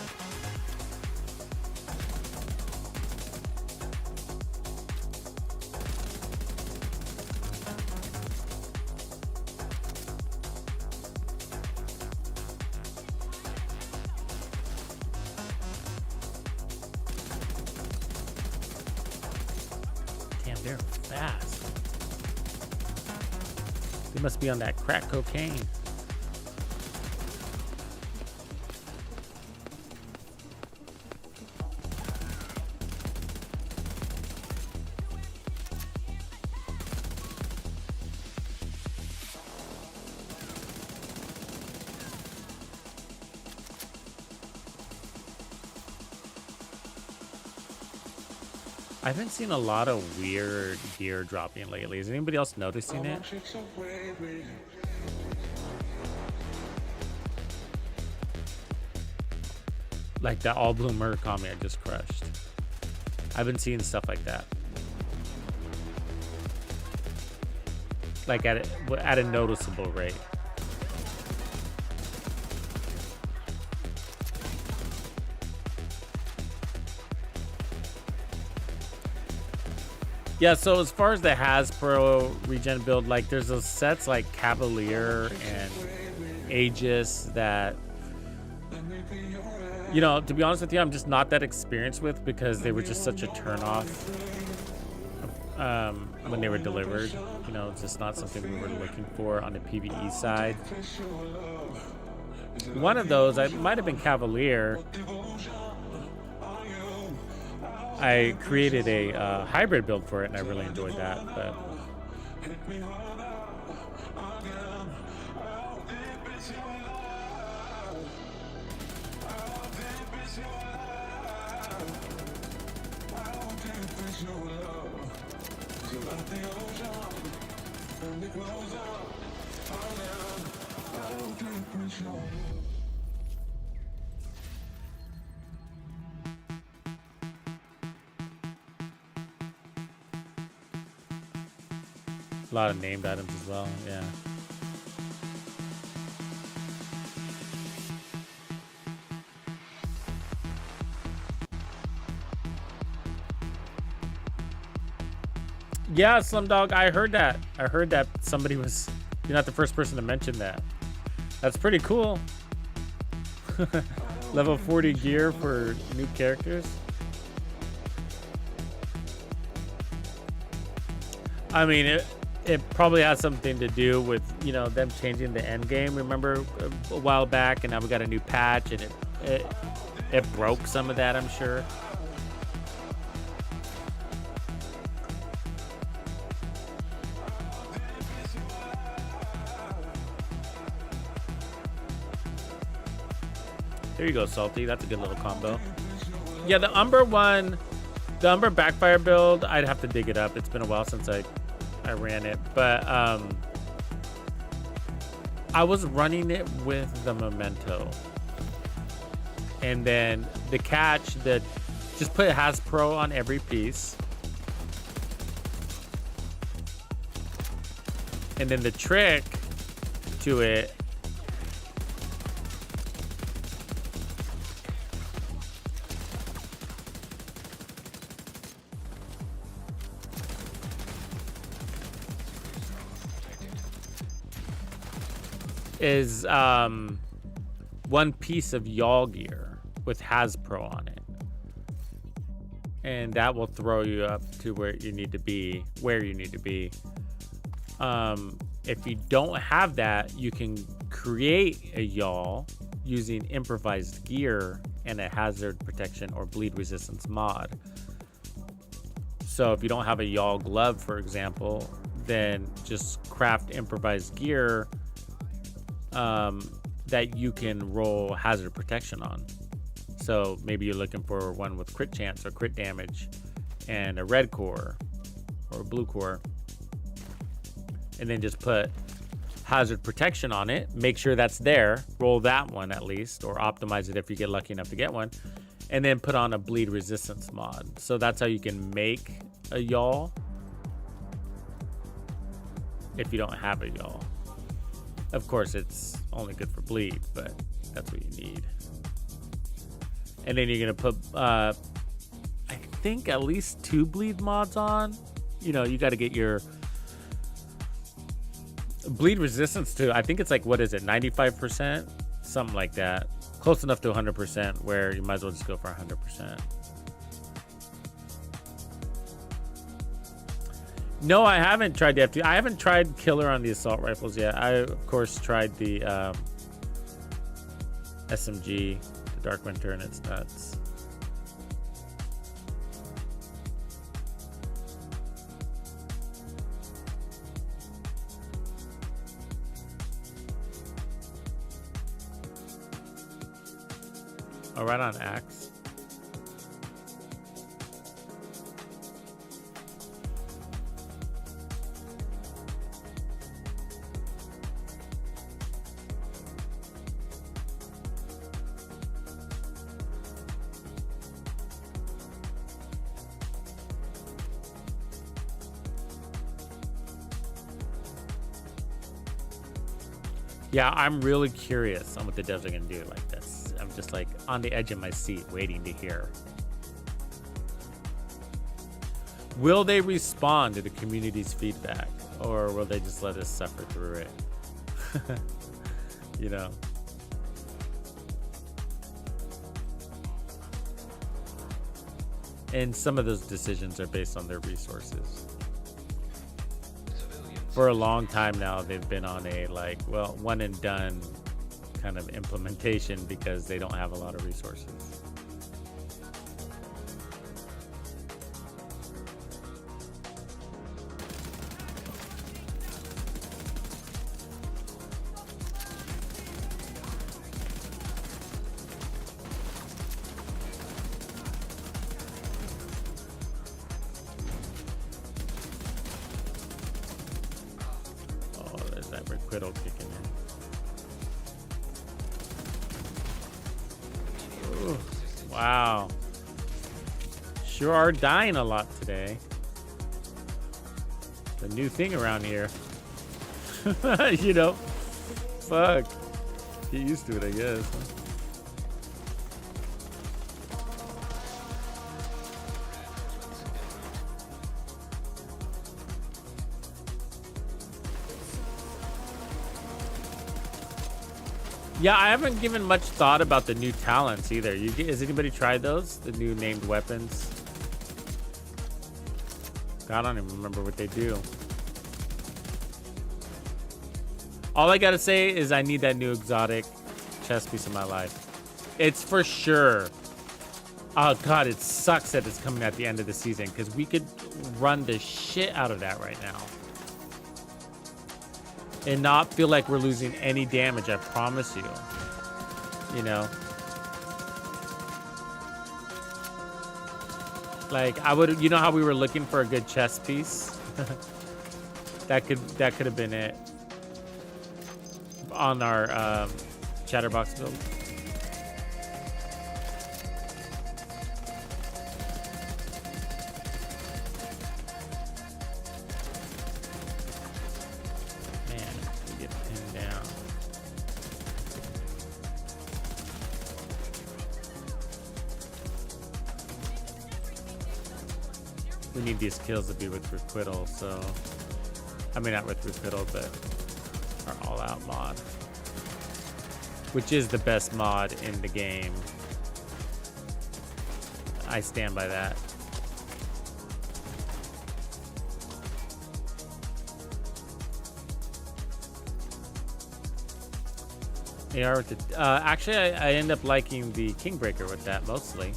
Damn, they're fast. They must be on that crack cocaine. I haven't seen a lot of weird gear dropping lately. Is anybody else noticing it? Like that all blue Murakami I just crushed. I've been seeing stuff like that. Like at a noticeable rate. Yeah, so as far as the Hasbro regen build, like there's those sets like Cavalier and Aegis that, you know, to be honest with you, I'm just not that experienced with because they were just such a turnoff when they were delivered. You know, it's just not something we were looking for on the PvE side. One of those, I might have been Cavalier. I created a hybrid build for it, and I really enjoyed that. But a lot of named items as well, yeah. Yeah, Slumdog, I heard that. I heard that somebody was... You're not the first person to mention that. That's pretty cool. Level 40 gear for new characters. I mean, it probably has something to do with, you know, them changing the end game. Remember a while back, and now we got a new patch, and it broke some of that, I'm sure. There you go, Salty. That's a good little combo. Yeah, the Umber one, the Umber Backfire build, I'd have to dig it up. It's been a while since I ran it, but I was running it with the Memento. And then the catch that just put Hasbro on every piece. And then the trick to it is one piece of y'all gear with Hasbro on it, and that will throw you up to where you need to be. If you don't have that, you can create a y'all using improvised gear and a hazard protection or bleed resistance mod. So if you don't have a y'all glove, for example, then just craft improvised gear that you can roll hazard protection on. So maybe you're looking for one with crit chance or crit damage and a red core or a blue core, and then just put hazard protection on it. Make sure that's there. Roll that one at least, or optimize it if you get lucky enough to get one, and then put on a bleed resistance mod. So that's how you can make a y'all if you don't have a y'all. Of course, it's only good for bleed, but that's what you need. And then you're gonna put, I think, at least 2 bleed mods on. You know, you got to get your bleed resistance to, I think it's like, what is it, 95%? Something like that. Close enough to 100% where you might as well just go for 100%. No, I haven't tried the FT. I haven't tried killer on the assault rifles yet. I, of course, tried the SMG, the Dark Winter, and it's nuts. Oh, right on Axe. Yeah, I'm really curious on what the devs are going to do like this. I'm just like on the edge of my seat waiting to hear. Will they respond to the community's feedback, or will they just let us suffer through it? You know? And some of those decisions are based on their resources. For a long time now, they've been on a like, well, one and done kind of implementation because they don't have a lot of resources. Requital kicking in. Ooh, wow. Sure are dying a lot today. The new thing around here. You know? Fuck. Get used to it, I guess. Yeah, I haven't given much thought about the new talents either. Has anybody tried those? The new named weapons? God, I don't even remember what they do. All I gotta say is I need that new exotic chess piece in my life. It's for sure. Oh God, it sucks that it's coming at the end of the season because we could run the shit out of that right now. And not feel like we're losing any damage, I promise you. You know? Like, I would, you know how we were looking for a good chess piece? that could have been it. On our Chatterbox build. We need these kills to be with Requital, so... I mean, not with Requital, but our all-out mod. Which is the best mod in the game. I stand by that. AR with the... actually, I end up liking the Kingbreaker with that, mostly.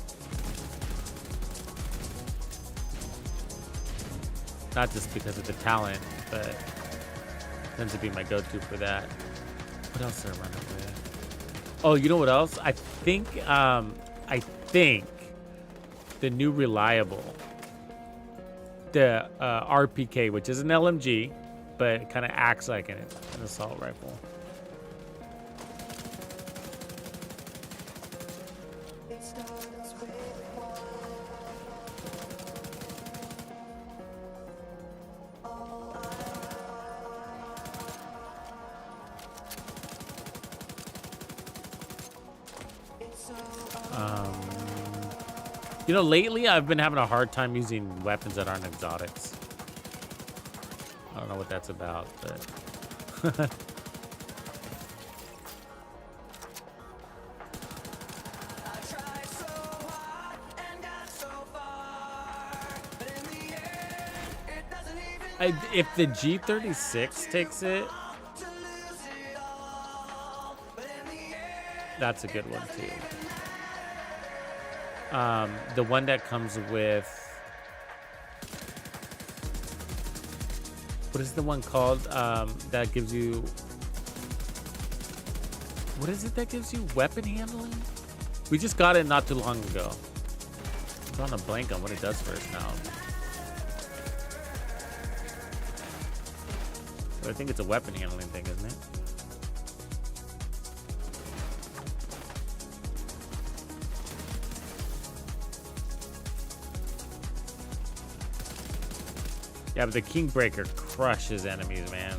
Not just because of the talent, but tends to be my go-to for that. What else did I run it with? Oh, you know what else? I think the new reliable, the RPK, which is an LMG, but it kind of acts like an assault rifle. You know, lately I've been having a hard time using weapons that aren't exotics. I don't know what that's about, but... if the G36 takes it, that's a good one too. The one that comes with, what is the one called that gives you, what is it that gives you weapon handling? We just got it not too long ago. I'm drawing a blank on what it does for us now. But I think it's a weapon handling thing, isn't it? Yeah, but the Kingbreaker crushes enemies, man.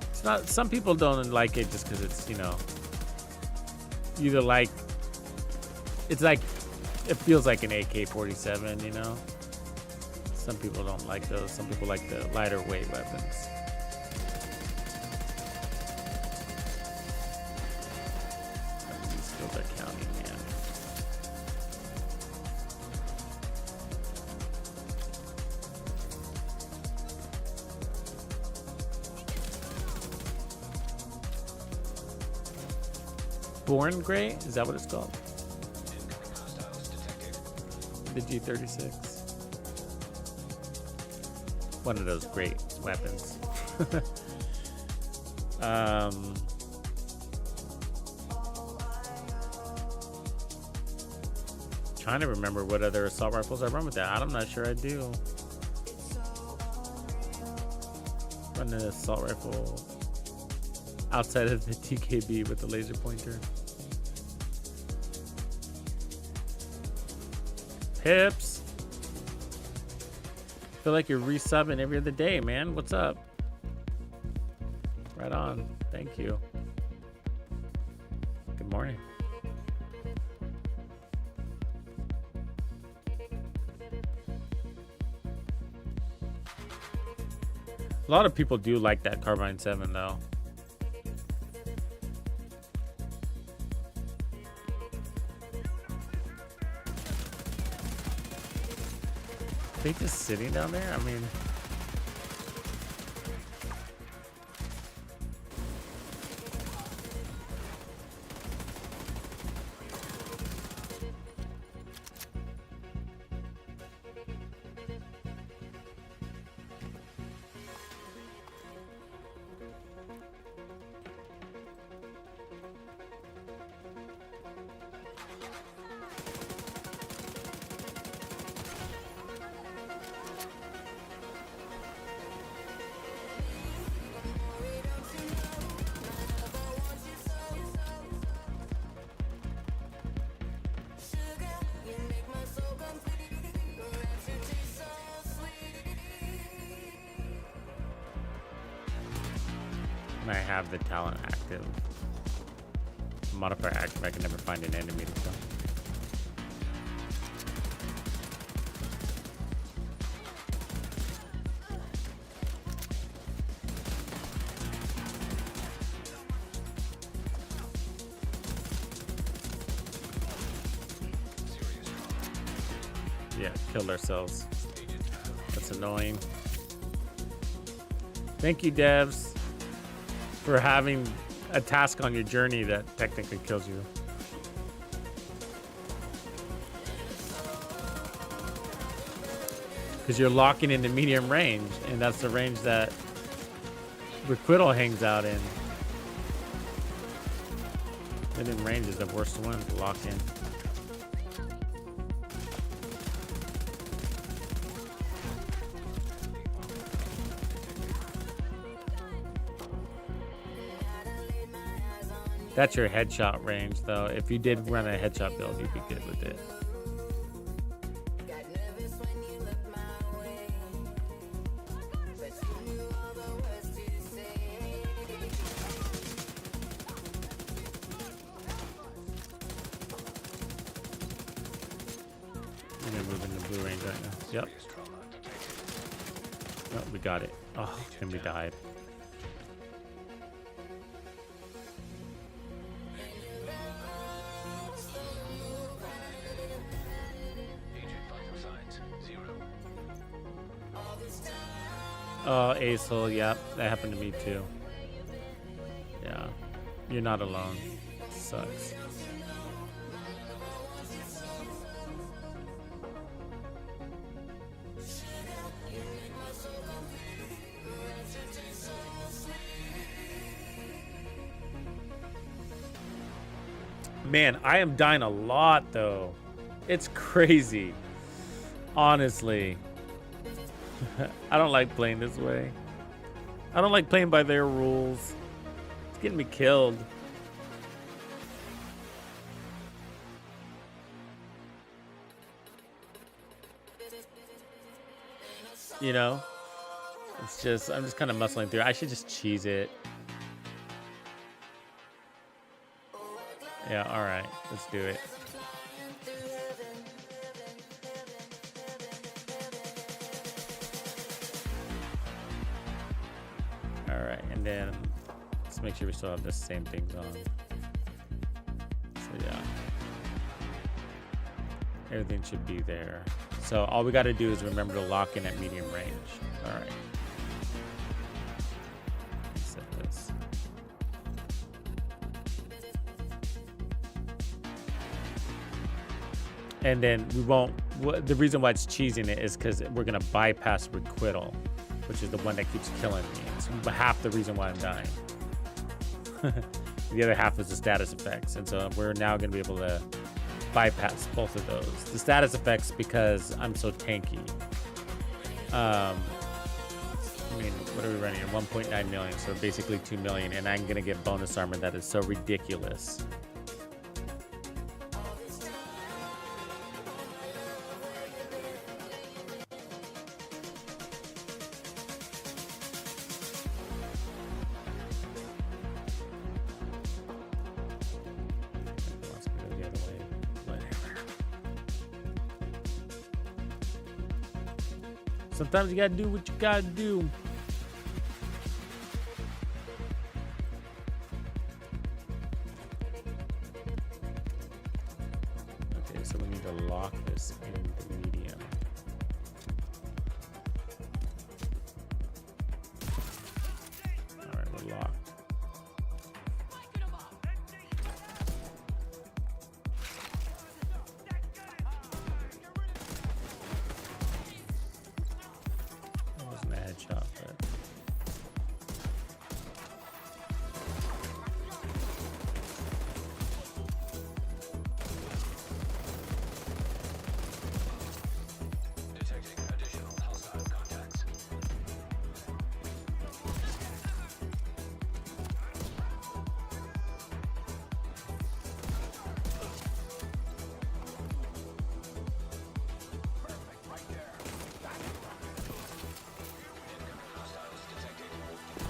It's not. Some people don't like it just because it's, you know, either like, it's like, it feels like an AK-47, you know. Some people don't like those. Some people like the lighter weight weapons. These skills are counting, man. Born Gray? Is that what it's called? Incoming hostiles detected. The G36. One of those great weapons. Trying to remember what other assault rifles I run with that. I'm not sure I do. Run an assault rifle outside of the TKB with the laser pointer. Pips. Feel like you're resubbing every other day, man. What's up? Right on. Thank you. Good morning. A lot of people do like that Carbine 7 though. Are they just sitting down there? I mean, I have the talent active. Modifier active. I can never find an enemy to kill. Yeah, killed ourselves. That's annoying. Thank you, devs, for having a task on your journey that technically kills you. Because you're locking into medium range, and that's the range that Requital hangs out in. Medium range is the worst one to lock in. That's your headshot range, though. If you did run a headshot build, you'd be good with it. You're gonna move in the blue range right now. Yep. Oh, we got it. Oh, and we died. Oh, Acel, yep, that happened to me too. Yeah, you're not alone. Sucks. Man, I am dying a lot though. It's crazy. Honestly. I don't like playing this way. I don't like playing by their rules. It's getting me killed. You know? It's just, I'm just kind of muscling through. I should just cheese it. Yeah, alright. Let's do it. Alright, and then let's make sure we still have the same things on. So yeah. Everything should be there. So all we gotta do is remember to lock in at medium range. Alright. Set this. And then we won't, the reason why it's cheesing it is because we're gonna bypass Requital, which is the one that keeps killing me. It's half the reason why I'm dying. The other half is the status effects. And so we're now going to be able to bypass both of those. The status effects because I'm so tanky. I mean, what are we running? 1.9 million, so basically 2 million. And I'm going to get bonus armor that is so ridiculous. Sometimes you gotta do what you gotta do. so we need to lock this in the medium. All right, we're locked. That wasn't a headshot, but. Detecting additional hostile contacts.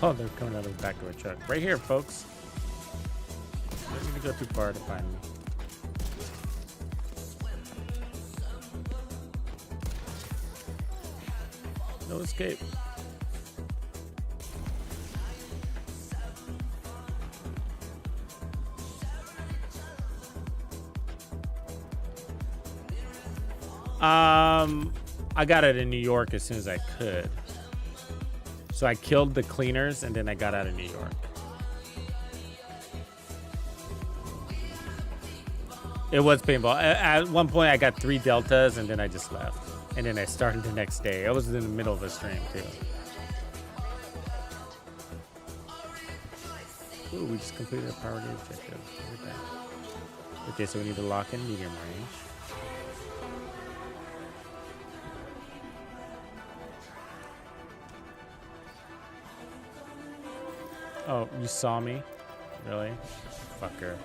Oh, they're coming out of the back of a truck. Right here, folks. Don't need to go too far to find me. No escape. I got it in New York as soon as I could. So I killed the cleaners and then I got out of New York. It was painful. At one point I got 3 deltas and then I just left. And then I started the next day. I was in the middle of a stream too. Ooh, we just completed a priority objective. Look at that. Okay, so we need to lock in medium range. Oh, you saw me? Really? Fucker.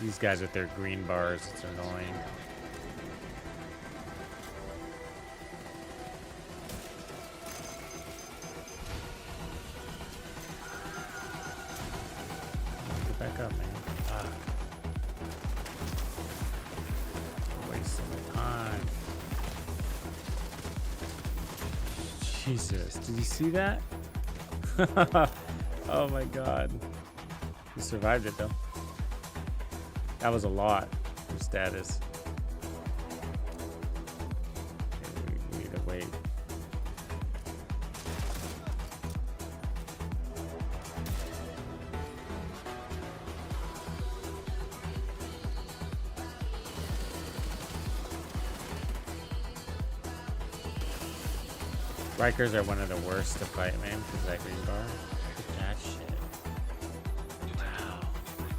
These guys with their green bars, it's annoying. Get back up, man. Ah. Wasting my time. Jesus, did you see that? Oh my god. You survived it though. That was a lot for status. Okay, we need to wait. Rikers are one of the worst to fight, man, because that green bar. Look at that shit. Wow.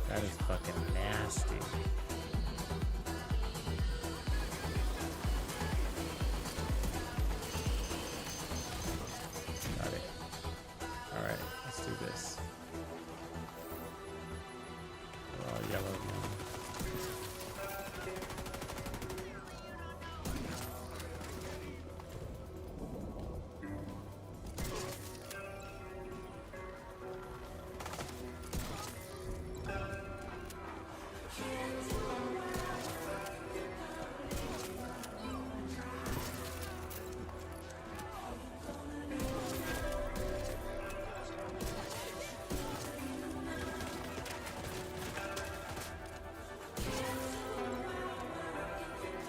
That is fucking nasty. Got it. Alright, let's do this. We're all yellow now.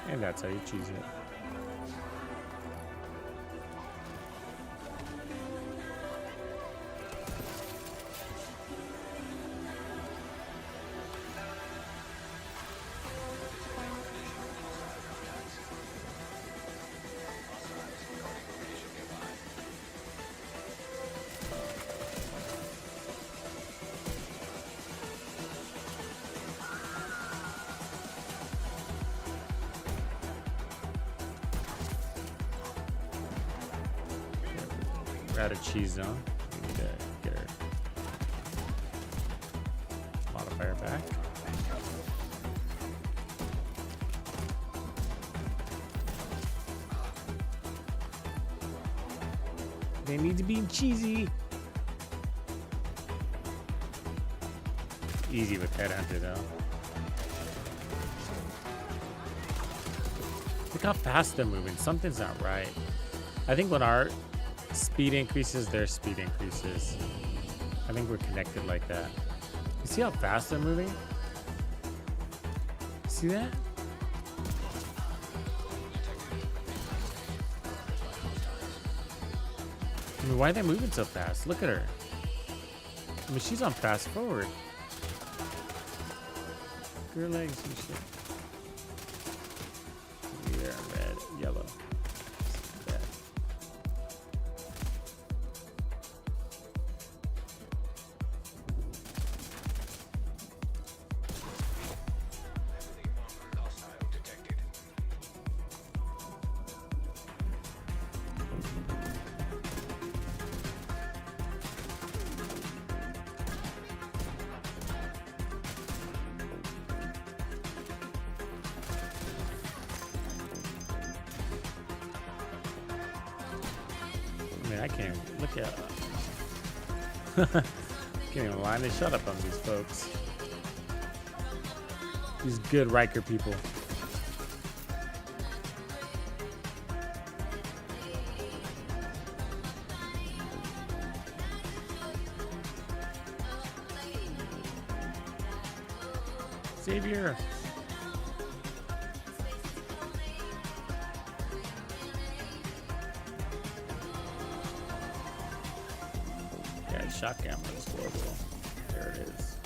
And that's how you cheese it. We're out of cheese zone. We need to get our modifier back. They need to be cheesy. Easy with Headhunter though. Look how fast they're moving. Something's not right. I think when our speed increases, their speed increases. I think we're connected like that. You see how fast they're moving? See that? I mean, why are they moving so fast? Look at her. I mean, she's on fast forward. Her legs and shit. Yeah, red, yellow. Bad. Hostile detected. I mean, I can't even look at can't even line and shut up on these folks. These good Riker people. Xavier. Yeah, shot camera is horrible. There it is.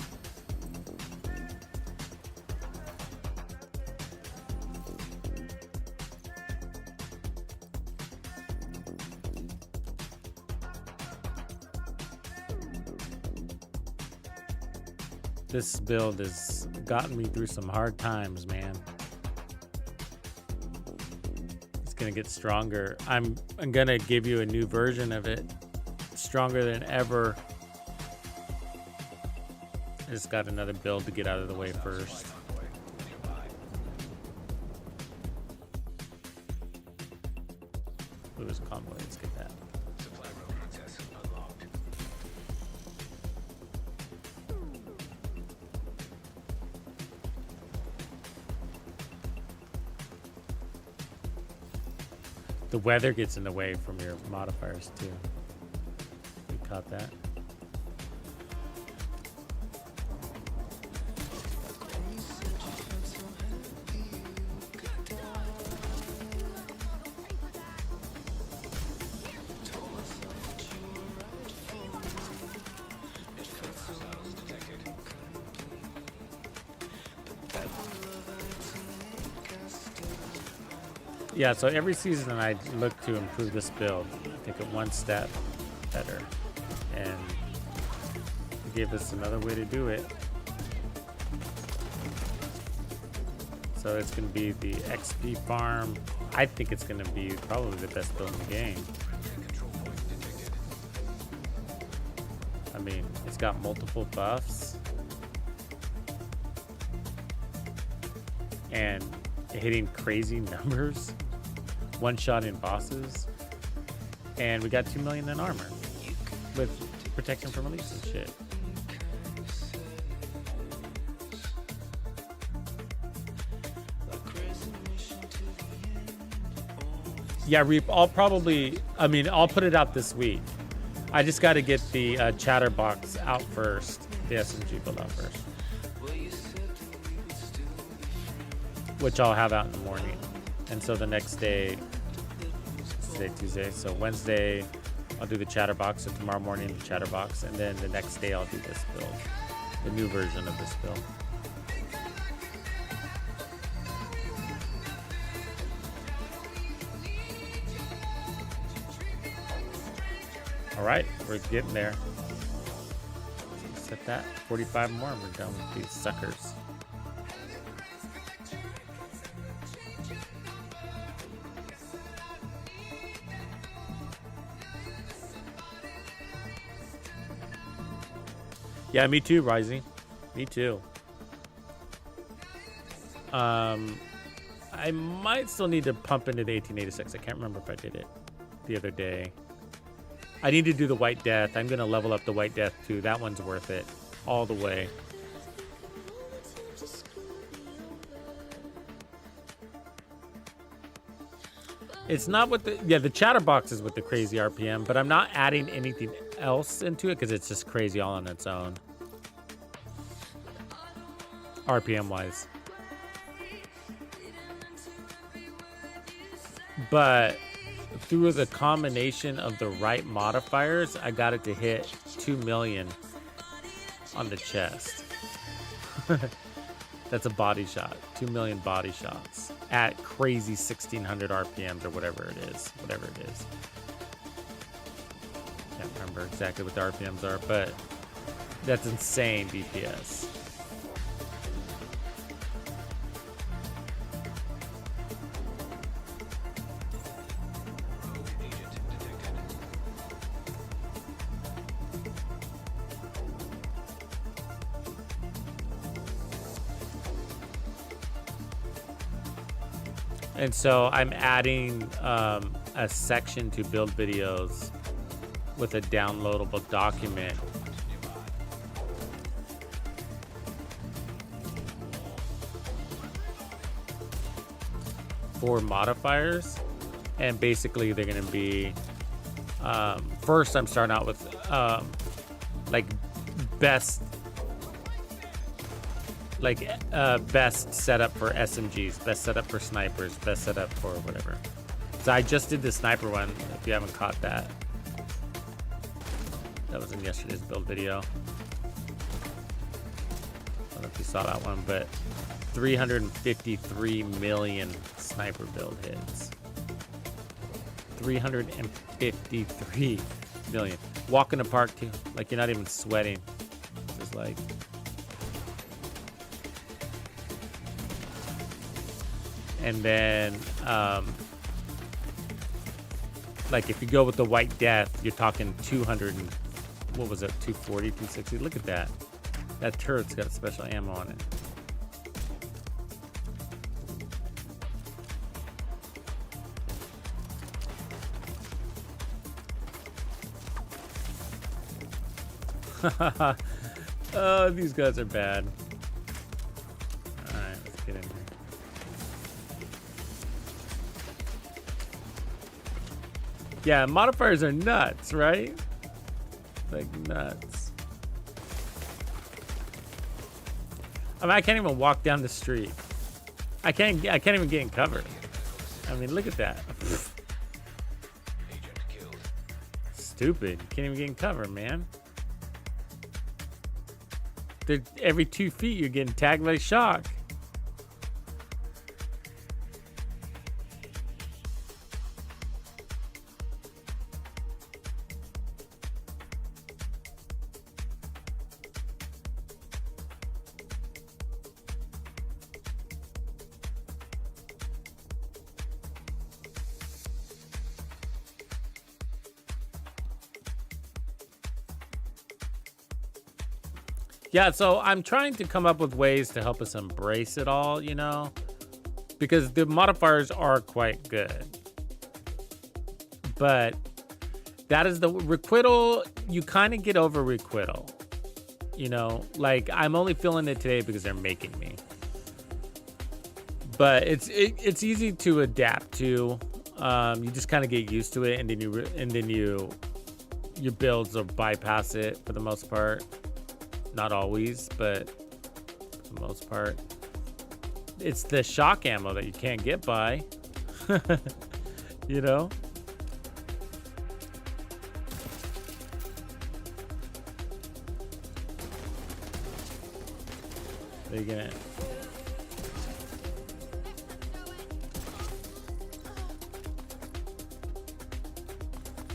This build has gotten me through some hard times, man. It's gonna get stronger. I'm gonna give you a new version of it. Stronger than ever. I just got another build to get out of the way first. Lewis Convoy, let's get that. Supply room access unlocked. The weather gets in the way from your modifiers too. You caught that? Yeah, so every season I look to improve this build, take it one step better, and give us another way to do it. So it's going to be the XP farm. I think it's going to be probably the best build in the game. I mean, it's got multiple buffs. And hitting crazy numbers. One shot in bosses. And we got 2 million in armor. With protection from release and shit. Yeah, Reap, I'll probably, I'll put it out this week. I just got to get the chatterbox out first. The SMG build out first. Which I'll have out in the morning. And so the next day, today Tuesday, so Wednesday I'll do the chatterbox, so tomorrow morning the chatterbox, and then the next day I'll do this build, the new version of this build. All right, we're getting there. Set that 45 more and we're done with these suckers. Yeah, me too, Rising. Me too. I might still need to pump into the 1886. I can't remember if I did it the other day. I need to do the White Death. I'm going to level up the White Death too. That one's worth it all the way. It's not with the, yeah, the chatterbox is with the crazy RPM, but I'm not adding anything else into it because it's just crazy all on its own. RPM wise. But through the combination of the right modifiers, I got it to hit 2 million on the chest. That's a body shot. 2 million body shots at crazy 1600 RPMs or whatever it is. Whatever it is. Can't remember exactly what the RPMs are, but that's insane DPS. And so I'm adding a section to build videos with a downloadable document. For modifiers. And basically they're going to be, first I'm starting out with like best setup for SMGs, best setup for snipers, best setup for whatever. So I just did the sniper one, if you haven't caught that. That was in yesterday's build video. I don't know if you saw that one, but 353 million sniper build hits. 353 million. Walk in the park too, like you're not even sweating. Just like... And then, like if you go with the White Death, you're talking 200 and, what was it, 240, 260? Look at that. That turret's got special ammo on it. Oh, these guys are bad. All right, let's get in here. Yeah, modifiers are nuts, right? Like nuts. I mean, I can't even walk down the street. I can't even get in cover. I mean, look at that. Agent killed. Stupid. Can't even get in cover, man. Every 2 feet, you're getting tagged by shock. Yeah, so I'm trying to come up with ways to help us embrace it all, you know, because the modifiers are quite good. But that is the requital. You kind of get over requital, you know, like I'm only feeling it today because they're making me. But it's easy to adapt to. You just kind of get used to it, and then your builds will bypass it for the most part. Not always, but for the most part. It's the shock ammo that you can't get by. You know? They're gonna...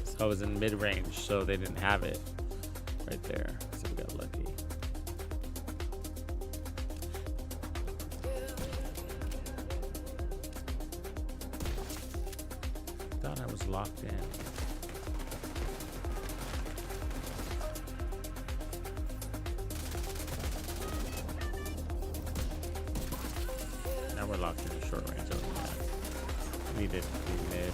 So I was in mid-range, so they didn't have it right there. So we got lucky. Thought I was locked in. Now we're locked in a short range over that. Needed to be mid.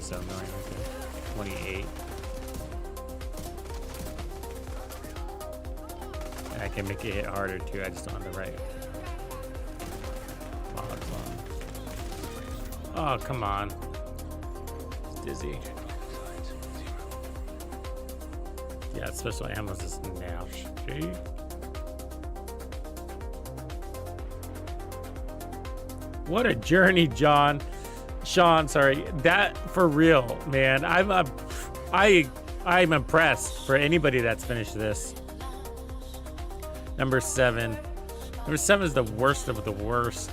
27 million right there. 28. And I can make it hit harder too. I just don't have the right mods on. Oh, come on. It's dizzy. Yeah, special ammo's just nasty. What a journey, Sean, sorry. That for real, man. I'm impressed for anybody that's finished this. Number 7. Number 7 is the worst of the worst.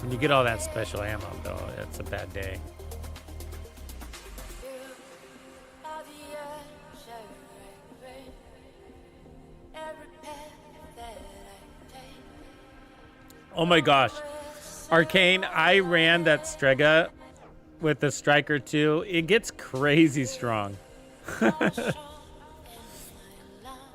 When you get all that special ammo, though, it's a bad day. Oh my gosh. Arcane, I ran that Strega with the Striker too. It gets crazy strong.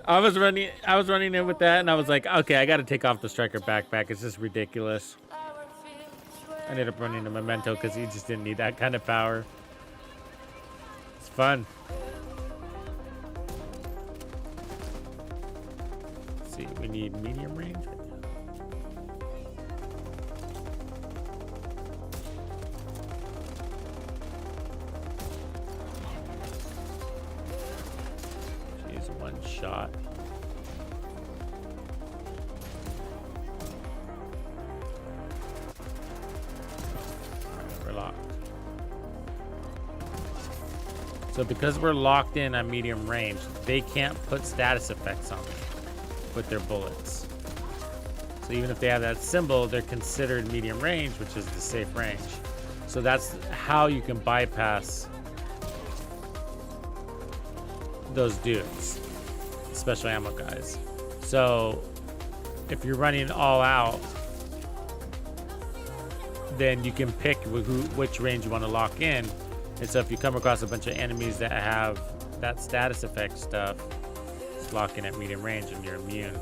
I was running it with that and I was like, okay, I gotta take off the Striker backpack. It's just ridiculous. I ended up running a Memento because he just didn't need that kind of power. It's fun. Let's see, we need medium range. Use one shot. We're locked. So because we're locked in at medium range, they can't put status effects on them with their bullets. So even if they have that symbol, they're considered medium range, which is the safe range. So that's how you can bypass those dudes, special ammo guys. So if you're running all out, then you can pick which range you want to lock in. And so if you come across a bunch of enemies that have that status effect stuff, just lock in at medium range and you're immune.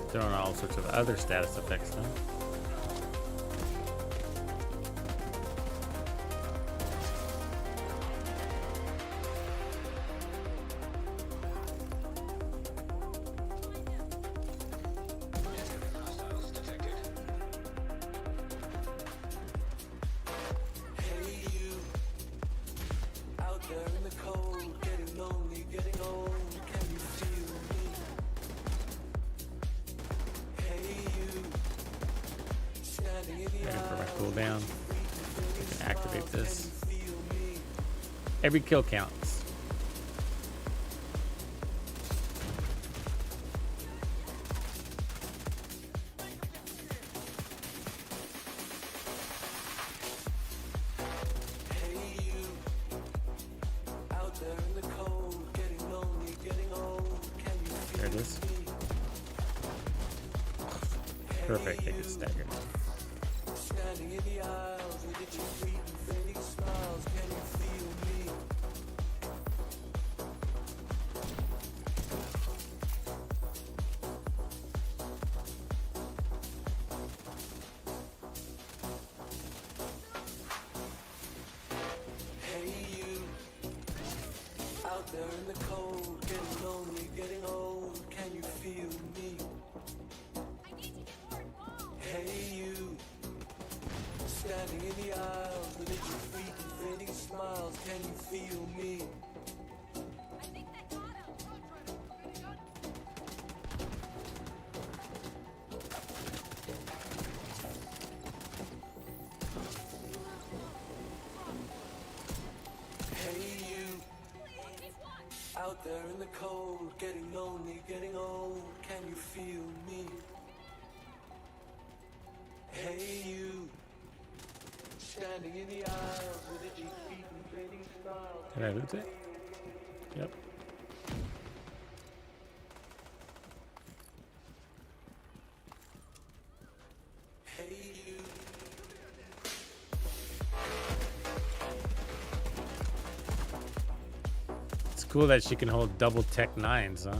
Throwing all sorts of other status effects though. Hostiles detected. Hey you, out there in the cold, getting lonely, getting old, can you feel me? Hey you, standing in the Ready for my cooldown. I can activate this. feel me? Every kill counts. Hey you, out there in the cold, getting lonely, getting old, can you feel There it is. Perfect. I get staggered. standing in the aisles with itchy feet and fading smiles, can you feel me? Hey you, out there in the cold, getting lonely, getting old, can you feel me? Hey you, standing in the aisles with itchy feet and fading smiles, can you feel me? Hey you, out there in the cold, getting lonely, getting old, can you feel me? Hey you, standing in the aisles with a cheap feet and fading style. Did I lose it? Yep. Hey you. It's cool that she can hold double tech 9s, huh?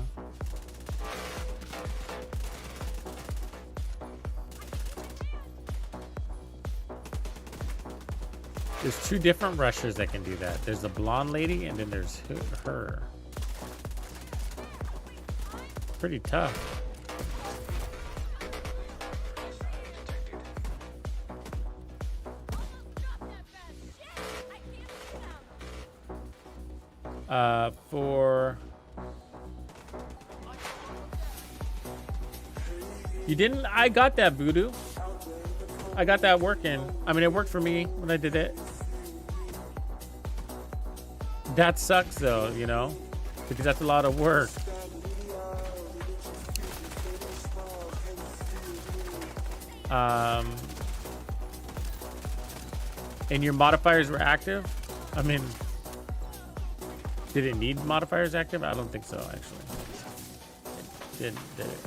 There's two different rushers that can do that. There's the blonde lady, and then there's her. Pretty tough. For you didn't. I got that voodoo. I got that working. I mean, it worked for me when I did it. That sucks though, you know, because that's a lot of work. And your modifiers were active? I mean, did it need modifiers active? I don't think so, actually. It did it?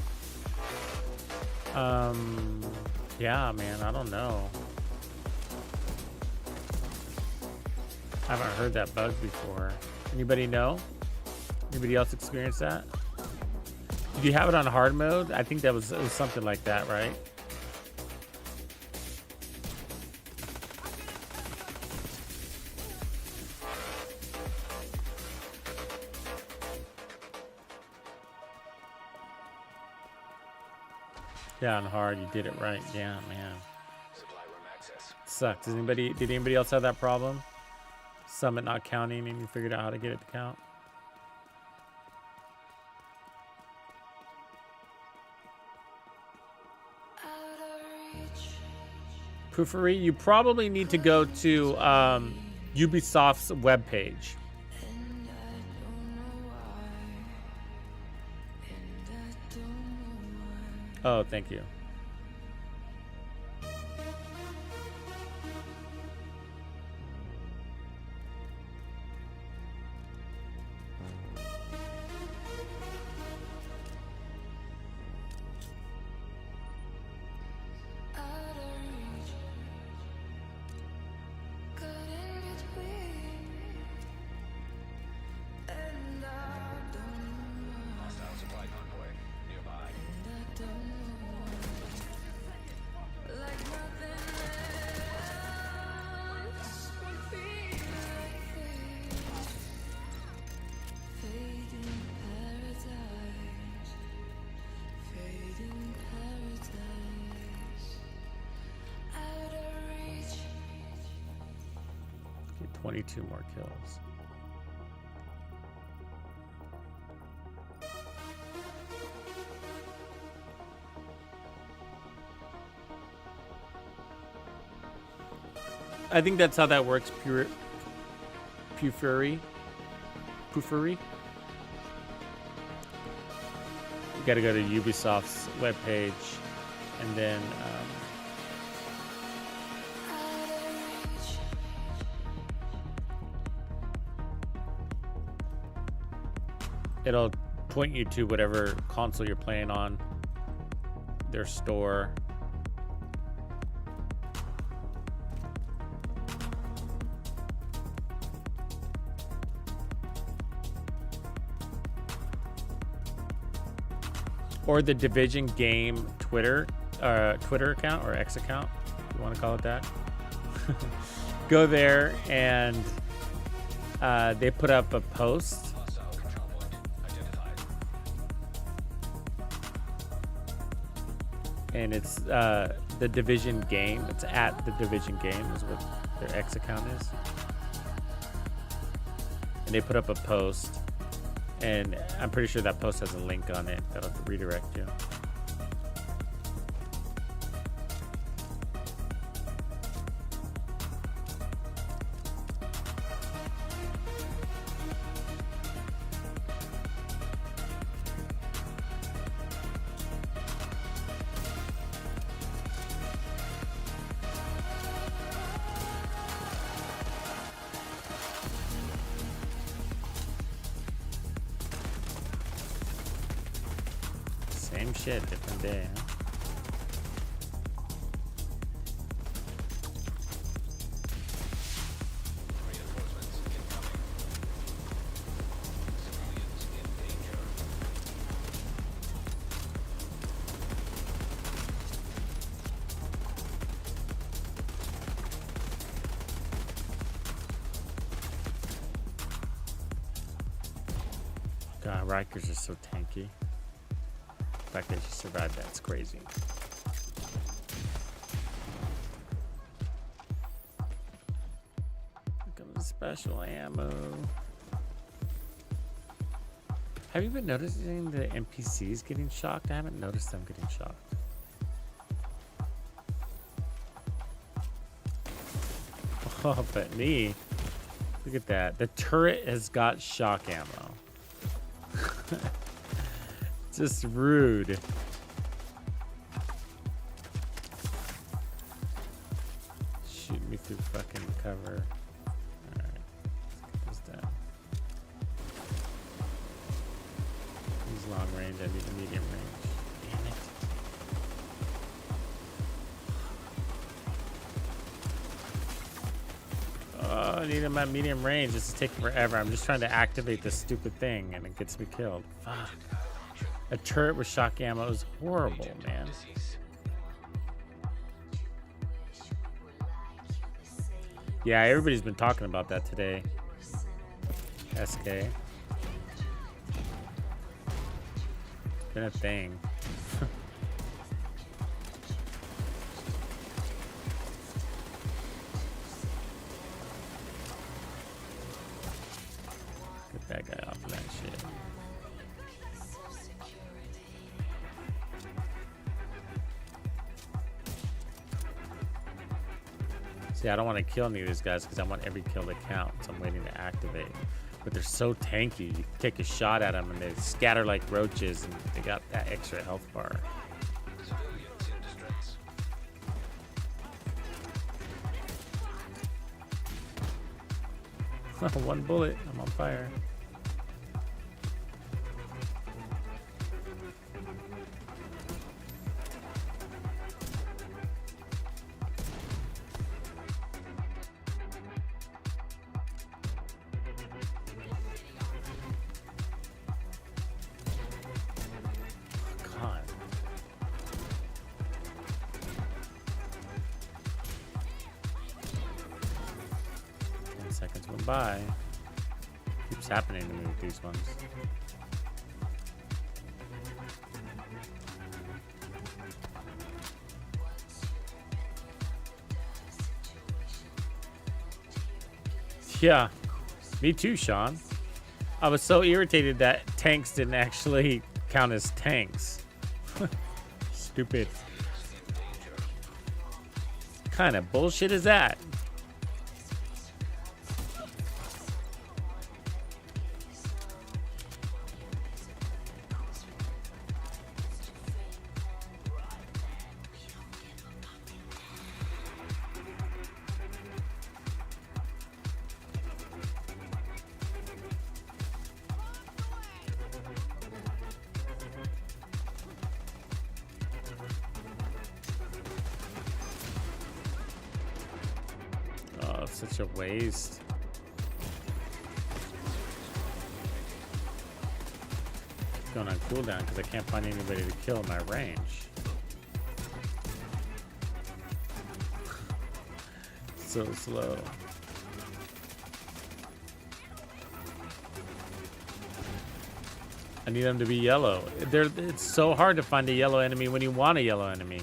Yeah, man, I don't know. I haven't heard that bug before. Anybody know? Anybody else experience that? Did you have it on hard mode? I think it was something like that, right? Yeah, on hard, you did it right. Yeah, man. Supply room access. Sucks. Did anybody else have that problem? Summit not counting and you figured out how to get it to count? Proofery, you probably need to go to Ubisoft's webpage. Oh, thank you. Hostile supply convoy nearby. Get 22 more kills. I think that's how that works. Poofery. You got to go to Ubisoft's webpage, and then it'll point you to whatever console you're playing on, their store. Or the Division game Twitter account or X account, if you want to call it that. Go there and they put up a post. Hostile control point identified. And it's the Division game. It's at the Division game is what their X account is. And they put up a post. And I'm pretty sure that post has a link on it that'll redirect you. Same shit, different day, huh? Reinforcements incoming. Civilians in danger. God, Rikers are so tanky. The fact that she survived that's crazy. Look at the special ammo. Have you been noticing the NPCs getting shocked? I haven't noticed them getting shocked. Oh, but me. Look at that. The turret has got shock ammo. Just rude. Shoot me through fucking cover. Alright, let's get this down. He's long range, I need a medium range. Damn it. Oh, I need him at medium range. This is taking forever. I'm just trying to activate this stupid thing and it gets me killed. Fuck. A turret with shock ammo is horrible, man. Yeah, everybody's been talking about that today. SK. Been a thing. Get that guy off of that shit. See, I don't want to kill any of these guys because I want every kill to count, so I'm waiting to activate. But they're so tanky. You take a shot at them and they scatter like roaches, and they got that extra health bar. Civilians in distress. One bullet, I'm on fire. God. 10 seconds went by. Keeps happening to me with these ones. Yeah, me too, Sean. I was so irritated that tanks didn't actually count as tanks. Stupid. What kind of bullshit is that? Oh, it's such a waste. It's going on cooldown because I can't find anybody to kill in my range. So slow. I need them to be yellow. It's so hard to find a yellow enemy when you want a yellow enemy.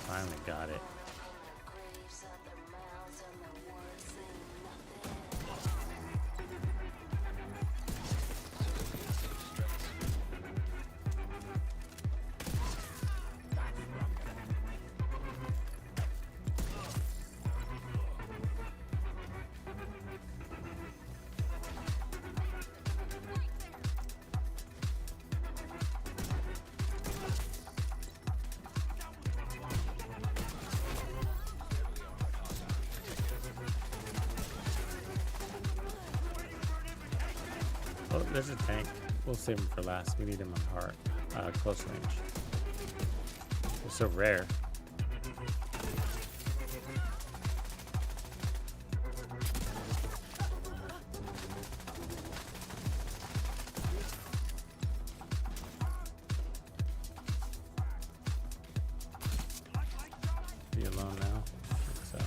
Finally got it. Oh, there's a tank. We'll save him for last. We need him on hard, close range. They're so rare. Be alone now. I think so.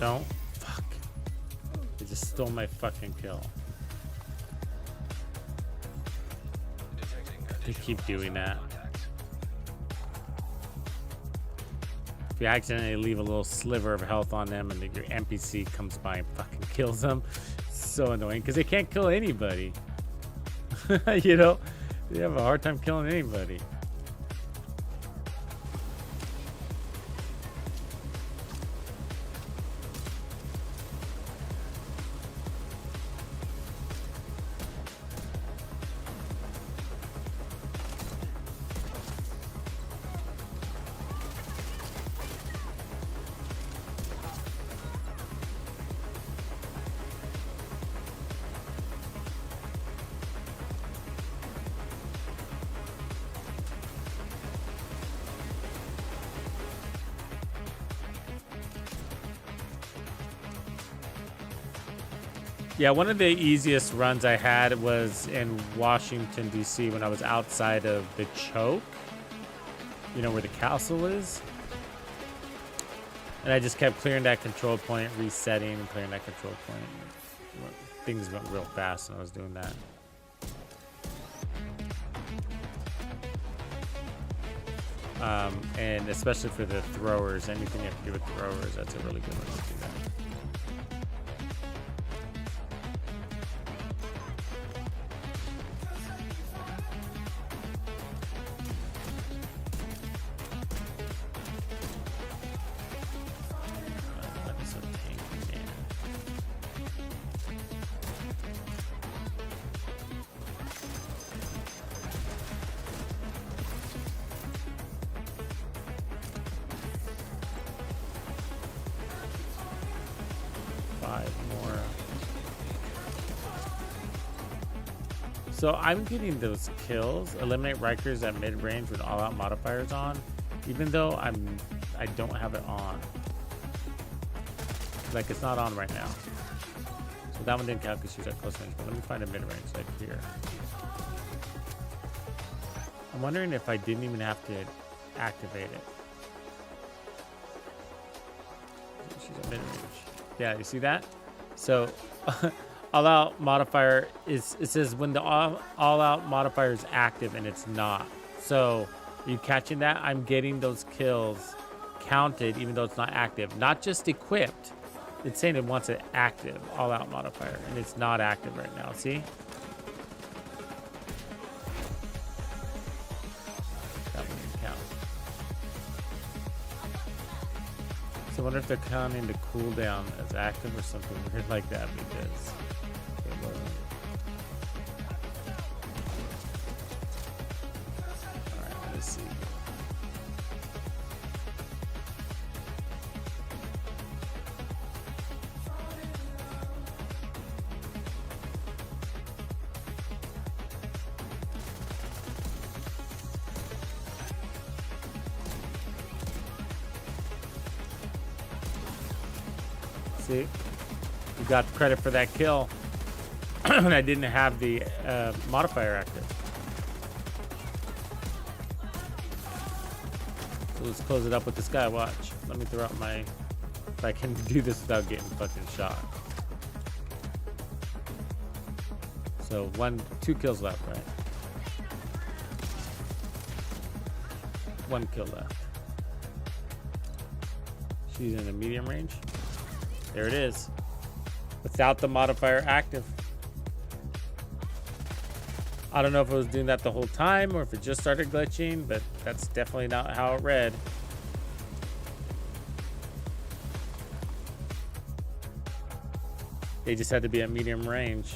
Don't. Fuck. They just stole my fucking kill. They keep doing that. If you accidentally leave a little sliver of health on them and your NPC comes by and fucking kills them, it's so annoying because they can't kill anybody. You know? They have a hard time killing anybody. Yeah, one of the easiest runs I had was in Washington, D.C. when I was outside of the choke. You know, where the castle is. And I just kept clearing that control point, resetting, and clearing that control point. Things went real fast when I was doing that. And especially for the throwers, anything you have to do with throwers, that's a really good one to do that. So I'm getting those kills, eliminate Rikers at mid-range with all-out modifiers on, even though I don't have it on. Like it's not on right now. So that one didn't count because she was at close range, but let me find a mid-range like here. I'm wondering if I didn't even have to activate it. She's at mid-range. Yeah, you see that? So all-out modifier is, it says when the all-out modifier is active and it's not. So are you catching that? I'm getting those kills counted even though it's not active. Not just equipped. It's saying it wants an active all-out modifier and it's not active right now. See? That one didn't count. So I wonder if they're counting the cooldown as active or something weird like that because it wasn't. Alright, let's see. See, you got credit for that kill. And I didn't have the modifier active. So let's close it up with this guy. Watch. Let me throw out my. If I can do this without getting fucking shot. So 2 kills left, right? 1 kill left. She's in a medium range. There it is. Without the modifier active. I don't know if it was doing that the whole time or if it just started glitching, but that's definitely not how it read. They just had to be at medium range.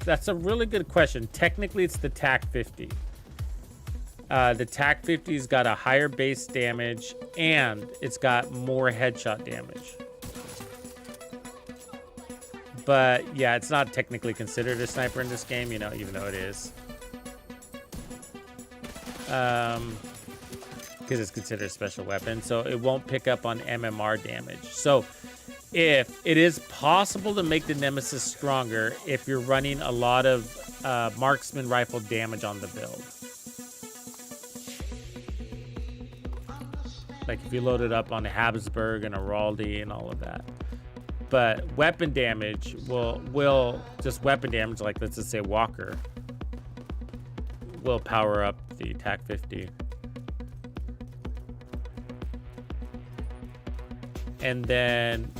That's a really good question. Technically, it's the TAC 50. The TAC 50's got a higher base damage and it's got more headshot damage. But yeah, it's not technically considered a sniper in this game, you know, even though it is. Because it's considered a special weapon, so it won't pick up on MMR damage. So if it is possible to make the Nemesis stronger if you're running a lot of marksman rifle damage on the build. Like if you load it up on a Habsburg and a Raldi and all of that. But weapon damage will just weapon damage, like let's just say Walker, will power up the TAC 50. And then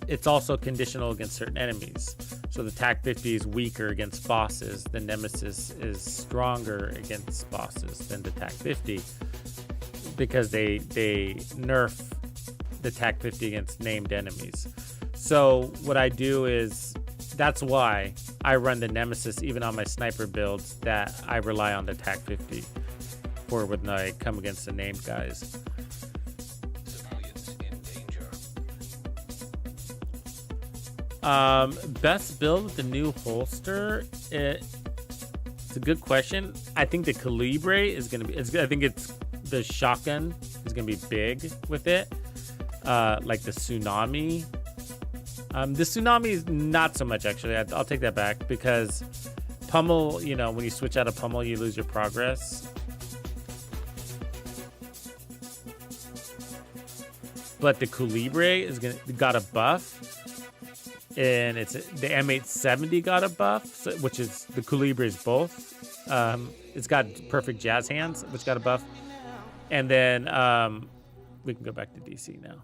it's also conditional against certain enemies. So the TAC 50 is weaker against bosses. The Nemesis is stronger against bosses than the TAC 50 because they nerf the TAC 50 against named enemies. So what I do is, that's why I run the Nemesis even on my sniper builds, that I rely on the TAC 50 for when I come against the named guys. Civilians in danger. Best build with the new holster. It's a good question. I think the Calibre is gonna be. I think it's the shotgun is gonna be big with it. Like the Tsunami. The Tsunami is not so much actually. I'll take that back because Pummel. You know, when you switch out of Pummel, you lose your progress. But the Calibre is got a buff. And it's the M870 got a buff, so, which is the Calibre is both. It's got perfect jazz hands, which got a buff. And then we can go back to DC now.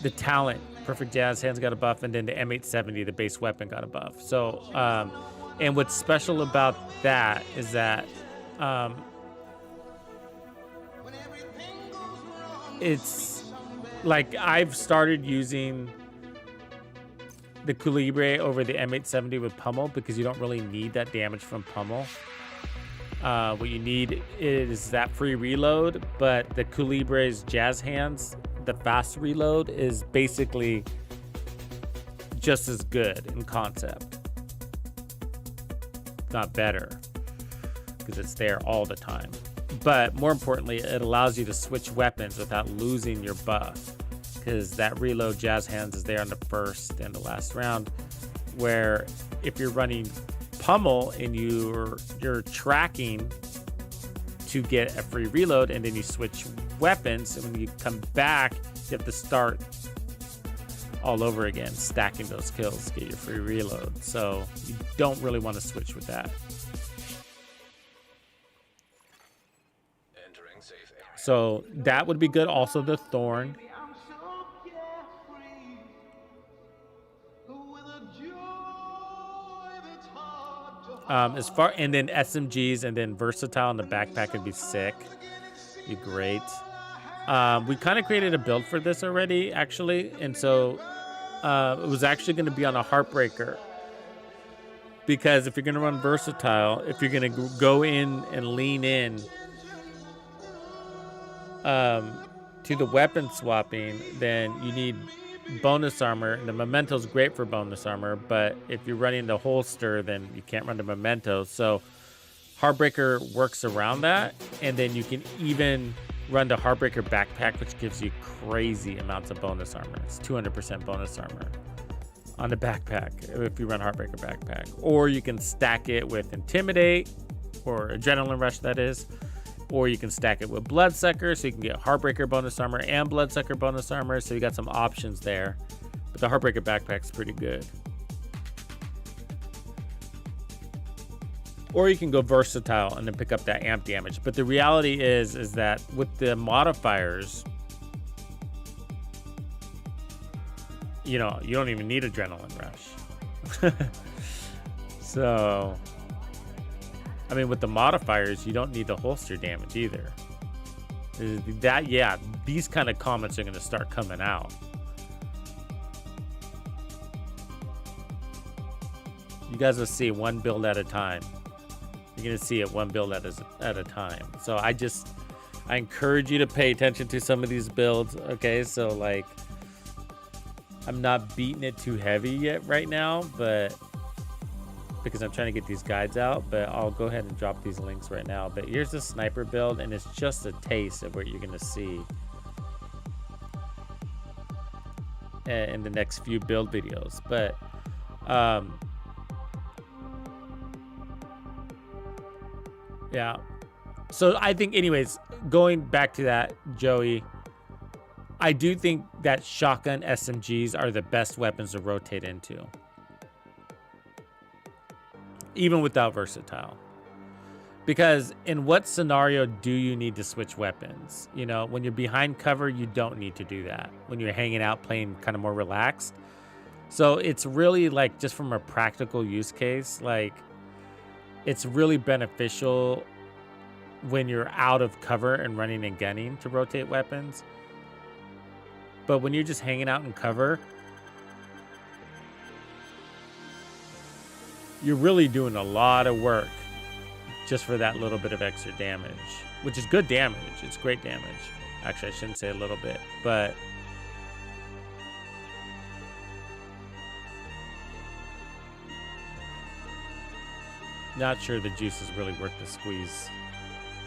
The Talent, perfect jazz hands got a buff, and then the M870, the base weapon, got a buff. So, and what's special about that is that it's like I've started using the Calibre over the M870 with Pummel because you don't really need that damage from Pummel. What you need is that free reload, but the Calibre's jazz hands, the fast reload, is basically just as good in concept. Not better, because it's there all the time. But more importantly, it allows you to switch weapons without losing your buff, because that reload jazz hands is there on the first and the last round, where if you're running Pummel and you're tracking to get a free reload and then you switch weapons, and when you come back you have to start all over again, stacking those kills to get your free reload. So you don't really want to switch with that. Entering safe area. So that would be good. Also the Thorn. And then SMGs and then versatile in the backpack would be sick. Be great. We kind of created a build for this already, actually, and so it was actually going to be on a Heartbreaker, because if you're going to run versatile, if you're going to go in and lean in to the weapon swapping, then you need bonus armor, and the memento is great for bonus armor, but if you're running the holster, then you can't run the memento. So Heartbreaker works around that, and then you can even run the Heartbreaker backpack, which gives you crazy amounts of bonus armor. It's 200% bonus armor. on the backpack if you run Heartbreaker backpack. Or you can stack it with Intimidate, or Adrenaline Rush, that is. Or you can stack it with Bloodsucker, so you can get Heartbreaker bonus armor and Bloodsucker bonus armor. So you got some options there. But the Heartbreaker backpack's pretty good. Or you can go versatile and then pick up that amp damage. But the reality is that with the modifiers, you know, you don't even need Adrenaline Rush. So, I mean, with the modifiers, you don't need the holster damage either. That, yeah, these kind of comments are going to start coming out. You guys will see one build at a time. You're going to see it one build at a time. So I encourage you to pay attention to some of these builds. Okay, so like, I'm not beating it too heavy yet right now, but because I'm trying to get these guides out, but I'll go ahead and drop these links right now. But here's the sniper build, and it's just a taste of what you're going to see in the next few build videos. But yeah, so I think, anyways, going back to that, Joey, I do think that shotgun SMGs are the best weapons to rotate into, even without versatile. Because in what scenario do you need to switch weapons? You know, when you're behind cover, you don't need to do that. When you're hanging out, playing kind of more relaxed. So it's really like, just from a practical use case, like, it's really beneficial when you're out of cover and running and gunning to rotate weapons. But when you're just hanging out in cover, you're really doing a lot of work just for that little bit of extra damage, which is good damage. It's great damage. Actually, I shouldn't say a little bit, but not sure the juice is really worth the squeeze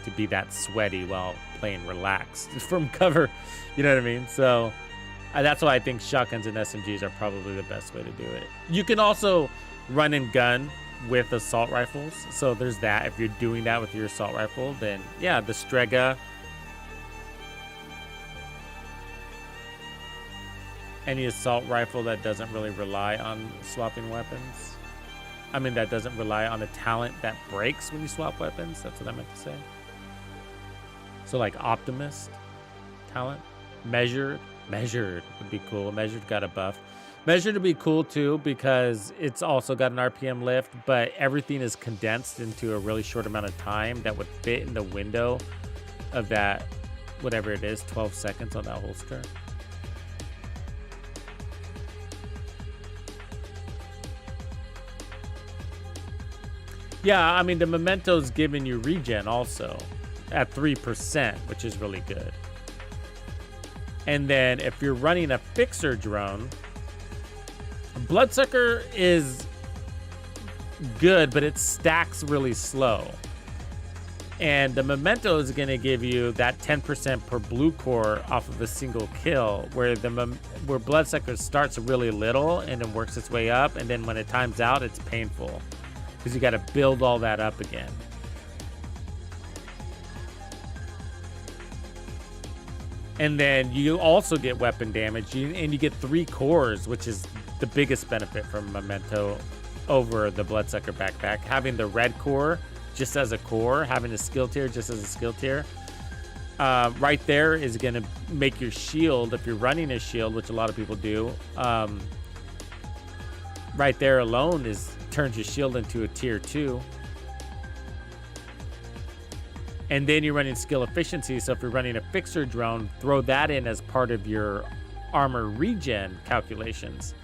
to be that sweaty while playing relaxed from cover. You know what I mean? So that's why I think shotguns and SMGs are probably the best way to do it. You can also run and gun with assault rifles. So there's that. If you're doing that with your assault rifle, then yeah, the Strega. Any assault rifle that doesn't really rely on swapping weapons. I mean, that doesn't rely on a talent that breaks when you swap weapons. That's what I meant to say. So like Optimist talent. Measured would be cool. Measured got a buff. Measured would be cool too, because it's also got an RPM lift, but everything is condensed into a really short amount of time that would fit in the window of that, whatever it is, 12 seconds on that holster. Yeah, I mean, the Memento's giving you regen also at 3%, which is really good. And then if you're running a fixer drone, Bloodsucker is good, but it stacks really slow. And the Memento is going to give you that 10% per blue core off of a single kill, where Bloodsucker starts really little and then works its way up, and then when it times out, it's painful because you got to build all that up again. And then you also get weapon damage, and you get 3 cores, which is the biggest benefit from Memento over the Bloodsucker backpack. Having the red core just as a core, having a skill tier just as a skill tier, right there is going to make your shield, if you're running a shield, which a lot of people do, right there alone turns your shield into a tier 2. And then you're running skill efficiency. So if you're running a fixer drone, throw that in as part of your armor regen calculations.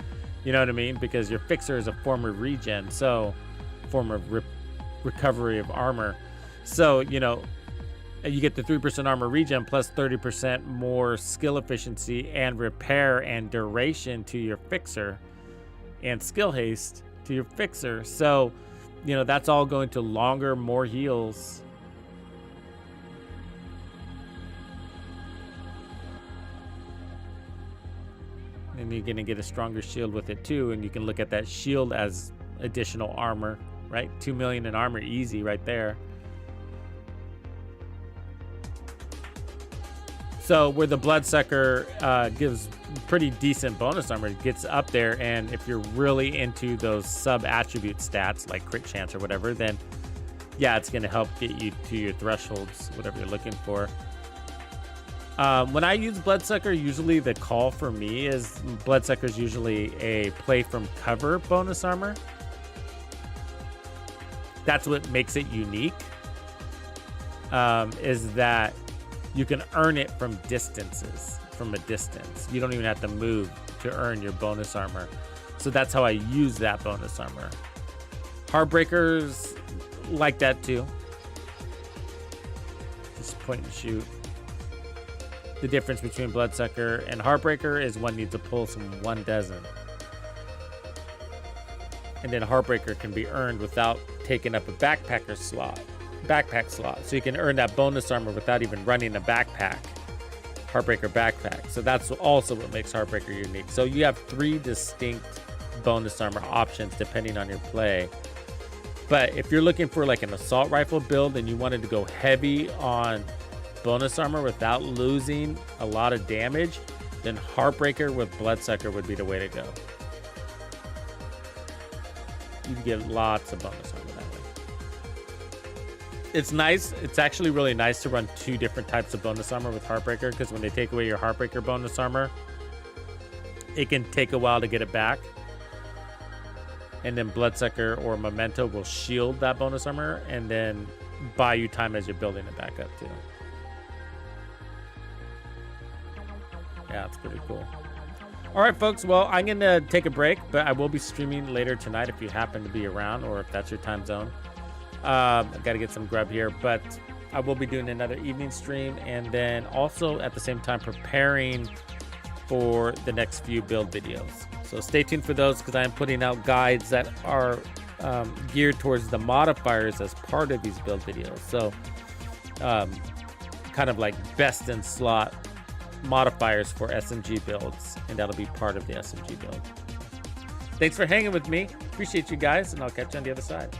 You know what I mean? Because your fixer is a form of regen, so form of recovery of armor. So, you know, you get the 3% armor regen plus 30% more skill efficiency and repair and duration to your fixer, and skill haste to your fixer. So, you know, that's all going to longer, more heals. And you're gonna get a stronger shield with it too, and you can look at that shield as additional armor, right? 2 million in armor, easy right there. So where the Bloodsucker gives pretty decent bonus armor, it gets up there, and if you're really into those sub-attribute stats, like crit chance or whatever, then yeah, it's gonna help get you to your thresholds, whatever you're looking for. When I use Bloodsucker, usually the call for me is Bloodsucker is usually a play from cover bonus armor. That's what makes it unique, is that you can earn it from distances, from a distance. You don't even have to move to earn your bonus armor. So that's how I use that bonus armor. Heartbreakers like that too. Just point and shoot. The difference between Bloodsucker and Heartbreaker is one needs a pulse and one doesn't. And then Heartbreaker can be earned without taking up a backpack slot. So you can earn that bonus armor without even running a backpack. Heartbreaker backpack. So that's also what makes Heartbreaker unique. So you have 3 distinct bonus armor options depending on your play. But if you're looking for like an assault rifle build and you wanted to go heavy on bonus armor without losing a lot of damage, then Heartbreaker with Bloodsucker would be the way to go. You get lots of bonus armor that way. It's nice. It's actually really nice to run 2 different types of bonus armor with Heartbreaker, because when they take away your Heartbreaker bonus armor, it can take a while to get it back. And then Bloodsucker or Memento will shield that bonus armor and then buy you time as you're building it back up too. Yeah, it's pretty cool. All right, folks. Well, I'm going to take a break, but I will be streaming later tonight if you happen to be around or if that's your time zone. I've got to get some grub here, but I will be doing another evening stream and then also at the same time preparing for the next few build videos. So stay tuned for those because I am putting out guides that are geared towards the modifiers as part of these build videos. So kind of like best in slot modifiers for SMG builds, and that'll be part of the SMG build. Thanks for hanging with me. Appreciate you guys, and I'll catch you on the other side.